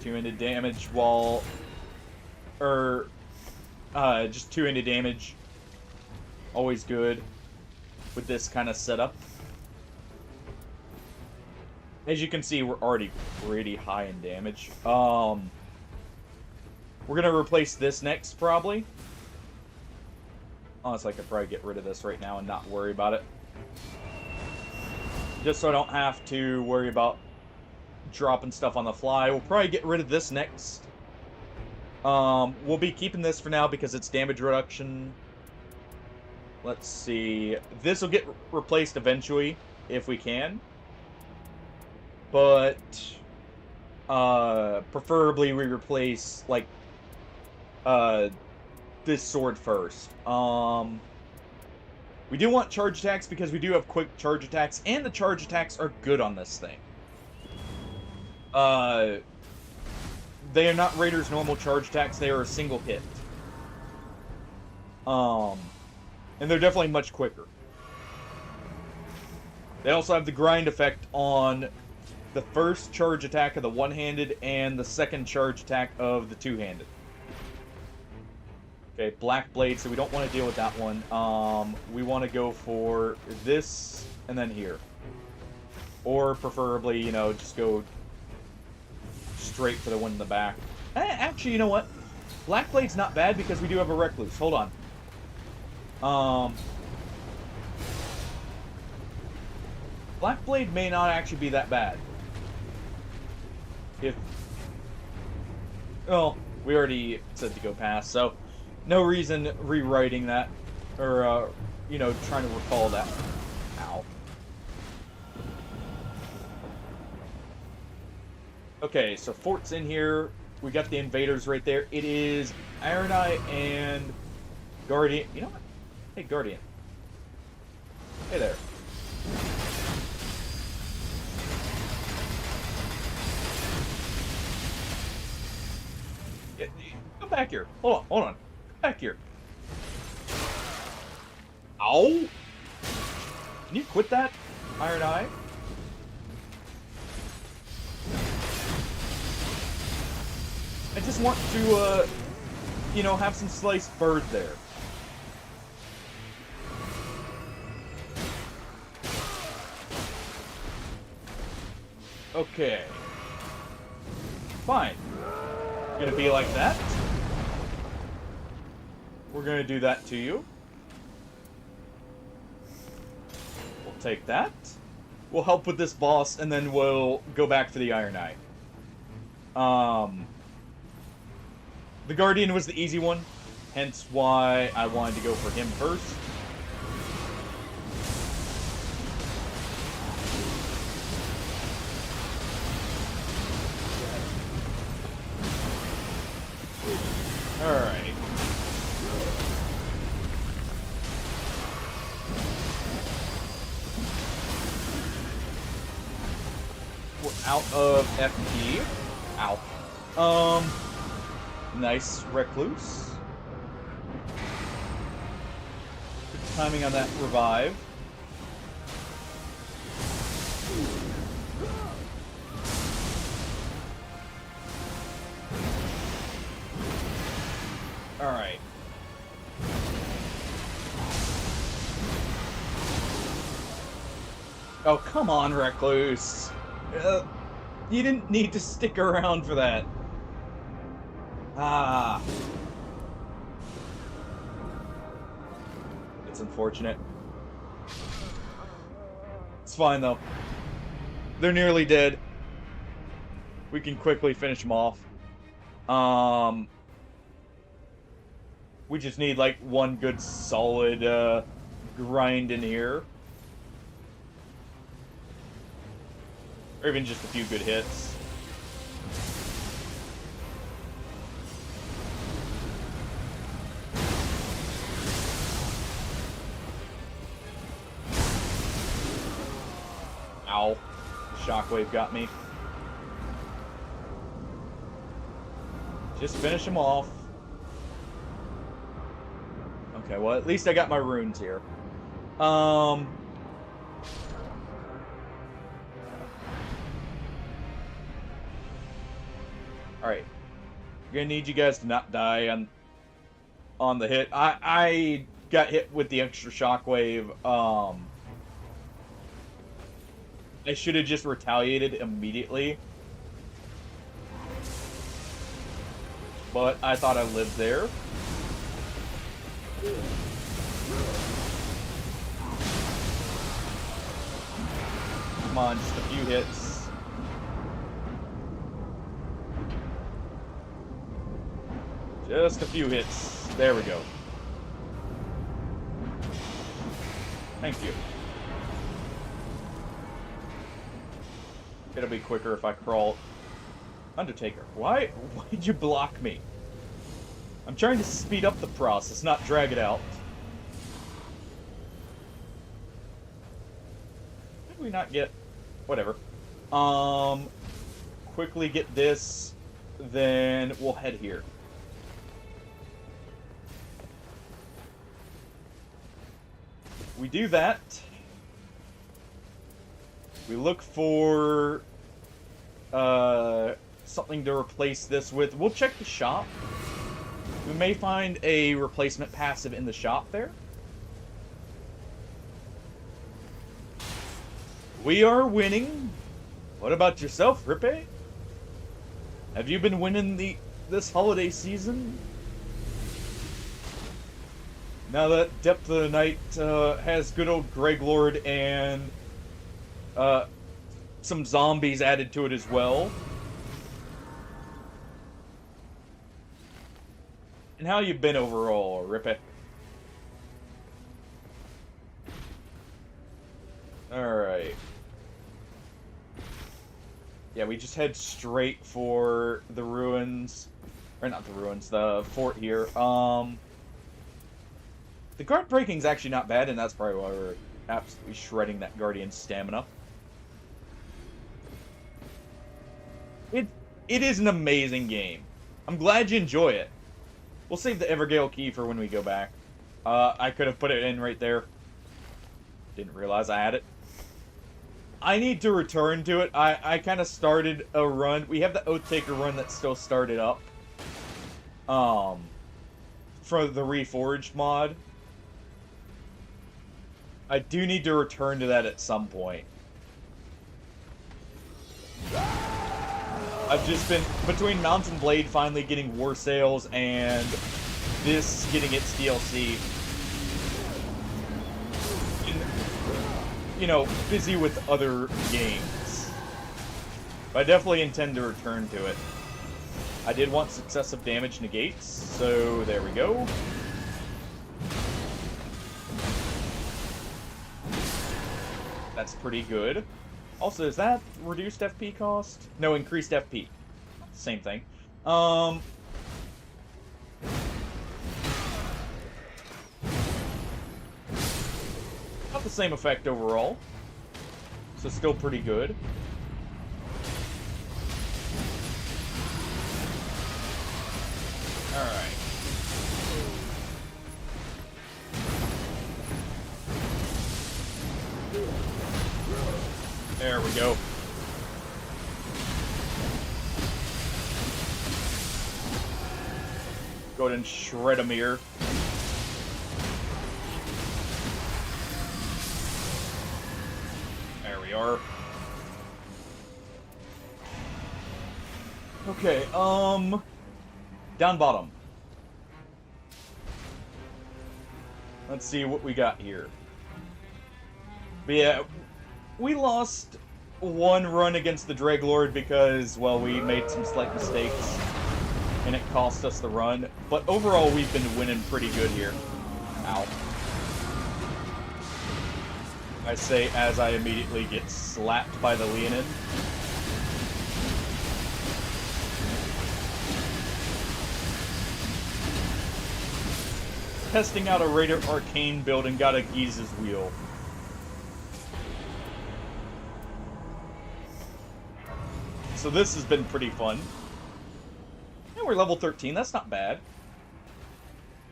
2-handed damage while... just 2-handed damage. Always good with this kind of setup. As you can see, we're already pretty high in damage. We're gonna replace this next, probably. Honestly, I could probably get rid of this right now and not worry about it. just so I don't have to worry about dropping stuff on the fly. We'll probably get rid of this next. We'll be keeping this for now because it's damage reduction. Let's see. This will get replaced eventually if we can. But preferably we replace like this sword first. We do want charge attacks because we do have quick charge attacks, and the charge attacks are good on this thing. They are not Raider's normal charge attacks, they are a single hit. And they're definitely much quicker. They also have the grind effect on the first charge attack of the one-handed and the second charge attack of the two-handed. Okay, Black Blade, so we don't want to deal with that one. We want to go for this and then here. Or preferably, you know, just go straight for the one in the back. Actually, you know what? Black Blade's not bad because we do have a Recluse. Hold on. Black Blade may not actually be that bad. Well, we already said to go past, so no reason rewriting that, or, you know, trying to recall that. Ow. Okay, so Fort's in here. We got the invaders right there. It is Iron Eye and Guardian. You know what? Hey, Guardian. Hey there. Come back here. Hold on. Come back here. Ow! Can you quit that, Iron Eye? I just want to, you know, have some sliced bird there. Okay. Fine. Gonna be like that. We're gonna do that to you. We'll take that. We'll help with this boss, and then we'll go back for the Iron Eye. The Guardian was the easy one, hence why I wanted to go for him first. Alright. We're out of FP. Ow. Nice Recluse. Good timing on that revive. Alright. Oh, come on, Recluse. You didn't need to stick around for that. Ah. It's unfortunate. It's fine, though. They're nearly dead. We can quickly finish them off. We just need, like, one good solid, grind in here. Or even just a few good hits. Ow. Shockwave got me. Just finish him off. Okay, well, at least I got my runes here. Alright. I'm gonna need you guys to not die on the hit. I got hit with the extra shockwave. I should have just retaliated immediately. But I thought I lived there. Alright. on, just a few hits. Just a few hits. There we go. Thank you. It'll be quicker if I crawl. Undertaker, why'd you block me? I'm trying to speed up the process, not drag it out. How do we not get... Whatever. Quickly get this, then we'll head here. We do that. We look for something to replace this with. We'll check the shop. We may find a replacement passive in the shop there. We are winning. What about yourself, Rippe? Have you been winning this holiday season? Now that Depth of the Night has good old Greg Lord and some zombies added to it as well. And how you been overall, Rippe? Alright. Yeah, we just head straight for the ruins. Or not the ruins, the fort here. The guard breaking's actually not bad, and that's probably why we're absolutely shredding that Guardian's stamina. It is an amazing game. I'm glad you enjoy it. We'll save the Evergale key for when we go back. I could have put it in right there. Didn't realize I had it. I need to return to it. I kind of started a run. We have the Oathtaker run that's still started up. For the Reforged mod. I do need to return to that at some point. I've just been, between Mountain Blade finally getting War Sales and this getting its DLC, you know, busy with other games. But I definitely intend to return to it. I did want successive damage negates, so there we go. That's pretty good. Also, is that reduced FP cost? No, increased FP. Same thing. Not the same effect overall. So still pretty good. Alright. There we go. Go ahead and shred him here. There we are. Okay, down bottom. Let's see what we got here. But yeah, we lost one run against the Dreglord because, well, we made some slight mistakes, and it cost us the run. But overall, we've been winning pretty good here. Ow. I say as I immediately get slapped by the Leonin. Testing out a Raider Arcane build and got a Giza's Wheel. So this has been pretty fun. And we're level 13, that's not bad.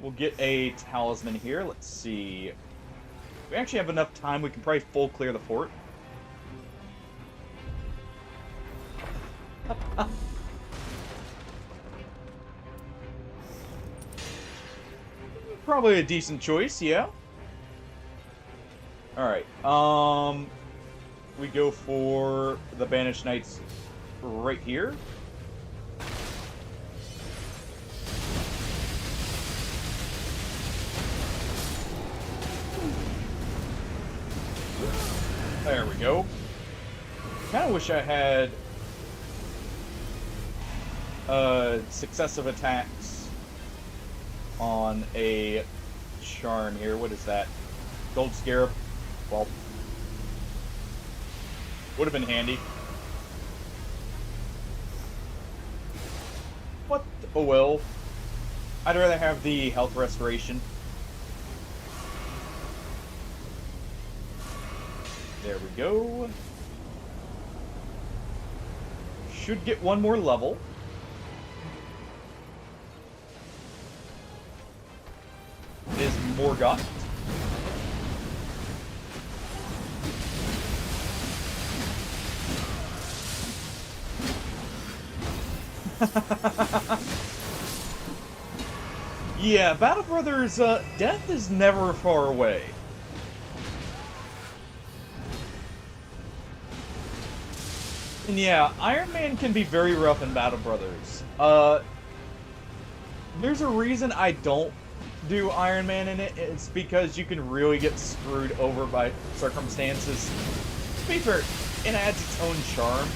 We'll get a talisman here, let's see. We actually have enough time, we can probably full clear the fort. Probably a decent choice, yeah. Alright, we go for the Banished Knights right here. There we go. Kind of wish I had successive attacks on a charm here. What is that? Gold Scarab? Well, would have been handy. What? Oh well. I'd rather have the health restoration. There we go. Should get one more level. It is Morgoth. Yeah, Battle Brothers, death is never far away. And yeah, Iron Man can be very rough in Battle Brothers. There's a reason I don't do Iron Man in it. It's because you can really get screwed over by circumstances. To be fair, it adds its own charm.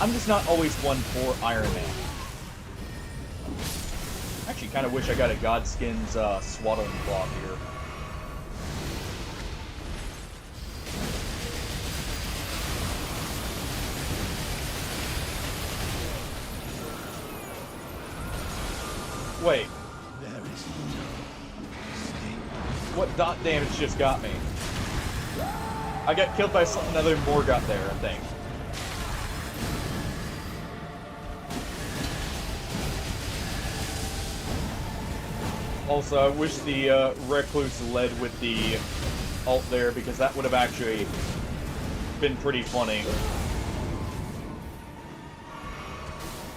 I'm just not always one for Iron Man. Actually, kind of wish I got a Godskin's swaddling cloth here. Wait. There is no escape. What dot damage just got me? I got killed by another Morgoth there, I think. Also, I wish the Recluse led with the ult there, because that would have actually been pretty funny.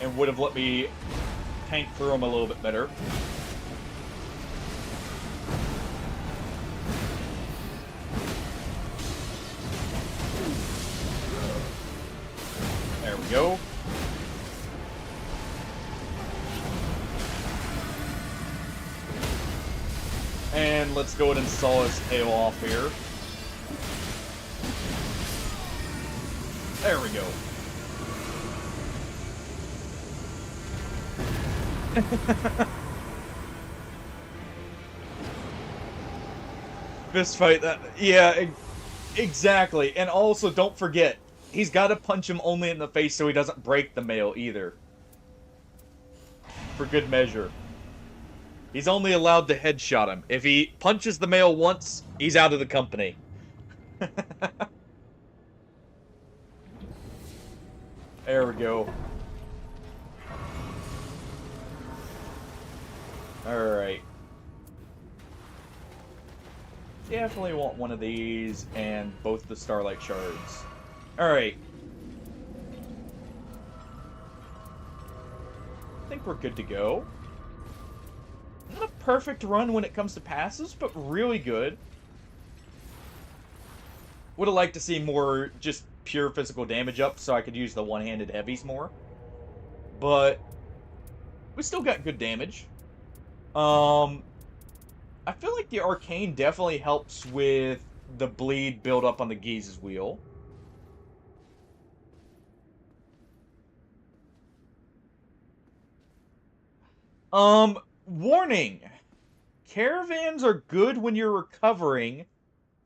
And would have let me tank through him a little bit better. There we go. And let's go ahead and saw his tail off here. There we go. Fist fight, that, yeah, exactly. And also, don't forget, he's got to punch him only in the face so he doesn't break the mail either. For good measure. He's only allowed to headshot him. If he punches the male once, he's out of the company. There we go. Alright. Definitely want one of these and both the Starlight Shards. Alright. I think we're good to go. Not a perfect run when it comes to passes, but really good. Would have liked to see more just pure physical damage up so I could use the one-handed heavies more. But we still got good damage. I feel like the Arcane definitely helps with the bleed build up on the Geese's wheel. Warning! Caravans are good when you're recovering.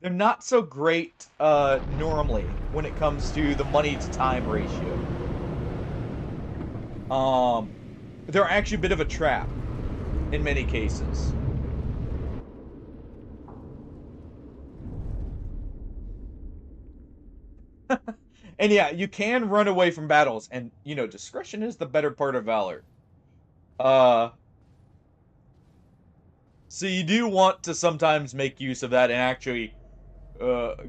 They're not so great, normally, when it comes to the money-to-time ratio. They're actually a bit of a trap, in many cases. And yeah, you can run away from battles, and, you know, discretion is the better part of valor. So you do want to sometimes make use of that and actually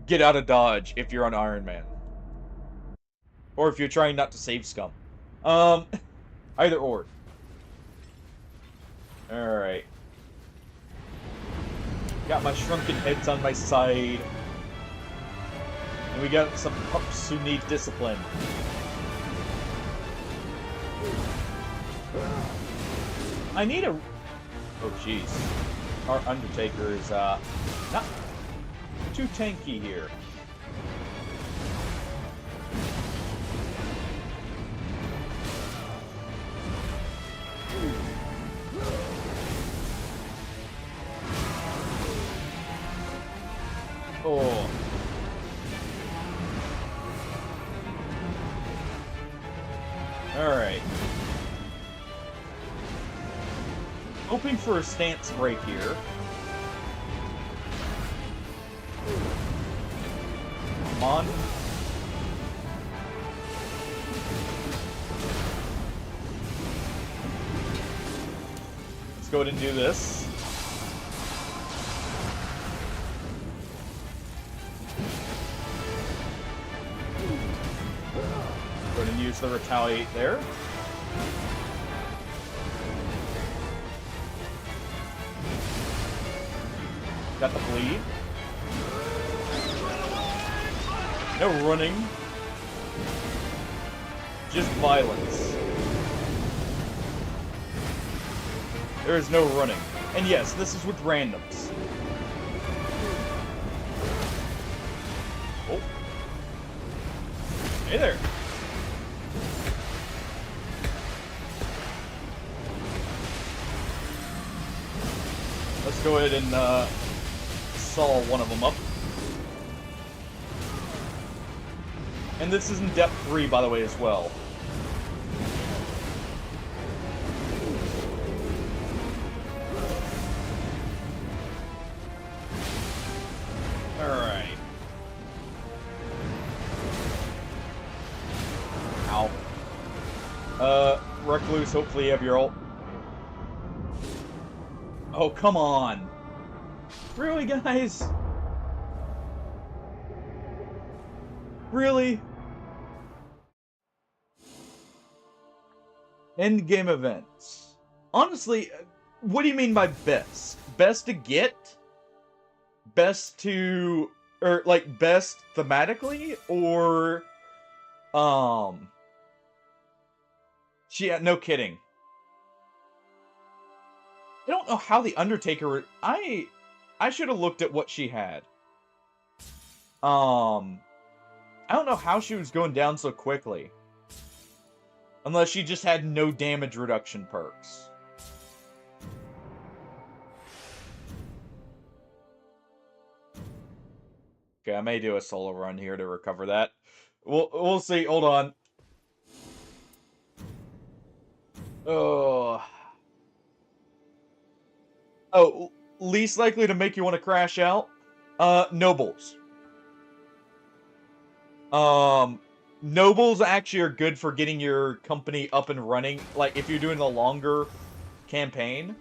get out of dodge if you're on Iron Man. Or if you're trying not to save scum. Either or. Alright. Got my shrunken heads on my side. And we got some pups who need discipline. I need a... Oh, jeez. Our Undertaker is, not too tanky here. Oh. Alright. Hoping for a stance break here. Come on. Let's go ahead and do this. Go ahead and use the retaliate there. Got the bleed. No running. Just violence. There is no running. And yes, this is with randoms. Oh. Hey there. Let's go ahead and saw one of them up. And this is in depth 3, by the way, as well. Alright. Ow. Recluse, hopefully you have your ult. Oh, come on. Really, guys? Really? End game events. Honestly, what do you mean by best? Best to get? Best to... Or, like, best thematically? Or... Yeah, no kidding. I don't know how the Undertaker... I should have looked at what she had. I don't know how she was going down so quickly. Unless she just had no damage reduction perks. Okay, I may do a solo run here to recover that. We'll see. Hold on. Oh, least likely to make you want to crash out? Nobles. Nobles actually are good for getting your company up and running. Like, if you're doing a longer campaign,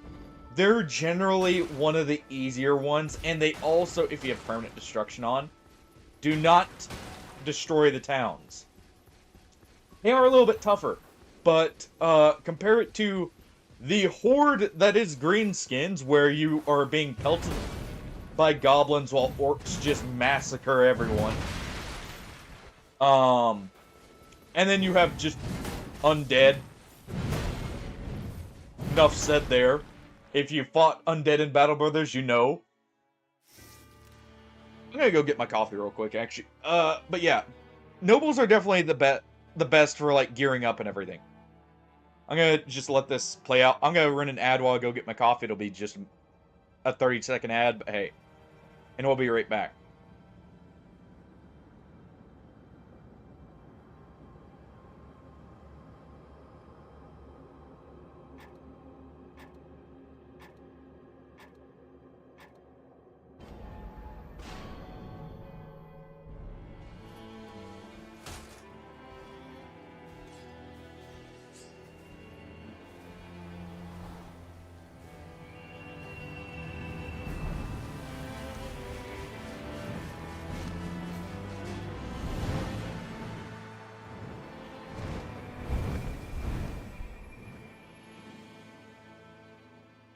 they're generally one of the easier ones. And they also, if you have permanent destruction on, do not destroy the towns. They are a little bit tougher. But, compare it to the horde that is Greenskins, where you are being pelted by goblins while orcs just massacre everyone. And then you have just undead. Enough said there. If you fought undead in Battle Brothers, you know. I'm gonna go get my coffee real quick, actually. But yeah. Nobles are definitely the best for, like, gearing up and everything. I'm gonna just let this play out. I'm gonna run an ad while I go get my coffee. It'll be just a 30-second ad, but hey. And we'll be right back.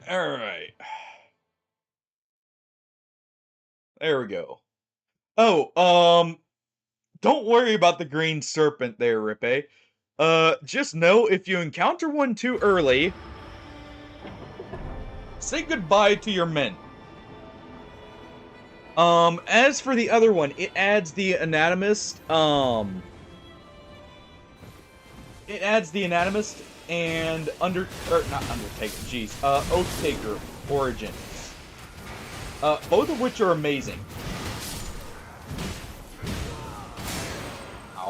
Alright. There we go. Oh, don't worry about the green serpent there, Rippe. Just know if you encounter one too early, say goodbye to your men. As for the other one, it adds the anatomist, it adds the anatomist and not Undertaker, jeez, Oath Taker origins. Both of which are amazing.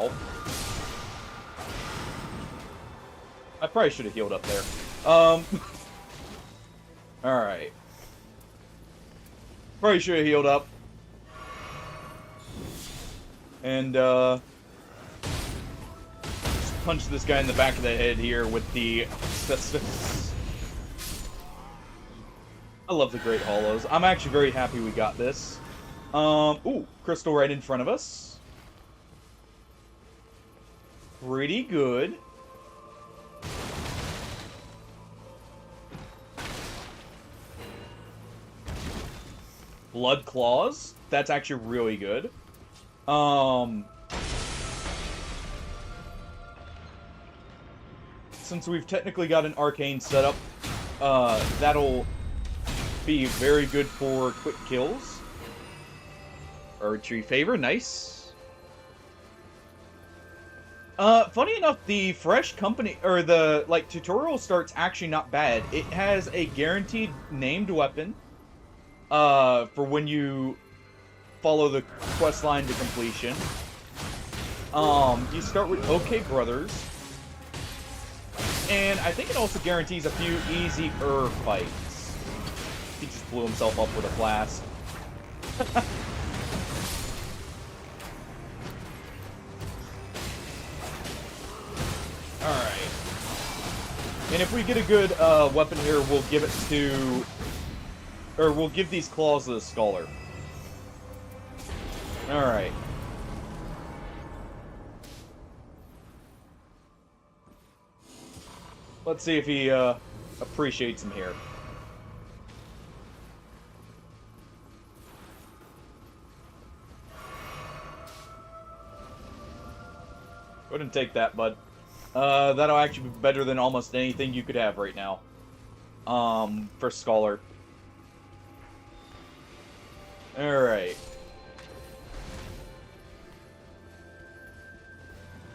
Ow. I probably should have healed up there. Alright. Probably should have healed up. And, just punch this guy in the back of the head here with the cestus. I love the Great Hollows. I'm actually very happy we got this. Ooh, crystal right in front of us. Pretty good. Blood Claws. That's actually really good. Since we've technically got an arcane setup, that'll be very good for quick kills. Archery favor, nice. Funny enough, the fresh company, or the, like, tutorial start's actually not bad. It has a guaranteed named weapon, for when you follow the quest line to completion. You start with OK Brothers. And I think it also guarantees a few easier fights. He just blew himself up with a flask. Alright. And if we get a good weapon here, we'll give it to... Or we'll give these claws to the Scholar. Alright. Let's see if he appreciates him here. Go ahead and take that, bud. That'll actually be better than almost anything you could have right now. For Scholar. Alright.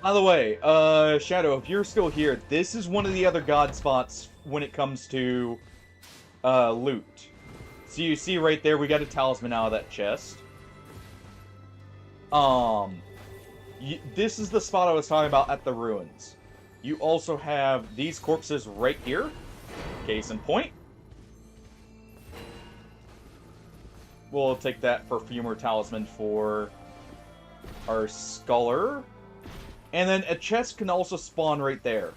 By the way, Shadow, if you're still here, this is one of the other god spots when it comes to, loot. So you see right there, we got a talisman out of that chest. This is the spot I was talking about at the ruins. You also have these corpses right here. Case in point. We'll take that perfumer talisman for our Scholar. And then a chest can also spawn right there.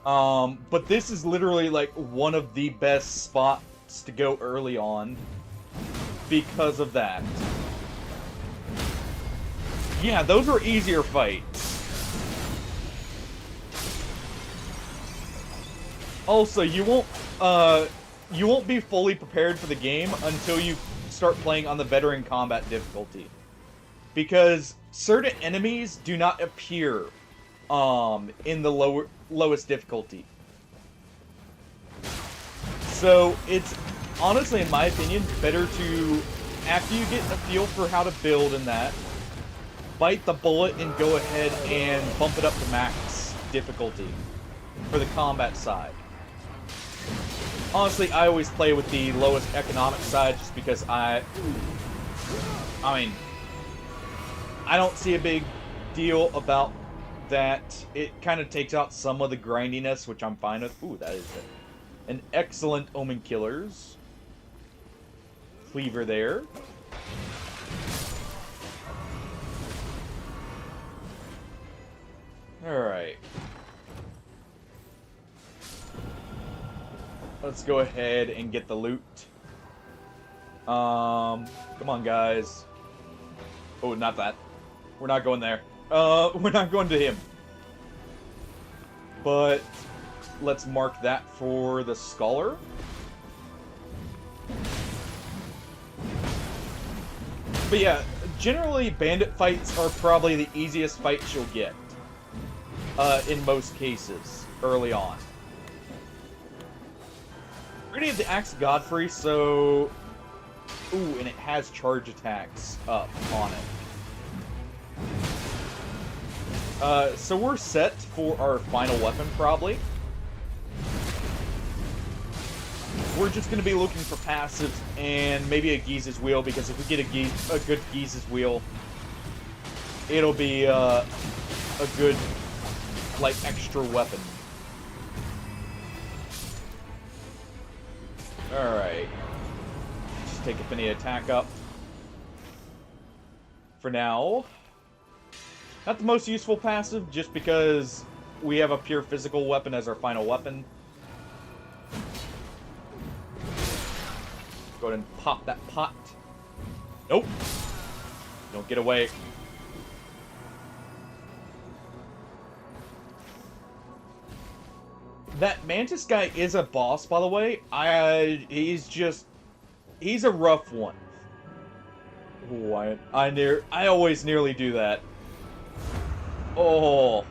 But this is literally like one of the best spots to go early on because of that. Yeah, those were easier fights. Also, you won't be fully prepared for the game until you start playing on the veteran combat difficulty. Because certain enemies do not appear in the lowest difficulty. So it's honestly, in my opinion, better to, after you get a feel for how to build in that, bite the bullet and go ahead and bump it up to max difficulty for the combat side. Honestly, I always play with the lowest economic side just because I mean, I don't see a big deal about that. It kind of takes out some of the grindiness, which I'm fine with. Ooh, that is an excellent Omen Killers. Cleaver there. Alright. Let's go ahead and get the loot. Come on, guys. Oh, not that. We're not going there. We're not going to him. But let's mark that for the Scholar. But yeah, generally bandit fights are probably the easiest fights you'll get. In most cases, early on. We already have the Axe of Godfrey, so... Ooh, and it has charge attacks up on it. So we're set for our final weapon, probably. We're just going to be looking for passives and maybe a Giza's Wheel, because if we get a good Giza's Wheel, it'll be a good, like, extra weapon. Alright. Just take Affinity Attack up. For now. Not the most useful passive, just because we have a pure physical weapon as our final weapon. Go ahead and pop that pot. Nope. Don't get away. That Mantis guy is a boss, by the way. He's a rough one. Ooh, I always nearly do that. Oh.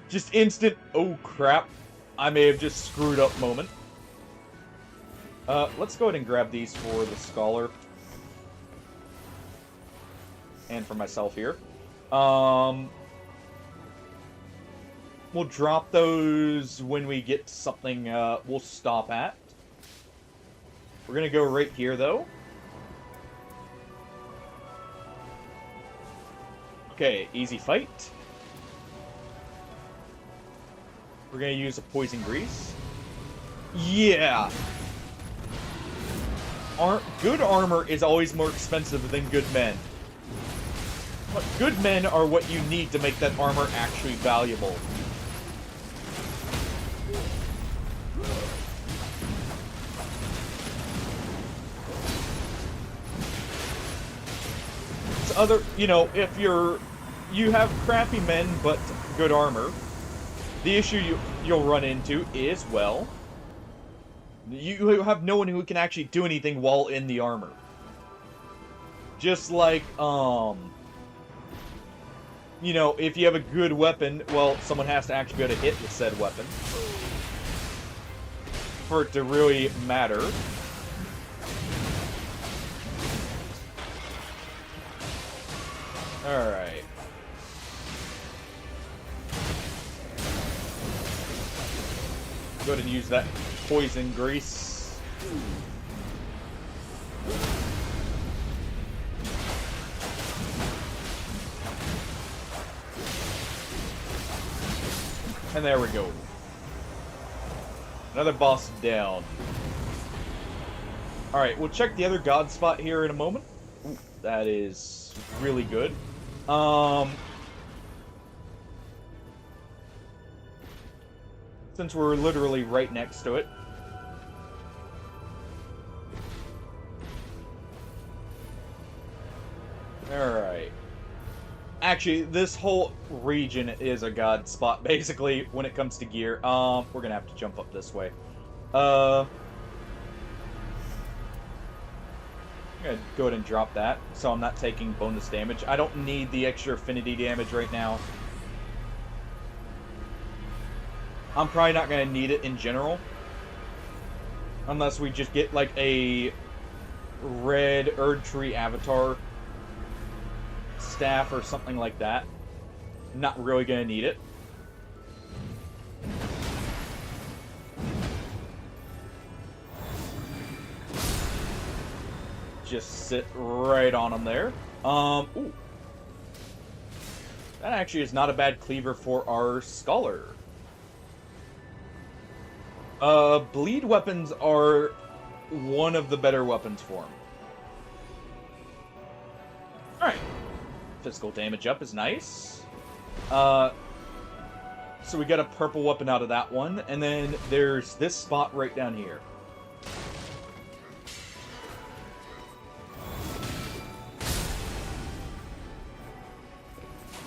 Just instant, oh crap. I may have just screwed up moment. Let's go ahead and grab these for the Scholar. And for myself here. We'll drop those when we get to something we'll stop at. We're gonna go right here, though. Okay, easy fight. We're gonna use a Poison Grease. Yeah! Good armor is always more expensive than good men. But good men are what you need to make that armor actually valuable. If you have crappy men but good armor, the issue you'll run into is, well, you have no one who can actually do anything while in the armor. Just like, if you have a good weapon, well, someone has to actually be able to hit with said weapon for it to really matter. Alright. Go ahead and use that Poison Grease. And there we go. Another boss down. Alright, we'll check the other god spot here in a moment. Ooh, that is really good. Since we're literally right next to it. Alright. Actually, this whole region is a god spot, basically, when it comes to gear. We're gonna have to jump up this way. I'm gonna go ahead and drop that, so I'm not taking bonus damage. I don't need the extra affinity damage right now. I'm probably not gonna need it in general. Unless we just get, like, a red Erdtree avatar staff or something like that. Not really gonna need it. Just sit right on them there. Ooh. That actually is not a bad cleaver for our Scholar. Bleed weapons are one of the better weapons for him. Alright. Physical damage up is nice. So we got a purple weapon out of that one, and then there's this spot right down here.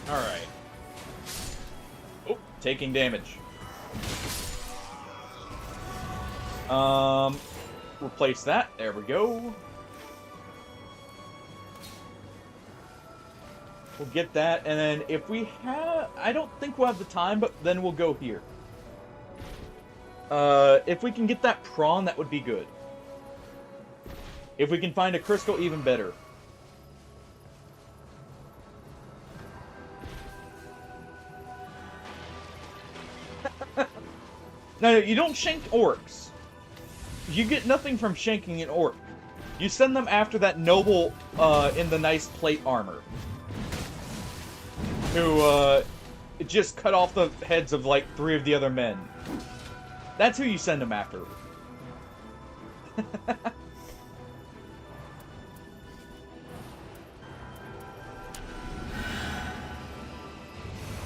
Alright. Oh, taking damage. Replace that. There we go. We'll get that, and then if we have... I don't think we'll have the time, but then we'll go here. If we can get that prawn, that would be good. If we can find a crystal, even better. No, you don't shank orcs. You get nothing from shanking an orc. You send them after that noble in the nice plate armor. Who just cut off the heads of like 3 of the other men. That's who you send them after.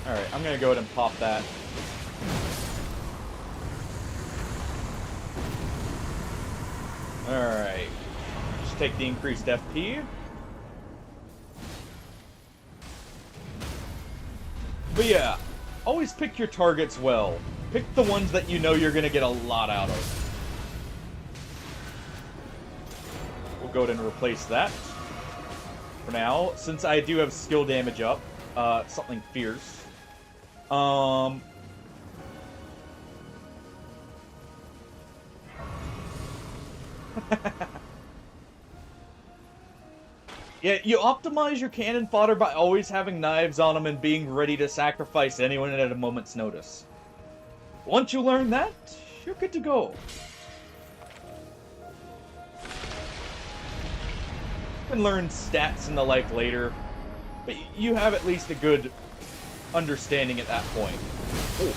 Alright, I'm gonna go ahead and pop that. Alright. Just take the increased FP. But yeah, always pick your targets well. Pick the ones that you know you're gonna get a lot out of. We'll go ahead and replace that. For now, since I do have skill damage up, something fierce. Yeah, you optimize your cannon fodder by always having knives on them and being ready to sacrifice anyone at a moment's notice. Once you learn that, you're good to go. You can learn stats and the like later, but you have at least a good understanding at that point. Oh.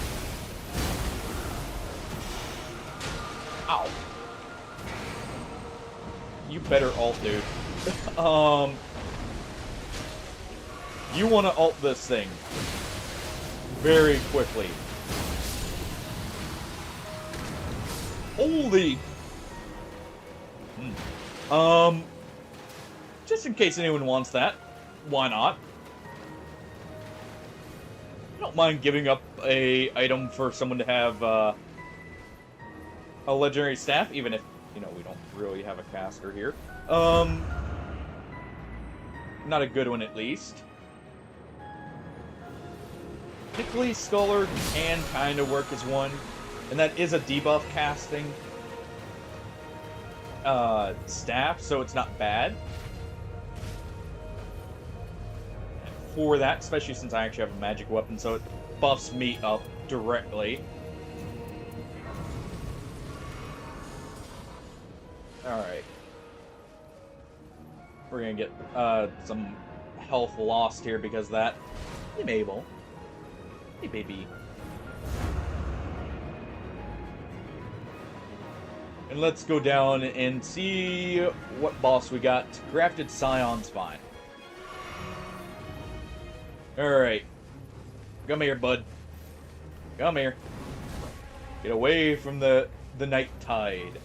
Ow. You better ult, dude. You want to ult this thing very quickly. Holy. Just in case anyone wants that, why not? I don't mind giving up a item for someone to have a legendary staff, even if, you know, we don't really have a caster here. Not a good one, at least. Technically, Scholar can kind of work as one, and that is a debuff casting staff, so it's not bad. For that, especially since I actually have a magic weapon, so it buffs me up directly. Alright. We're gonna get some health lost here because of that. Hey, Mabel. Hey, baby. And let's go down and see what boss we got. Grafted Scion's fine. Alright. Come here, bud. Come here. Get away from the night tide.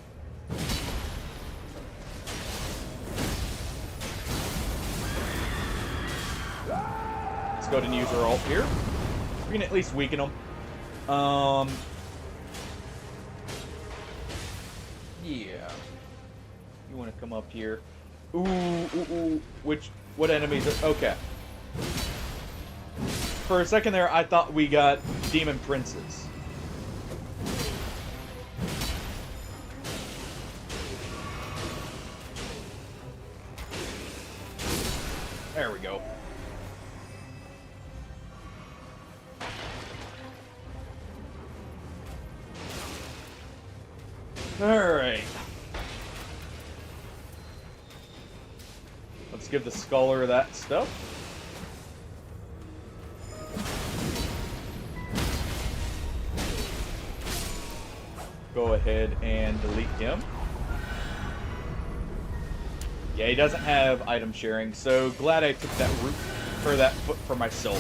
Let's go ahead and use our ult here. We can at least weaken them. Yeah. You want to come up here. Ooh. What enemies are... Okay. For a second there, I thought we got Demon Princes. There we go. Alright. Let's give the Scholar that stuff. Go ahead and delete him. Yeah, he doesn't have item sharing, so glad I took that route, or that foot for myself.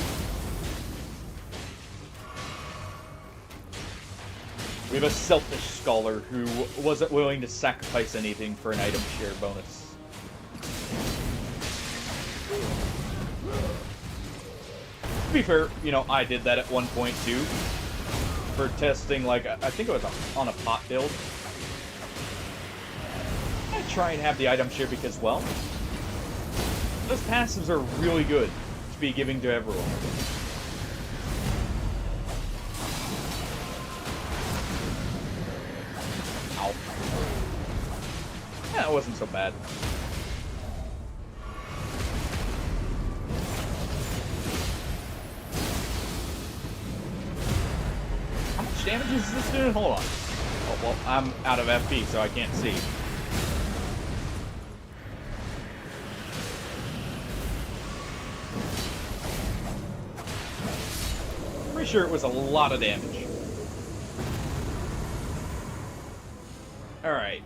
We have a selfish Scholar who wasn't willing to sacrifice anything for an item share bonus. To be fair, you know, I did that at one point too. For testing, like, I think it was on a pot build. I try and have the item share because, well, those passives are really good to be giving to everyone. Ow. Yeah, that wasn't so bad. How much damage is this doing? Hold on. Oh, well, I'm out of FP, so I can't see. pretty sure it was a lot of damage. Alright,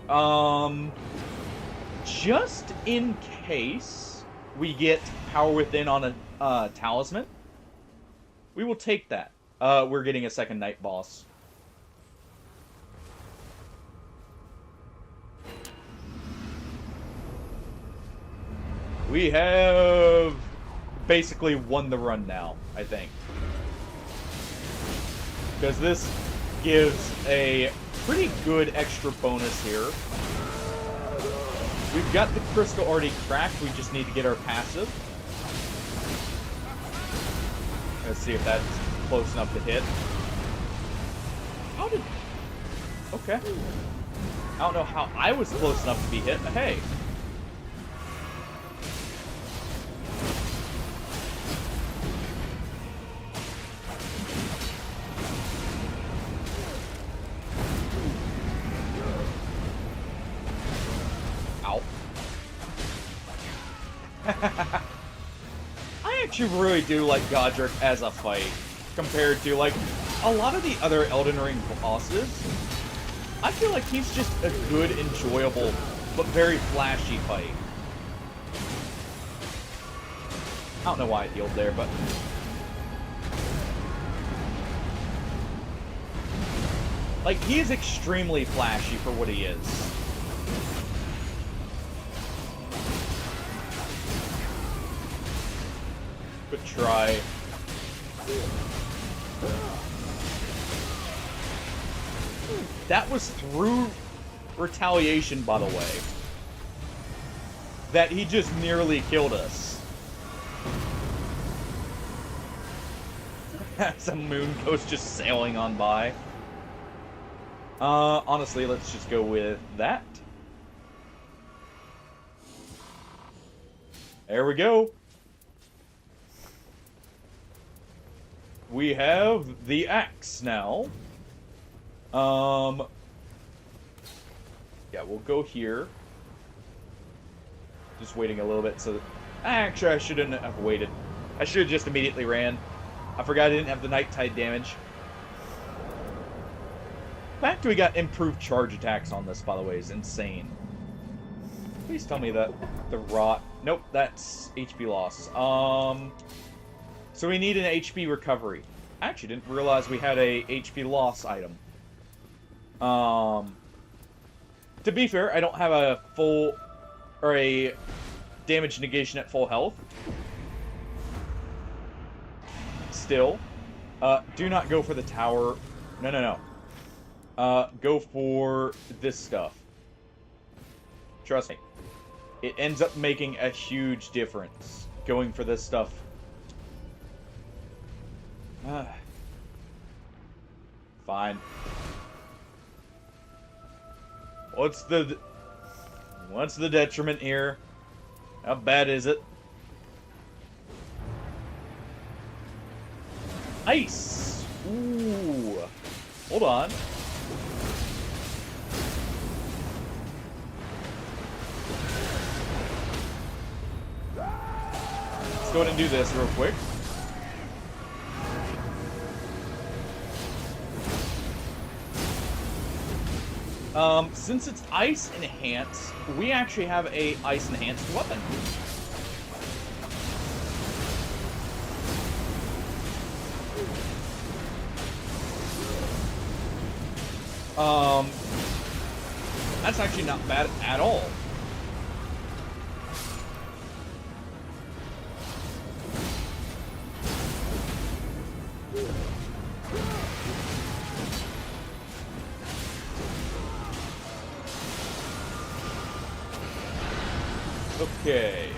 just in case we get Power Within on a talisman, we will take that. We're getting a second night boss. We have basically won the run now, I think. Because this gives a pretty good extra bonus here. We've got the crystal already cracked, we just need to get our passive. Let's see if that's close enough to hit. How did... Okay. I don't know how I was close enough to be hit, but hey. I actually really do like Godric as a fight, compared to, like, a lot of the other Elden Ring bosses. I feel like he's just a good, enjoyable, but very flashy fight. I don't know why I healed there, but... like, he is extremely flashy for what he is. Good try. That was through retaliation, by the way. That he just nearly killed us. Some moon ghost just sailing on by. Honestly, let's just go with that. There we go. We have the axe now. Yeah, we'll go here. Just waiting a little bit so that... actually, I shouldn't have waited. I should have just immediately ran. I forgot I didn't have the night tide damage. The fact we got improved charge attacks on this, by the way, is insane. Please tell me that the rot... nope, that's HP loss. So we need an HP recovery. I actually didn't realize we had a HP loss item. To be fair, I don't have a full... or a damage negation at full health. Still. Do not go for the tower. No, no, no. Go for this stuff. Trust me. It ends up making a huge difference going for this stuff. Fine. What's the detriment here? How bad is it? Ice! Ooh. Hold on. Let's go ahead and do this real quick. Since it's ice enhanced, we actually have a ice enhanced weapon. That's actually not bad at all. Okay.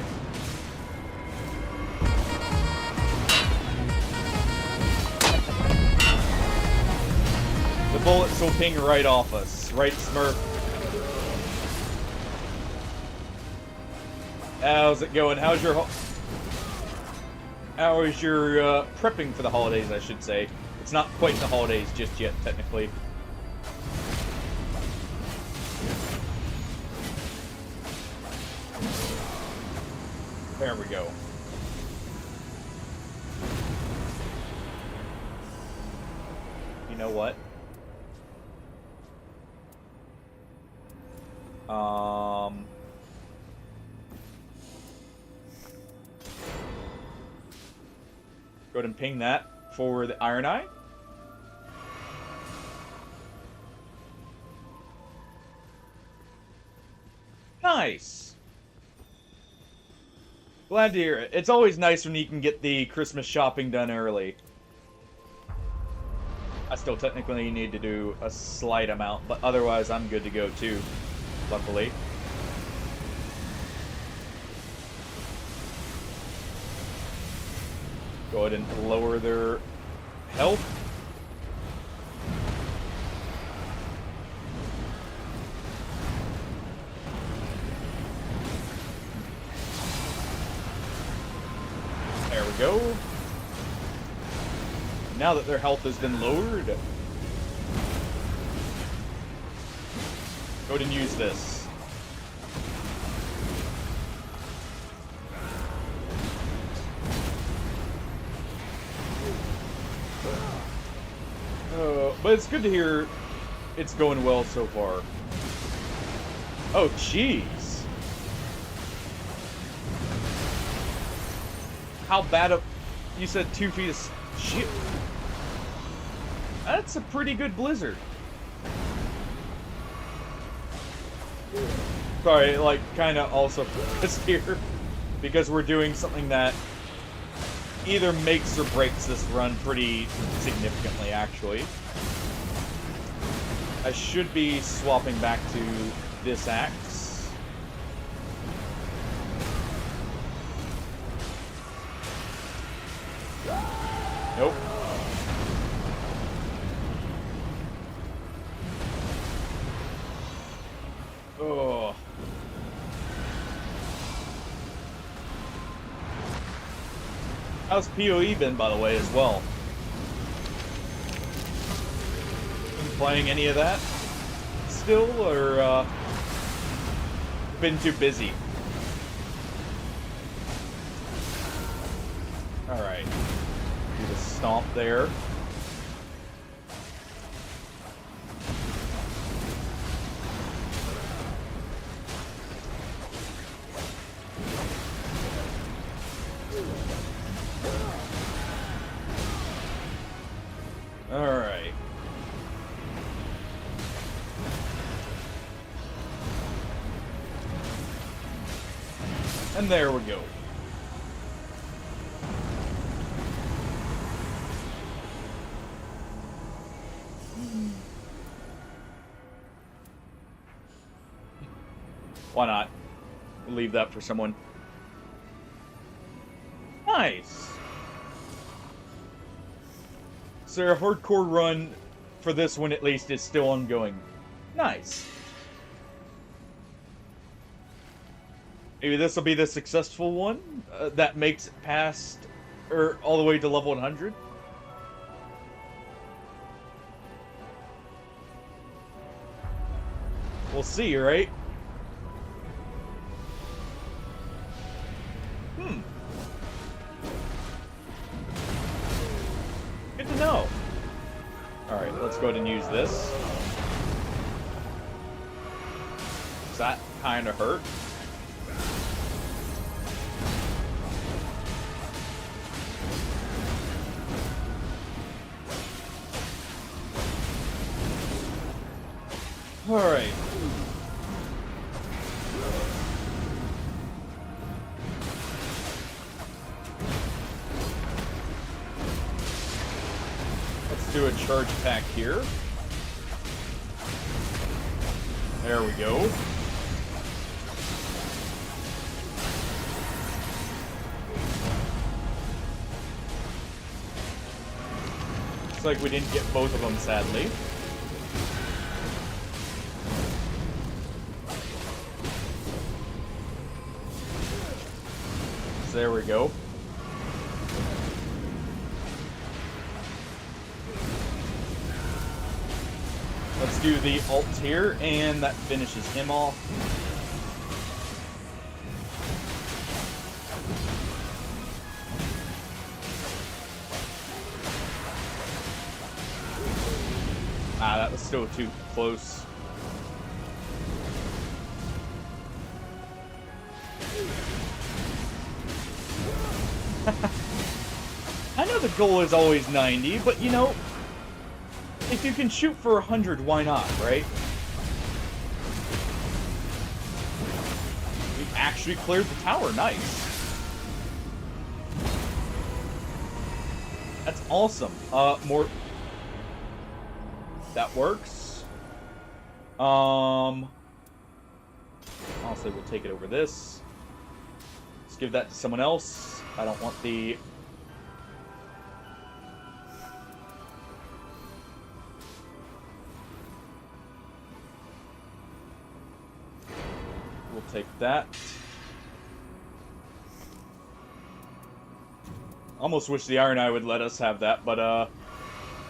The bullets will ping right off us, right, Smurf? How's it going? How's your prepping for the holidays, I should say. It's not quite the holidays just yet, technically. There we go. You know what? Go ahead and ping that for the Iron Eye. Nice. Glad to hear it. It's always nice when you can get the Christmas shopping done early. I still technically need to do a slight amount, but otherwise I'm good to go too, luckily. Go ahead and lower their health. There we go. Now that their health has been lowered, go ahead and use this. But it's good to hear it's going well so far. Oh, jeez. How bad of... You said 2 feet of... Shit. That's a pretty good blizzard. Sorry, like, kind of also pissed here. Because we're doing something that either makes or breaks this run pretty significantly, actually. I should be swapping back to this axe. Nope. Oh. How's PoE been, by the way, as well? Playing any of that still, or been too busy? Alright. Do the stomp there. Alright. And there we go. Why not? We'll leave that for someone. Nice. So our hardcore run for this one, at least, is still ongoing. Nice. Maybe this will be the successful one that makes it past, or all the way to level 100. We'll see, right? Good to know. Alright, let's go ahead and use this. Does that kind of hurt? Alright. Let's do a charge attack here. There we go. Looks like we didn't get both of them, sadly. So there we go. Let's do the ult here, and that finishes him off. still too close. I know the goal is always 90, but you know, if you can shoot for 100, why not, right? We actually cleared the tower, nice. That's awesome. More... That works. Honestly, we'll take it over this. Let's give that to someone else. I don't want the... We'll take that. Almost wish the Iron Eye would let us have that, but,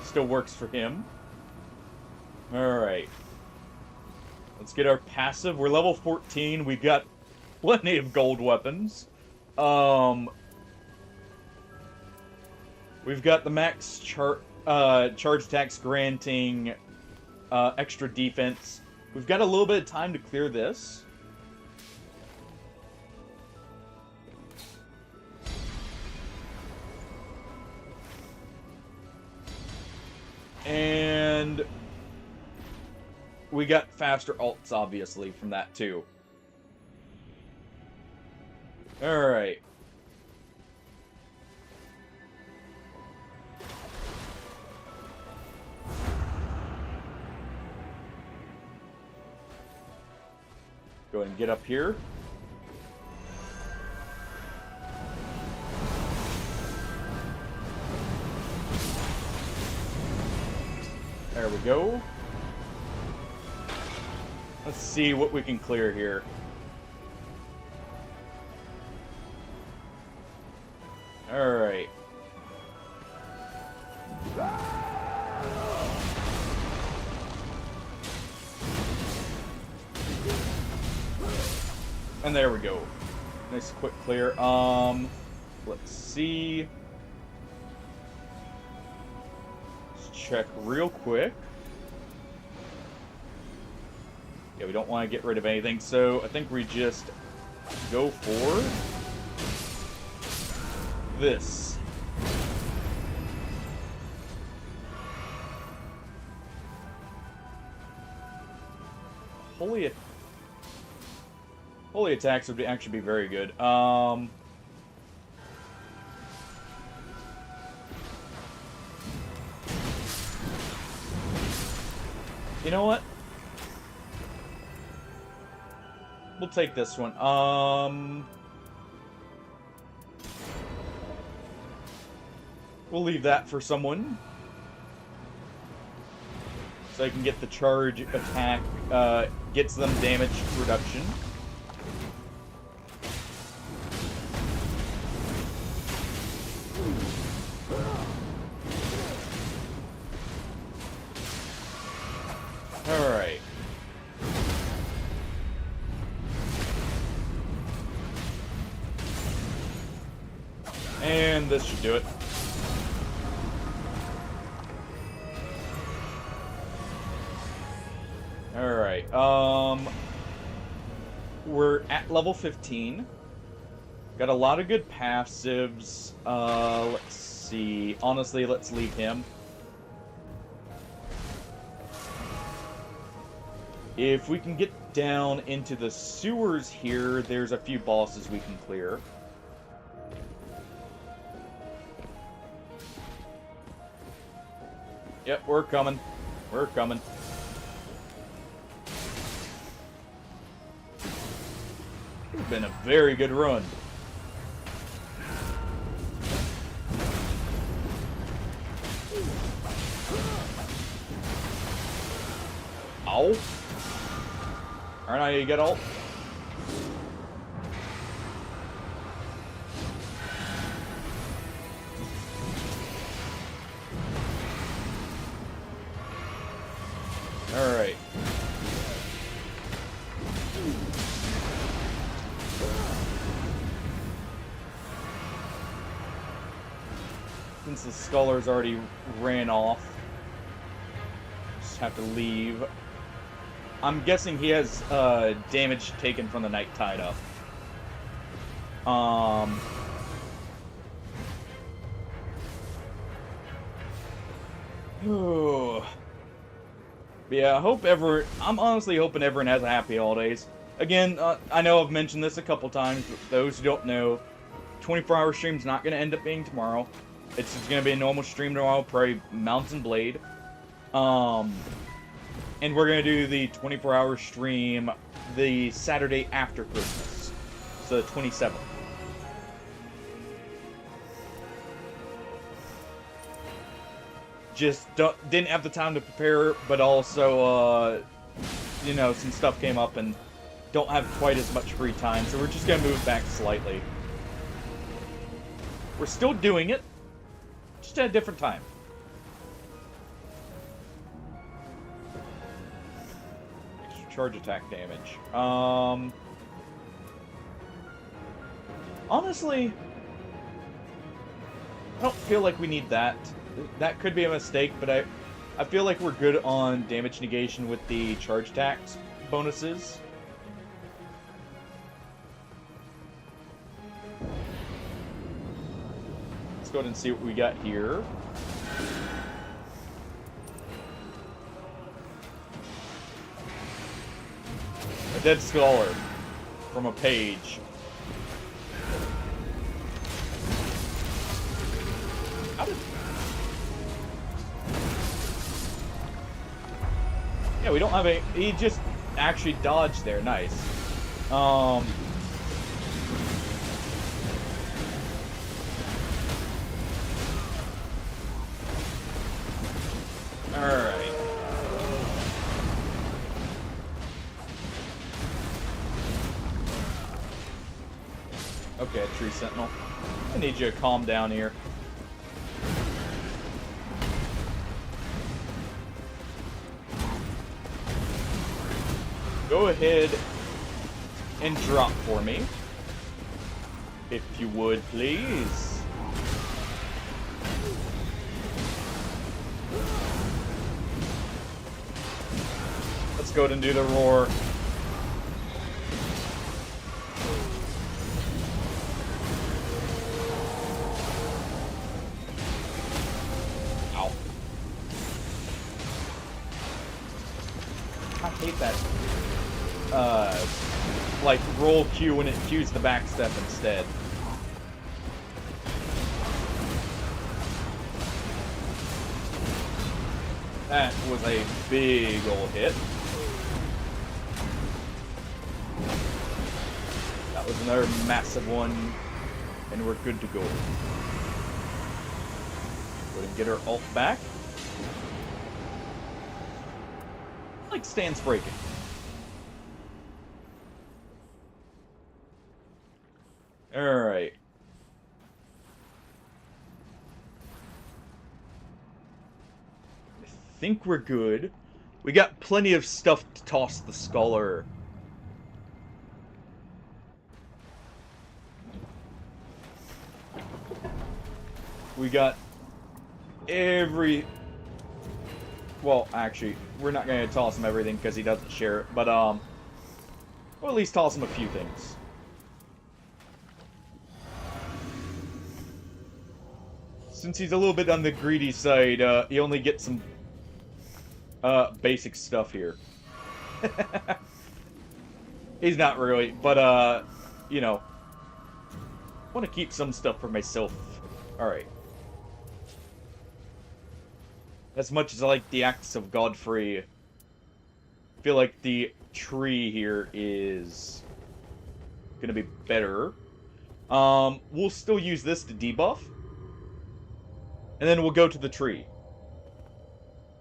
still works for him. Alright. Let's get our passive. We're level 14. We've got plenty of gold weapons. We've got the max charge attacks granting extra defense. We've got a little bit of time to clear this. And we got faster ults, obviously, from that, too. Alright. Go ahead and get up here. There we go. Let's see what we can clear here. Alright. And there we go. Nice quick clear. Let's see. Let's check real quick. Yeah, we don't want to get rid of anything, so I think we just go for this. Holy attacks would actually be very good. You know what? We'll take this one. We'll leave that for someone. So I can get the charge attack, gets them damage reduction. Alright. And this should do it. Alright, we're at level 15. Got a lot of good passives. Let's see. Honestly, let's leave him. If we can get down into the sewers here, there's a few bosses we can clear. Yep, we're coming. We're coming. It's been a very good run. Ow. Alright, now you get ult. Alright. Since the Scullers already ran off, just have to leave. I'm guessing he has damage taken from the Night tied up. Yeah, I'm honestly hoping everyone has a happy holidays. Again, I know I've mentioned this a couple times, but those who don't know, 24-hour stream's not going to end up being tomorrow. It's just going to be a normal stream tomorrow, probably Mountain Blade. And we're going to do the 24-hour stream the Saturday after Christmas. So the 27th. Just didn't have the time to prepare, but also, you know, some stuff came up and don't have quite as much free time, so we're just going to move back slightly. We're still doing it, just at a different time. Extra charge attack damage. Honestly, I don't feel like we need that. That could be a mistake, but I feel like we're good on damage negation with the charge attacks bonuses. Let's go ahead and see what we got here. A dead scholar from a page. How did... Yeah, we don't have a... He just actually dodged there. Nice. Alright. Okay, Tree Sentinel. I need you to calm down here. Go ahead and drop for me. If you would, please. Let's go ahead and do the roar. Ow. I hate that. Like, roll Q when it Q's the back step instead. That was a big ol' hit. That was another massive one, and we're good to go. Go ahead and get our ult back. Like Stan's breaking. Alright. I think we're good. We got plenty of stuff to toss the scholar. We got every... Well, actually, we're not going to toss him everything because he doesn't share it. But, we'll at least toss him a few things. Since he's a little bit on the greedy side, he only gets some basic stuff here. He's not really, but you know, I want to keep some stuff for myself. Alright. As much as I like the Acts of Godfrey, I feel like the tree here is gonna be better. We'll still use this to debuff. And then we'll go to the tree.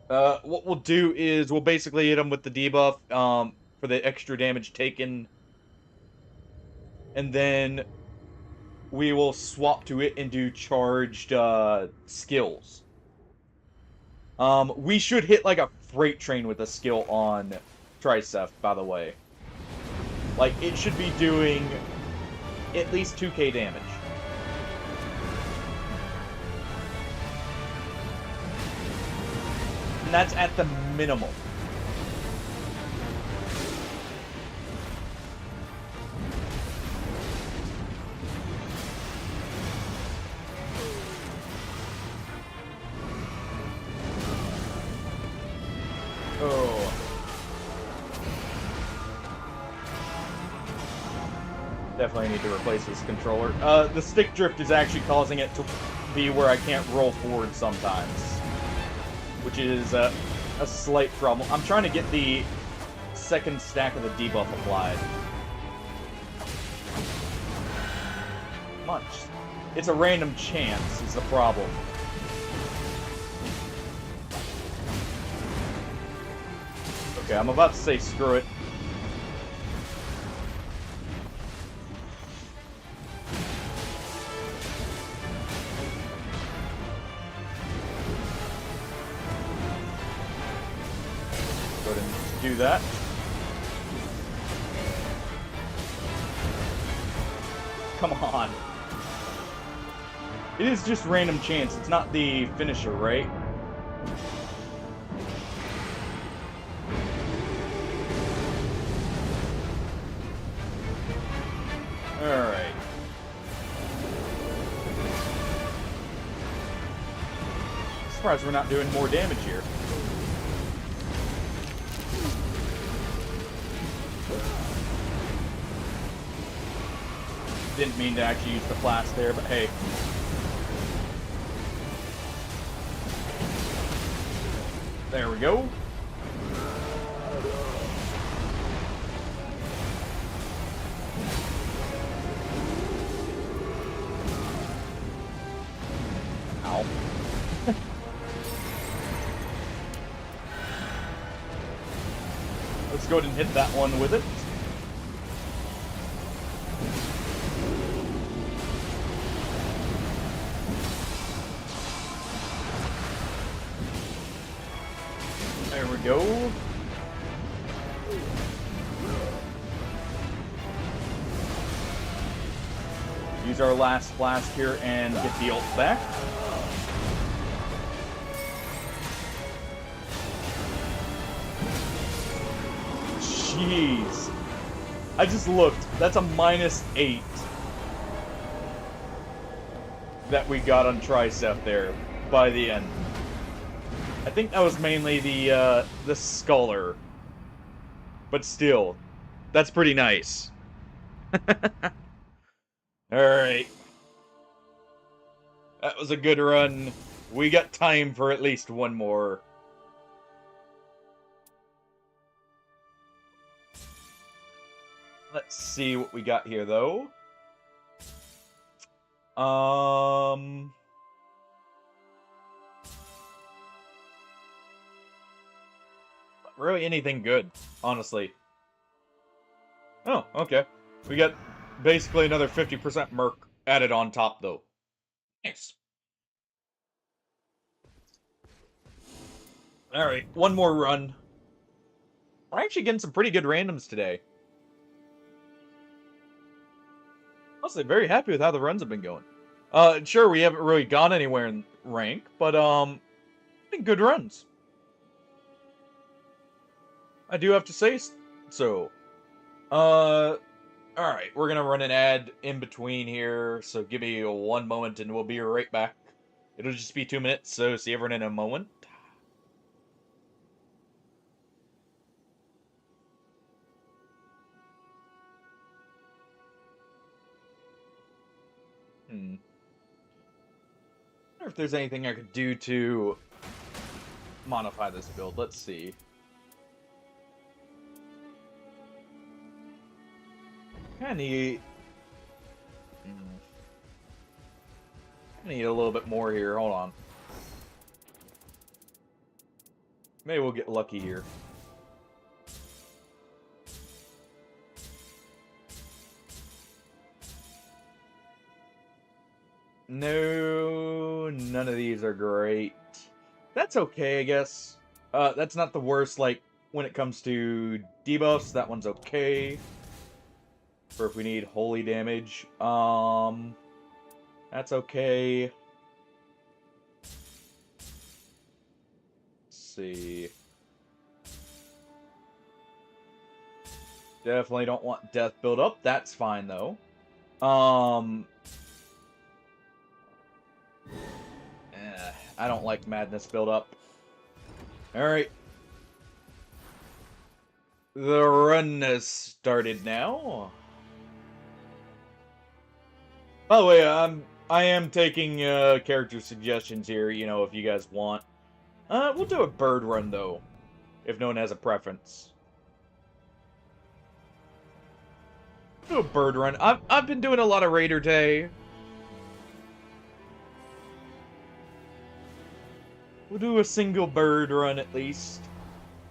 What we'll do is we'll basically hit him with the debuff for the extra damage taken. And then we will swap to it and do charged skills. We should hit like a freight train with a skill on Tricep, by the way. Like, it should be doing at least 2k damage. And that's at the minimal. Oh. Definitely need to replace this controller. The stick drift is actually causing it to be where I can't roll forward sometimes, which is a slight problem. I'm trying to get the second stack of the debuff applied. Much. It's a random chance is the problem. Okay, I'm about to say screw it. Go ahead and do that. Come on. It is just random chance. It's not the finisher, right? Alright. Surprised we're not doing more damage here. Didn't mean to actually use the flash there, but hey. There we go. Ow. Let's go ahead and hit that one with it. There we go. Use our last flask here and get the ult back. Jeez. I just looked. That's a -8 that we got on Tricep there by the end. I think that was mainly the Sculler. But still, that's pretty nice. Alright. That was a good run. We got time for at least one more. Let's see what we got here, though. Not really anything good, honestly. Oh, okay. We got basically another 50% merc added on top, though. Nice. Alright, one more run. We're actually getting some pretty good randoms today. Honestly, very happy with how the runs have been going. Sure, we haven't really gone anywhere in rank, but, been good runs. I do have to say so. Alright, we're gonna run an ad in between here, so give me one moment and we'll be right back. It'll just be 2 minutes, so see everyone in a moment. I wonder if there's anything I could do to modify this build. Let's see. I need a little bit more here. Hold on. Maybe we'll get lucky here. No, none of these are great. That's okay, I guess. That's not the worst, like, when it comes to debuffs, that one's okay. For if we need holy damage. That's okay. Let's see. Definitely don't want death build up. That's fine though. I don't like madness build up. All right. The run has started now. By the way, I am taking character suggestions here, you know, if you guys want. We'll do a bird run though, if no one has a preference. Do a bird run. I've been doing a lot of Raider Day. We'll do a single bird run at least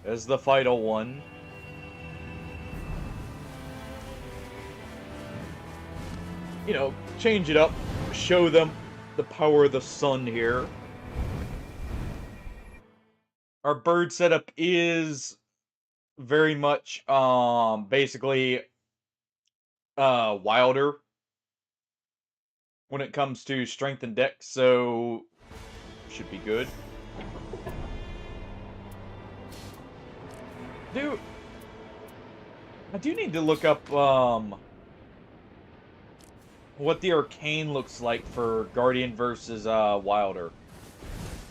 as the final one. You know, change it up, show them the power of the sun here. Our bird setup is very much basically wilder when it comes to strength and dex, so should be good. I do need to look up what the arcane looks like for Guardian versus Wilder.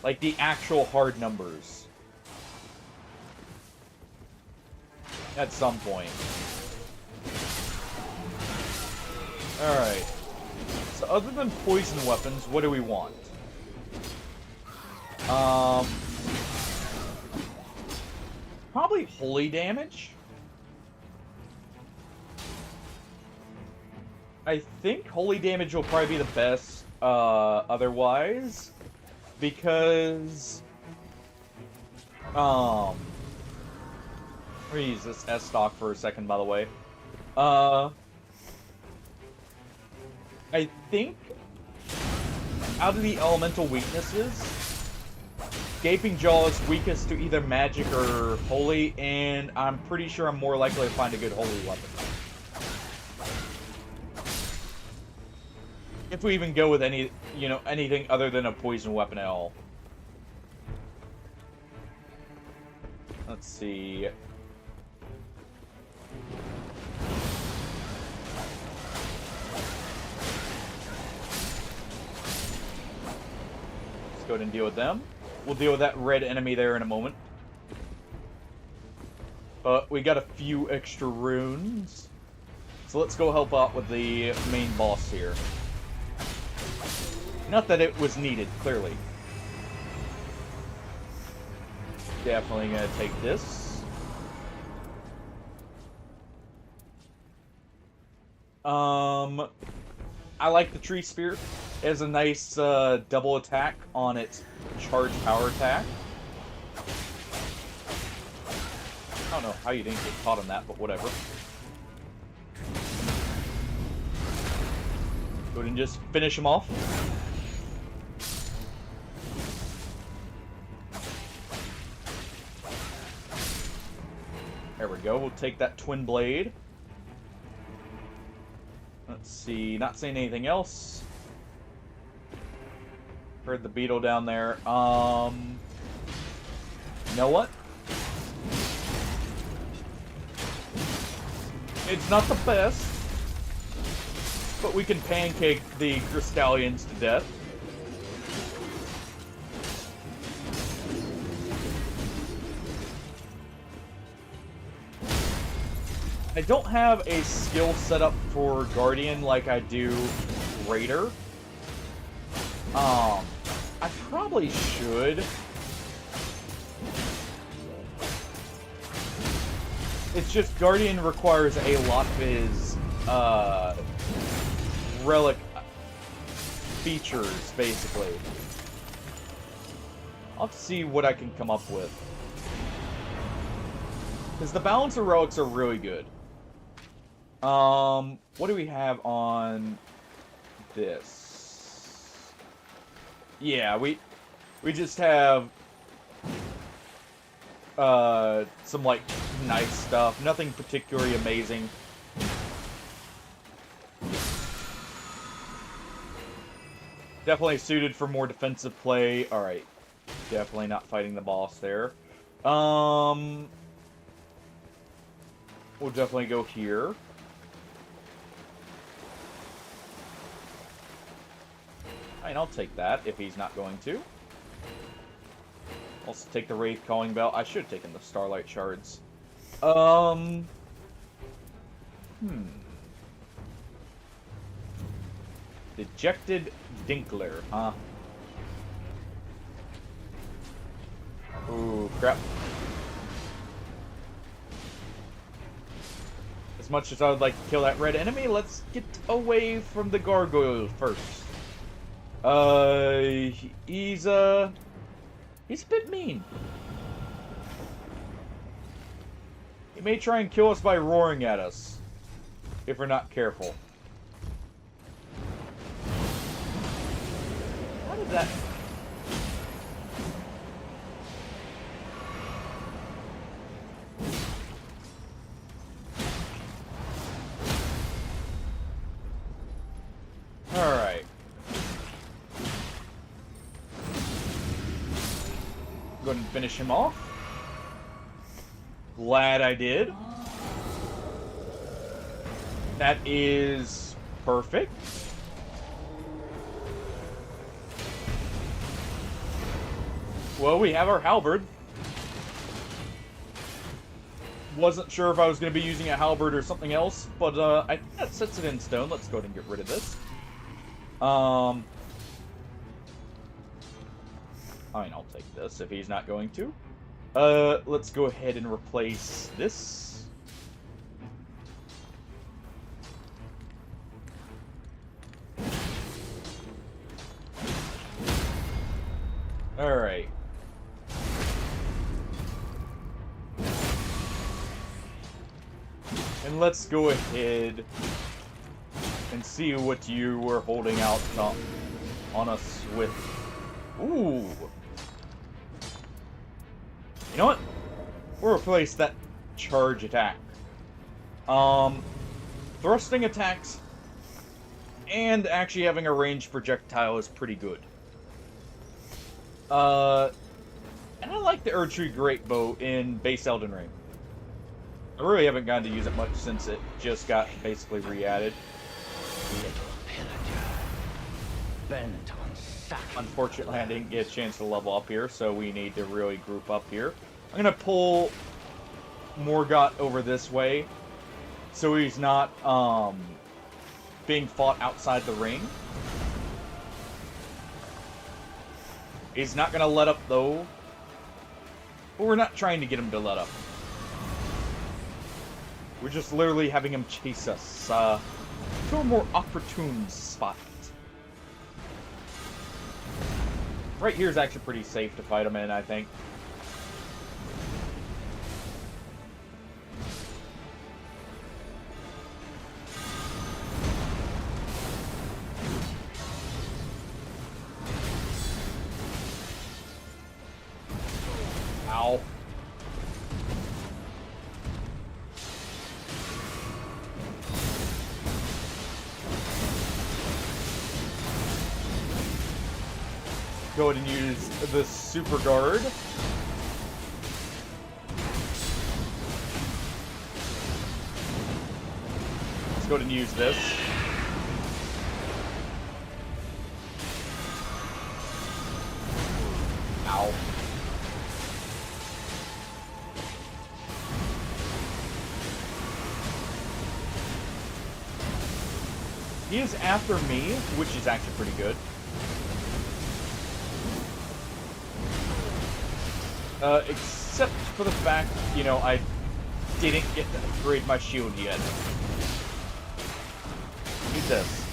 Like the actual hard numbers. At some point. Alright. So other than poison weapons, what do we want? Probably holy damage. I think holy damage will probably be the best otherwise. Because let me use this S stock for a second, by the way. I think out of the elemental weaknesses, Gaping Jaw is weakest to either magic or holy, and I'm pretty sure I'm more likely to find a good holy weapon. If we even go with any, you know, anything other than a poison weapon at all. Let's see. Let's go ahead and deal with them. We'll deal with that red enemy there in a moment. But we got a few extra runes. So let's go help out with the main boss here. Not that it was needed, clearly. Definitely gonna take this. I like the Tree Spear. It has a nice double attack on its charge power attack. I don't know how you didn't get caught on that, but whatever. Go ahead and just finish him off. There we go. We'll take that Twin Blade. Let's see. Not saying anything else. Heard the beetle down there. You know what? It's not the best, but we can pancake the Crystallians to death. I don't have a skill set up for Guardian like I do Raider. I probably should. It's just Guardian requires a lot of his relic features, basically. I'll have to see what I can come up with. Because the balance of relics are really good. What do we have on this? Yeah, we just have some like nice stuff. Nothing particularly amazing. Definitely suited for more defensive play. Alright. Definitely not fighting the boss there. We'll definitely go here. And I'll take that if he's not going to. Also take the Wraith Calling Bell. I should have taken the Starlight Shards. Dejected Dinkler, huh? Ooh, crap. As much as I would like to kill that red enemy, let's get away from the gargoyle first. He's a bit mean. He may try and kill us by roaring at us, if we're not careful. How did that... Alright. Go ahead and finish him off. Glad I did. That is perfect. Well, we have our halberd. Wasn't sure if I was going to be using a halberd or something else, but I think that sets it in stone. Let's go ahead and get rid of this. I mean, I'll take this if he's not going to. Let's go ahead and replace this. Alright. And let's go ahead and see what you were holding out on us with. Ooh. You know what? We'll replace that charge attack. Thrusting attacks and actually having a ranged projectile is pretty good. And I like the Erdtree Greatbow in base Elden Ring. I really haven't gotten to use it much since it just got basically re-added. Unfortunately, I didn't get a chance to level up here, so we need to really group up here. I'm gonna pull Morgott over this way, so he's not being fought outside the ring. He's not gonna let up though, but we're not trying to get him to let up. We're just literally having him chase us to a more opportune spot. Right here is actually pretty safe to fight him in, I think. Ow. Go ahead and use the super guard. Let's go ahead and use this. Ow. He is after me, which is actually pretty good. Except for the fact, you know, I didn't get to upgrade my shield yet. Use this.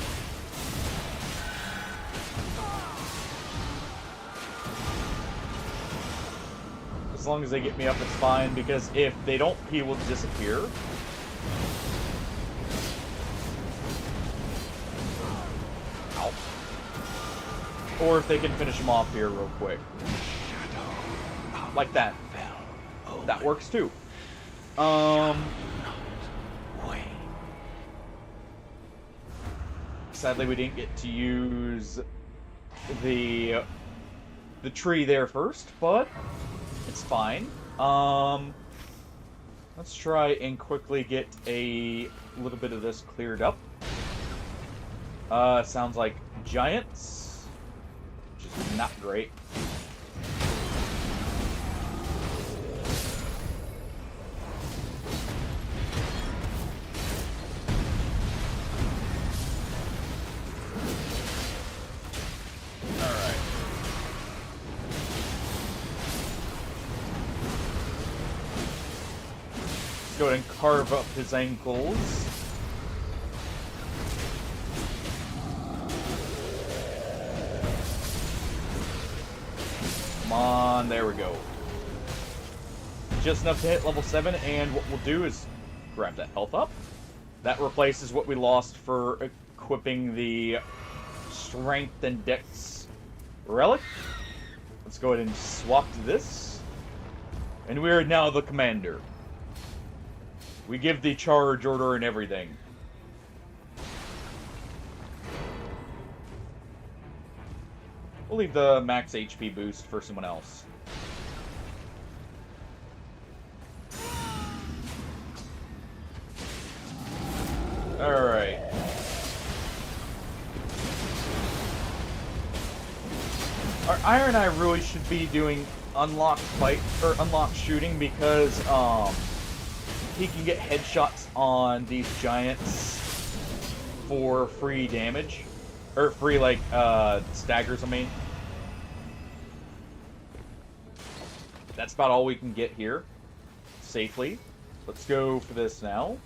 As long as they get me up, it's fine, because if they don't, he will disappear. Ow. Or if they can finish him off here real quick. Like that. That works too. Sadly, we didn't get to use the tree there first, but it's fine. Let's try and quickly get a little bit of this cleared up. Sounds like giants, which is not great. Go ahead and carve up his ankles. Come on, there we go. Just enough to hit level 7, and what we'll do is grab that health up. That replaces what we lost for equipping the Strength and Dex relic. Let's go ahead and swap to this. And we are now the commander. We give the charge order and everything. We'll leave the max HP boost for someone else. Alright. Our Iron Eye really should be doing unlocked fight or unlocked shooting because he can get headshots on these giants for free damage. Or free, like, staggers, I mean. That's about all we can get here. Safely. Let's go for this now.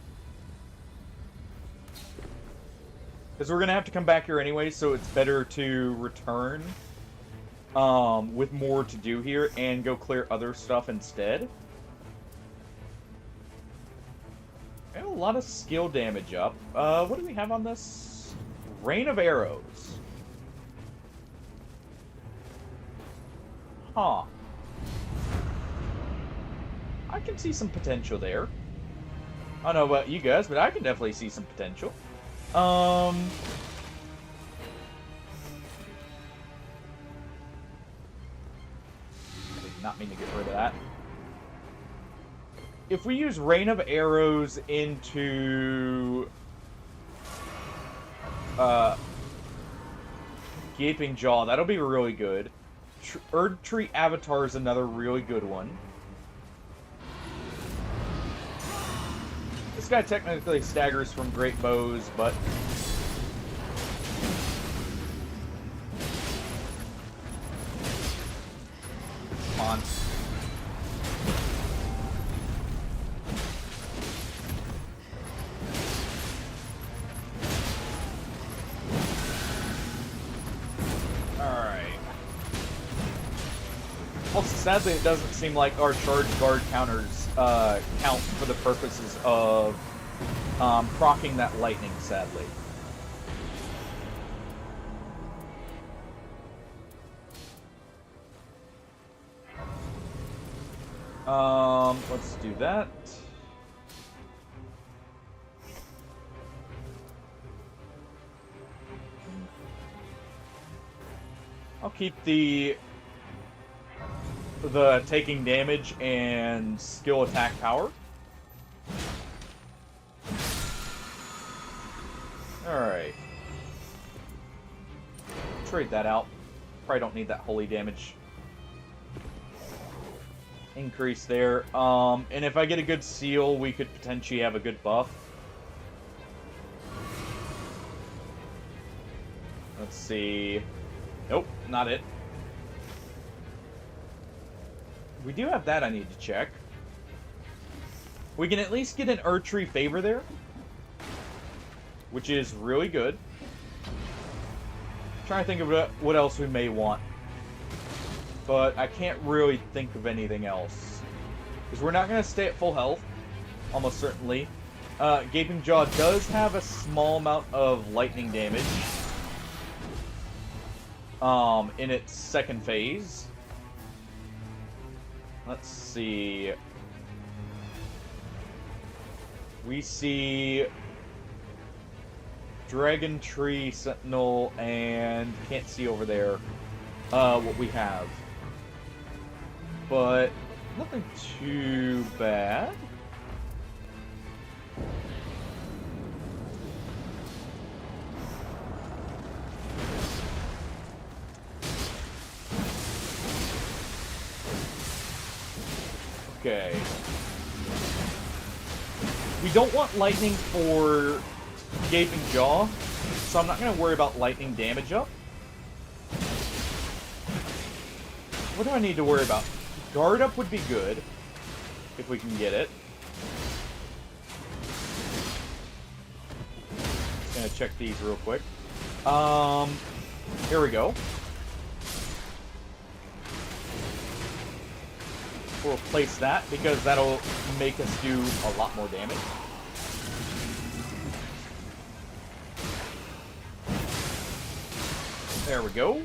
Because we're going to have to come back here anyway, so it's better to return with more to do here and go clear other stuff instead. And a lot of skill damage up. What do we have on this? Rain of Arrows. Huh. I can see some potential there. I don't know about you guys, but I can definitely see some potential. I did not mean to get rid of that. If we use Rain of Arrows into Gaping Jaw, that'll be really good. Erd Tree Avatar is another really good one. This guy technically staggers from great bows, but come on. Also, sadly, it doesn't seem like our charge guard counters count for the purposes of proccing that lightning, sadly. Let's do that. I'll keep the taking damage and skill attack power. Alright. Trade that out. Probably don't need that holy damage increase there. And if I get a good seal, we could potentially have a good buff. Let's see. Nope, not it. We do have that I need to check. We can at least get an Erd Tree favor there, which is really good. I'm trying to think of what else we may want, but I can't really think of anything else. Because we're not going to stay at full health, almost certainly. Gaping Jaw does have a small amount of lightning damage in its second phase. Let's see. We see Dragon Tree, Sentinel, and can't see over there what we have. But nothing too bad. Okay. We don't want lightning for Gaping Jaw, so I'm not going to worry about lightning damage up. What do I need to worry about? Guard up would be good, if we can get it. Just going to check these real quick. Here we go. We'll place that, because that'll make us do a lot more damage. There we go.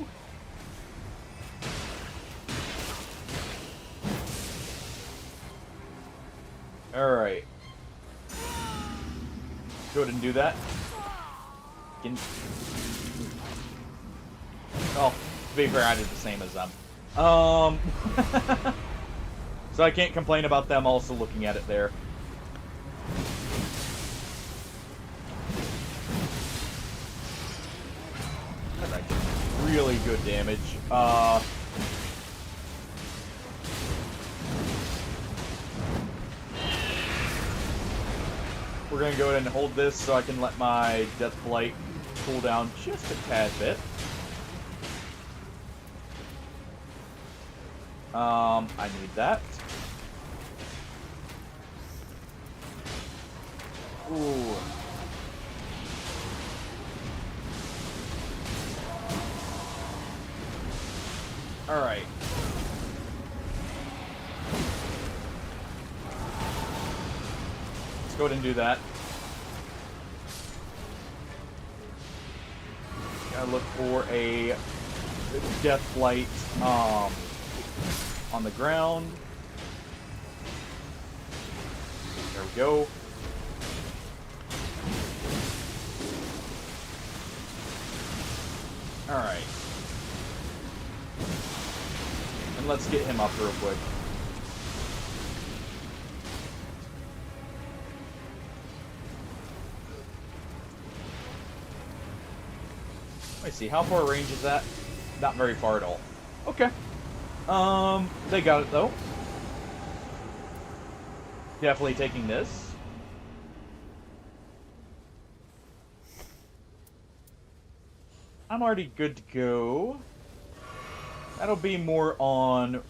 Alright. Go ahead and do that. Oh, to be fair, I did the same as them. So I can't complain about them also looking at it there. That's actually really good damage. We're going to go ahead and hold this so I can let my Death Blight cool down just a tad bit. I need that. Ooh. Alright. Let's go ahead and do that. Gotta look for a Death Blight, on the ground. There we go. Alright. And let's get him up real quick. Let me see, how far range is that? Not very far at all. Okay. They got it though. Definitely taking this. I'm already good to go. That'll be more on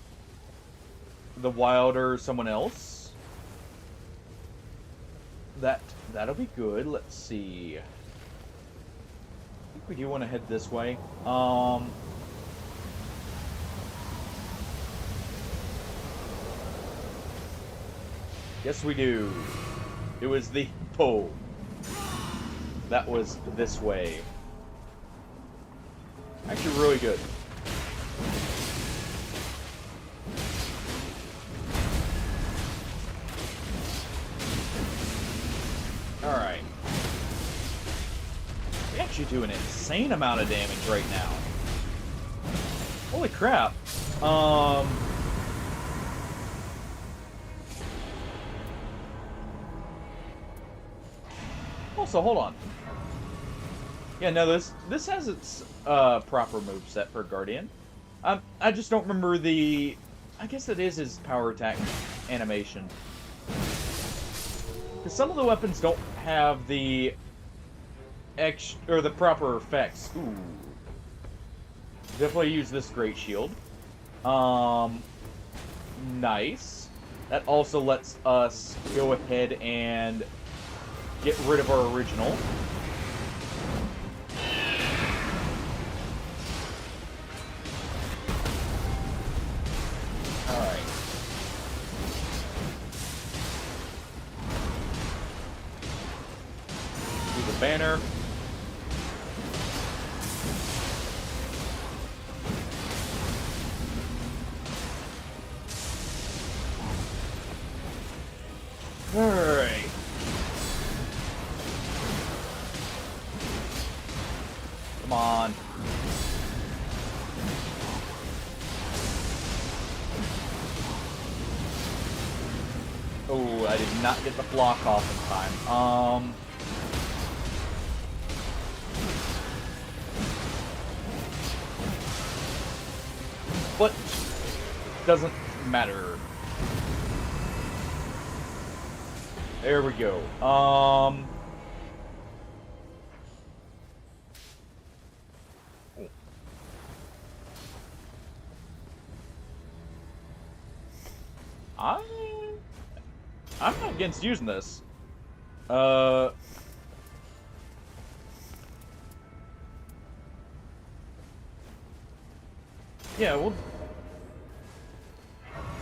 the Wilder or someone else. That'll be good. Let's see. I think we do want to head this way. Yes, we do. It was the pole. That was this way. Actually, really good. Alright. We actually do an insane amount of damage right now. Holy crap. Also, hold on. Yeah, no, this has its proper moveset for Guardian. I just don't remember the... I guess it is his power attack animation. Because some of the weapons don't have the or the proper effects. Ooh. Definitely use this Great Shield. Nice. That also lets us go ahead and get rid of our original. Alright. Do the banner. Alright. Come on. Oh, I did not get the block off in time. But doesn't matter. There we go. I'm not against using this. Yeah, well,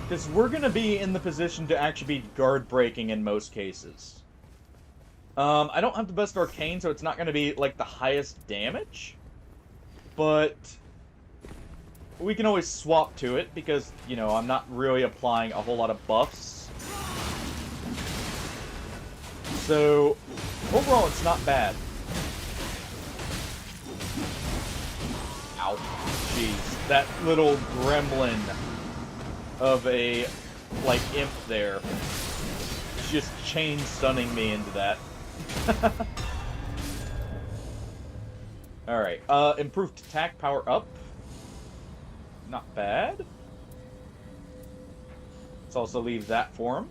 because we're gonna be in the position to actually be guard breaking in most cases. I don't have the best arcane, so it's not gonna be like the highest damage, but we can always swap to it because, you know, I'm not really applying a whole lot of buffs. So, overall, it's not bad. Ow. Jeez. That little gremlin of a, like, imp there is just chain stunning me into that. Alright, improved attack power up. Not bad. Let's also leave that for him.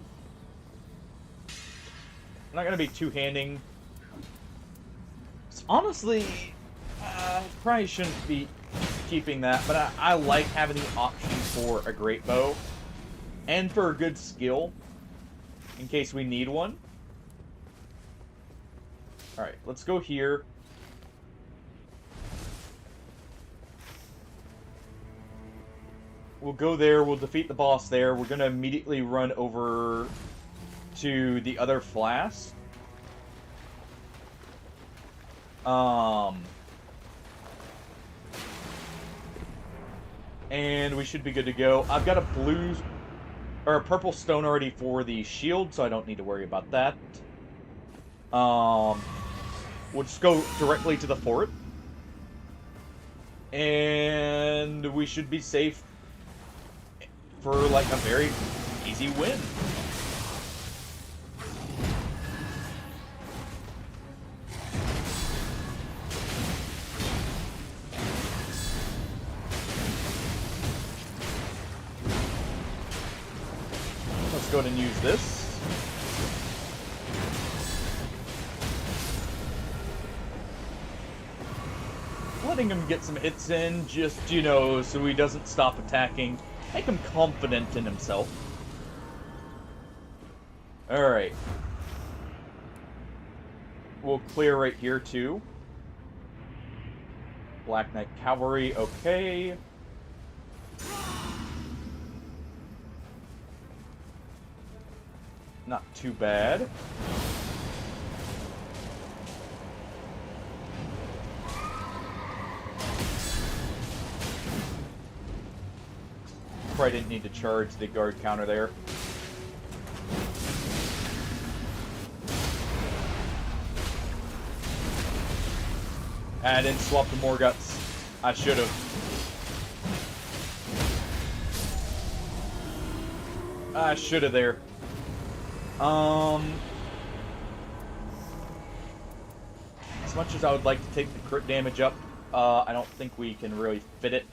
I'm not gonna be two-handing. Honestly, probably shouldn't be keeping that, but I like having the option for a great bow and for a good skill in case we need one. Alright, let's go here. We'll go there, we'll defeat the boss there. We're gonna immediately run over to the other flask. And we should be good to go. I've got a blue or a purple stone already for the shield, so I don't need to worry about that. We'll just go directly to the fort. And we should be safe for, like, a very easy win. Let's go ahead and use this. Letting him get some hits in, just, you know, so he doesn't stop attacking. Make him confident in himself. Alright. We'll clear right here, too. Black Knight Cavalry, okay. Not too bad. Probably didn't need to charge the guard counter there. I didn't swap the more guts. I should have. I should have there. As much as I would like to take the crit damage up, I don't think we can really fit it.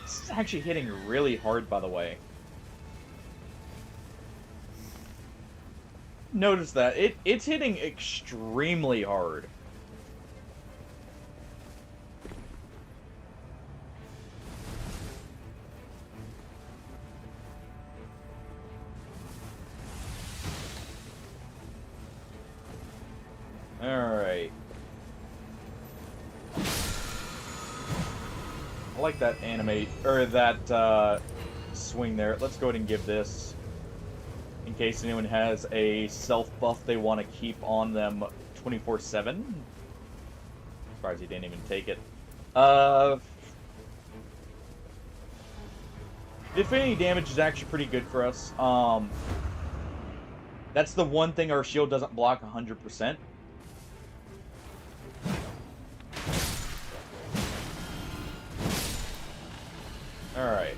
This is actually hitting really hard, by the way. Notice that. It's hitting extremely hard. Alright. I like that animate, or that, swing there. Let's go ahead and give this, in case anyone has a self-buff they want to keep on them 24/7. Surprised he didn't even take it. If any damage is actually pretty good for us. That's the one thing our shield doesn't block 100%. Alright.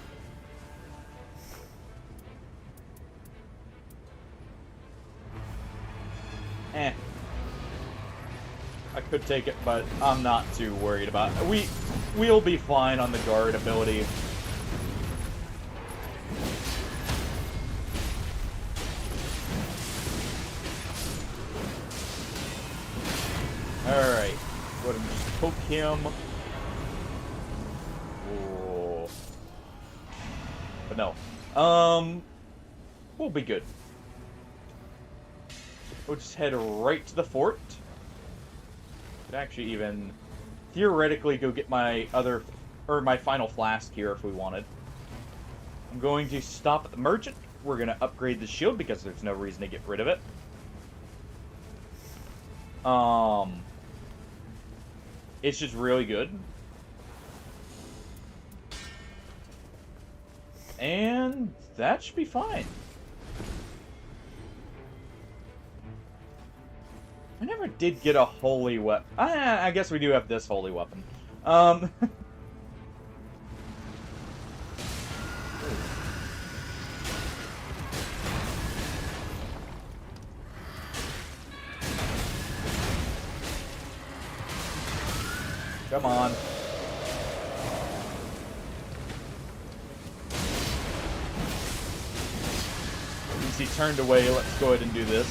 I could take it, but I'm not too worried about it. we'll be fine on the guard ability. Alright. Go ahead and just poke him. Whoa. But no. We'll be good. We'll just head right to the fort. Could actually even theoretically go get my my final flask here if we wanted. I'm going to stop at the merchant. We're going to upgrade the shield because there's no reason to get rid of it. It's just really good. And that should be fine. I never did get a holy weapon. I guess we do have this holy weapon. Come on. Since he turned away, let's go ahead and do this.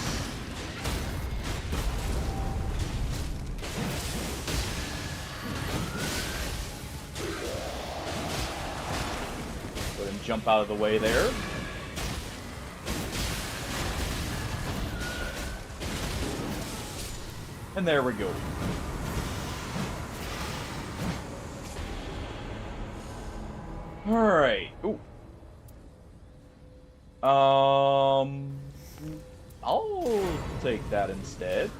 Go ahead and jump out of the way there. And there we go. Alright. Ooh. I'll take that instead.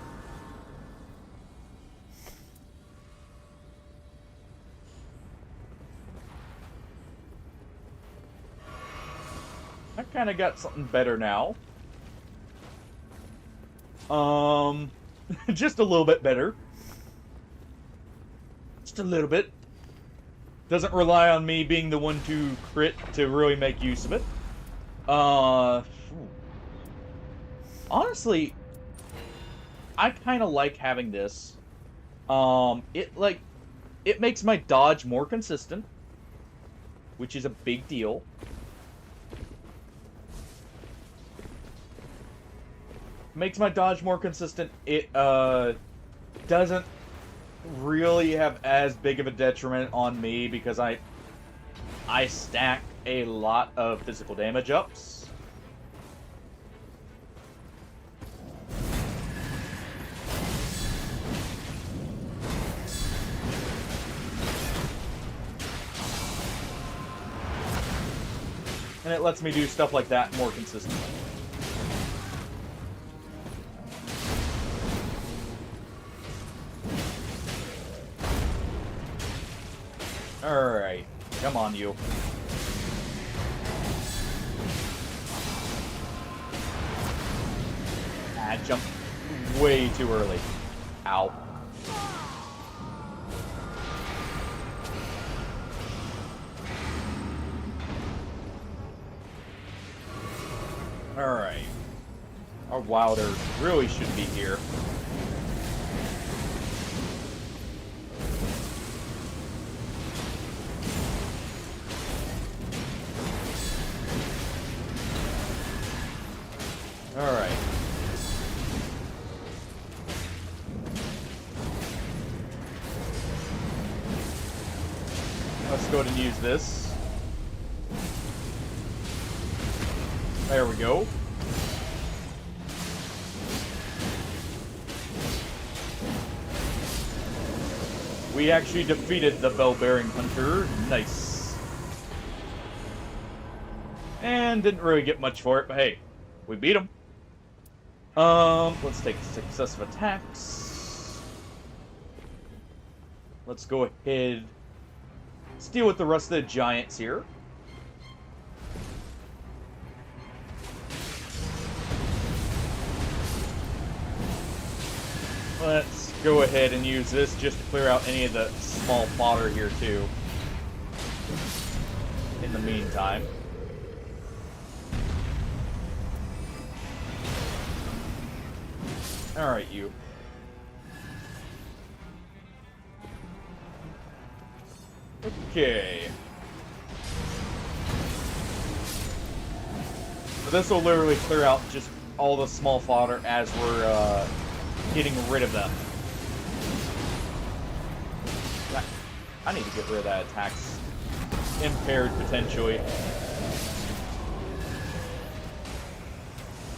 I kind of got something better now. Just a little bit better. Just a little bit. Doesn't rely on me being the one to crit to really make use of it. Honestly, I kind of like having this. It makes my dodge more consistent, which is a big deal. Makes my dodge more consistent. It doesn't really have as big of a detriment on me because I stack a lot of physical damage ups. And it lets me do stuff like that more consistently. Alright, come on, you. I jumped way too early. Ow. Alright. Our Wilder really should be here. Alright. Let's go ahead and use this. There we go. We actually defeated the bell-bearing hunter. Nice. And didn't really get much for it, but hey, we beat him. Let's take successive attacks. Let's go ahead. Let's deal with the rest of the giants here. Let's go ahead and use this just to clear out any of the small fodder here too. In the meantime. Alright, you. Okay. So this will literally clear out just all the small fodder as we're getting rid of them. I need to get rid of that attack's impaired potentially.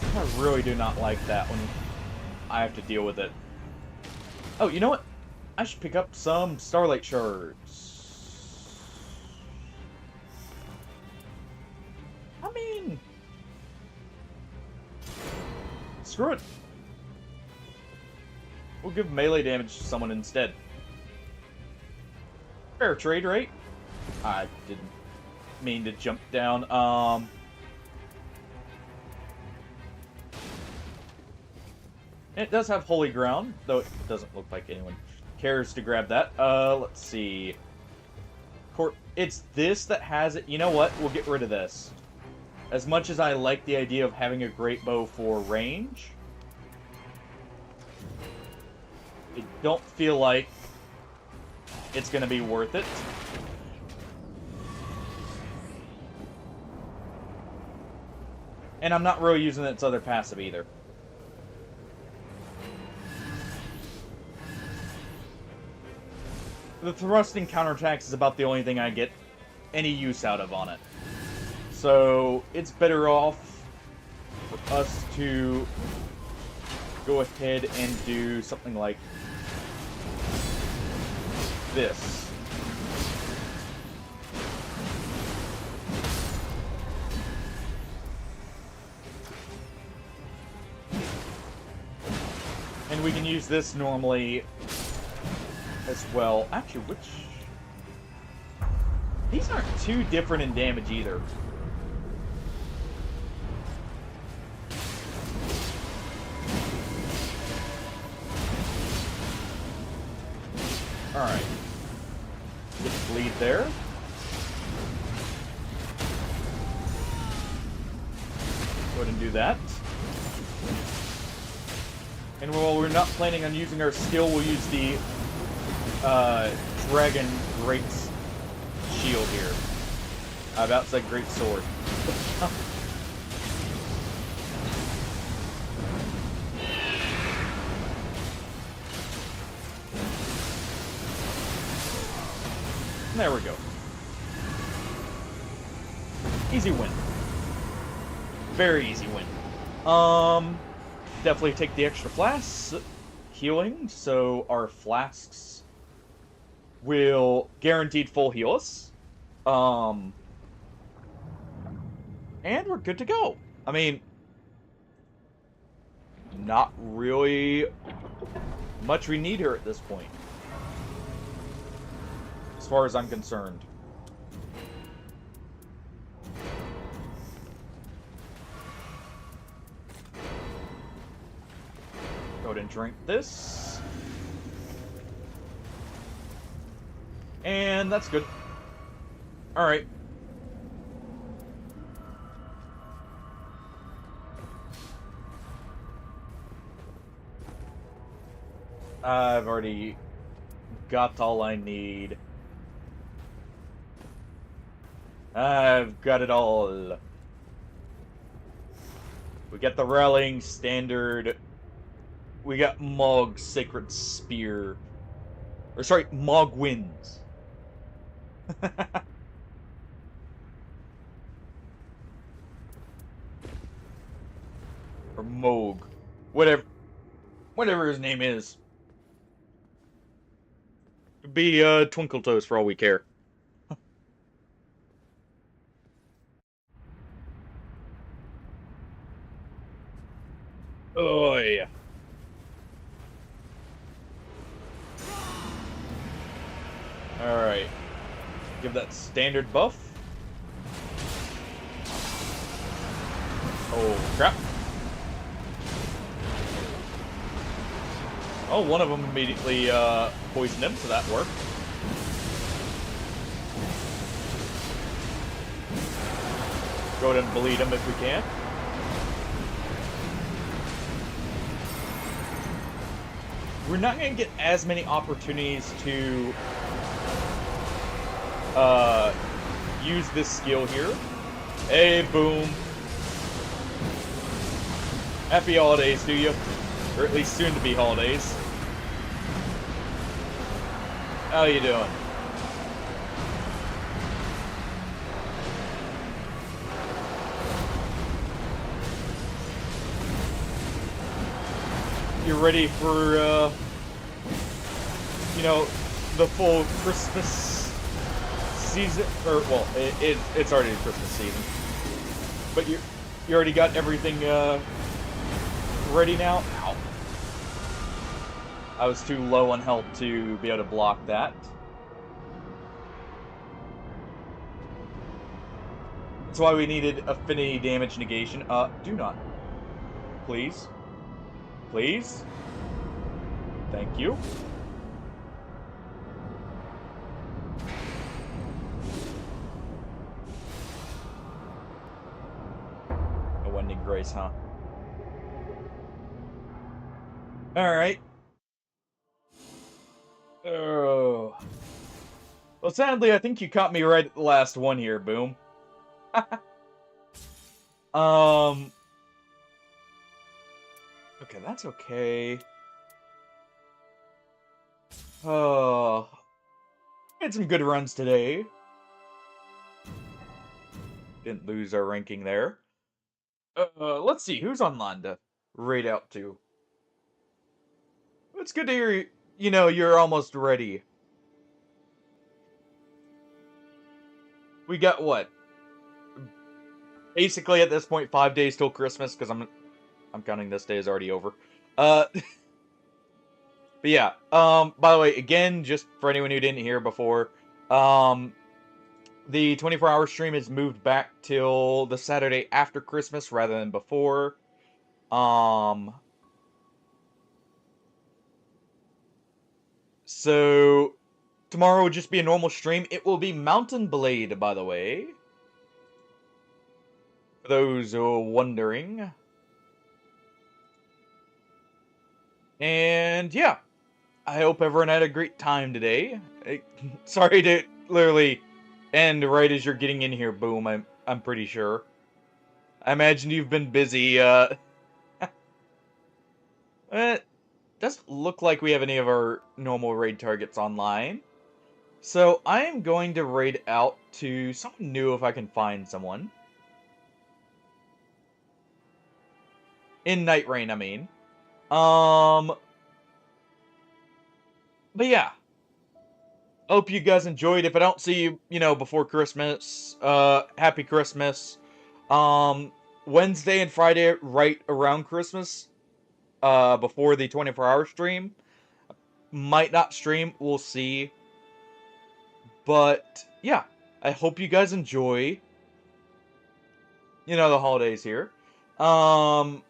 I really do not like that when I have to deal with it. Oh, you know what? I should pick up some Starlight Shards. I mean, screw it. We'll give melee damage to someone instead. Fair trade, right? I didn't mean to jump down. It does have Holy Ground, though it doesn't look like anyone cares to grab that. Let's see. It's this that has it. You know what? We'll get rid of this. As much as I like the idea of having a great bow for range, I don't feel like it's going to be worth it. And I'm not really using its other passive either. The thrusting counterattacks is about the only thing I get any use out of on it. So it's better off for us to go ahead and do something like this. And we can use this normally as well. Actually, these aren't too different in damage either. Alright. Get the bleed there. Go ahead and do that. And while we're not planning on using our skill, we'll use the Dragon Great Shield here. I about said Great Sword. There we go. Easy win. Very easy win. Definitely take the extra flasks healing, so our flasks will guaranteed full heal us. And we're good to go. I mean, not really much we need here at this point, as far as I'm concerned. Go ahead and drink this. And that's good. Alright. I've already got all I need. I've got it all. We got the rallying standard. We got Mog's Sacred Spear. Or sorry, Mog wins. Or Moog. Whatever his name is. Could be Twinkle Toes for all we care. Oh yeah. Alright. Give that standard buff. Oh, crap. Oh, one of them immediately poisoned him, so that worked. Go ahead and bleed him if we can. We're not going to get as many opportunities to use this skill here. Hey, boom. Happy holidays to you. Or at least soon to be holidays. How you doing? You ready for, you know, the full Christmas season? Or, well, it's already the Christmas season. But you already got everything, ready now? Ow. I was too low on health to be able to block that. That's why we needed affinity damage negation. Do not. Please. Please? Thank you. A Wending Grace, huh? Alright. Oh. Well, sadly, I think you caught me right at the last one here, Boom. Okay, that's okay. Oh. Had some good runs today. Didn't lose our ranking there. Let's see, who's online to raid out to? It's good to hear, you know, you're almost ready. We got what? Basically, at this point, 5 days till Christmas, because I'm counting this day as already over. But yeah, by the way, again, just for anyone who didn't hear before, the 24-hour stream is moved back till the Saturday after Christmas rather than before. So tomorrow will just be a normal stream. It will be Mountain Blade, by the way. For those who are wondering. And yeah, I hope everyone had a great time today. Sorry to literally end right as you're getting in here, Boom. I'm pretty sure. I imagine you've been busy. It doesn't look like we have any of our normal raid targets online. So I am going to raid out to someone new if I can find someone. In Nightreign, I mean. But yeah. Hope you guys enjoyed. If I don't see you, you know, before Christmas, happy Christmas. Wednesday and Friday, right around Christmas, before the 24-hour stream. Might not stream, we'll see. But, yeah. I hope you guys enjoy, you know, the holidays here. I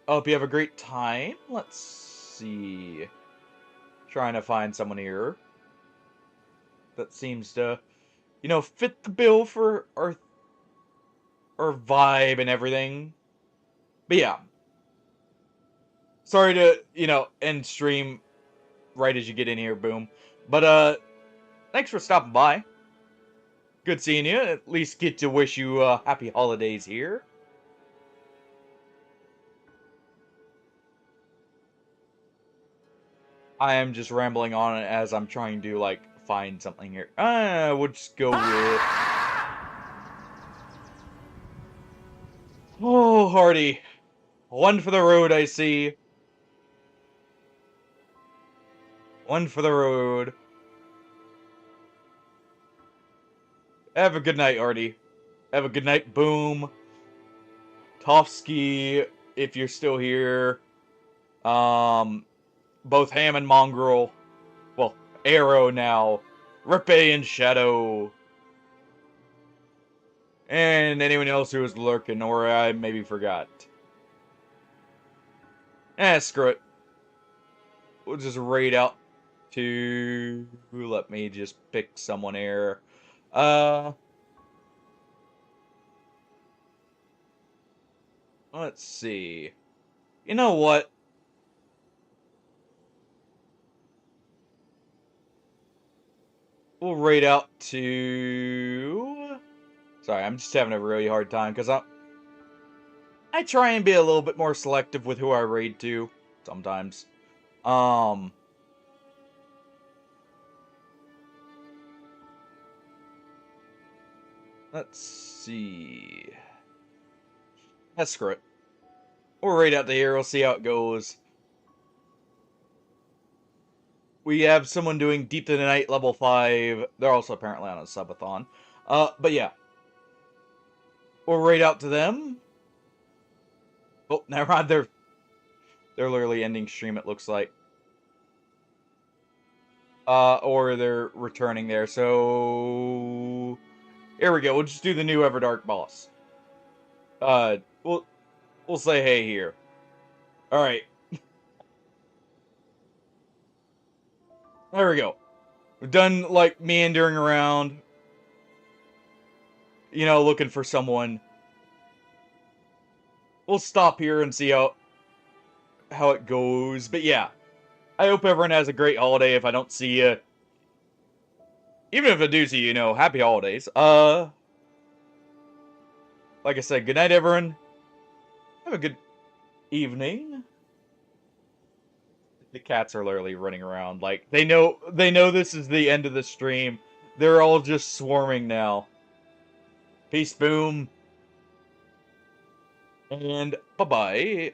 hope you have a great time. Let's see. Trying to find someone here that seems to, you know, fit the bill for our vibe and everything. But yeah. Sorry to, you know, end stream right as you get in here, Boom. But thanks for stopping by. Good seeing you. At least get to wish you happy holidays here. I am just rambling on as I'm trying to, like, find something here. We'll just go with... Oh, Hardy. One for the road, I see. One for the road. Have a good night, Hardy. Have a good night, Boom. Tofsky, if you're still here. Both Ham and Mongrel. Well, Arrow now. Ripe and Shadow. And anyone else who was lurking, or I maybe forgot. Screw it. We'll just raid out to... Let me just pick someone here. Let's see. You know what? we'll raid out to... Sorry, I'm just having a really hard time, because I try and be a little bit more selective with who I raid to, sometimes. Let's see... Screw it. We'll raid out to here, we'll see how it goes. We have someone doing Deep to the Night level 5. They're also apparently on a subathon. But yeah. We'll raid out to them. Oh, never mind. They're literally ending stream, it looks like. Or they're returning there. So here we go. We'll just do the new Everdark boss. We'll say hey here. All right. There we go. We've done like meandering around. You know, looking for someone. We'll stop here and see how it goes. But yeah. I hope everyone has a great holiday if I don't see you. Even if I do see you, you know, happy holidays. Like I said, good night, everyone. Have a good evening. The cats are literally running around. Like, they know this is the end of the stream. They're all just swarming now. Peace, boom. And bye-bye.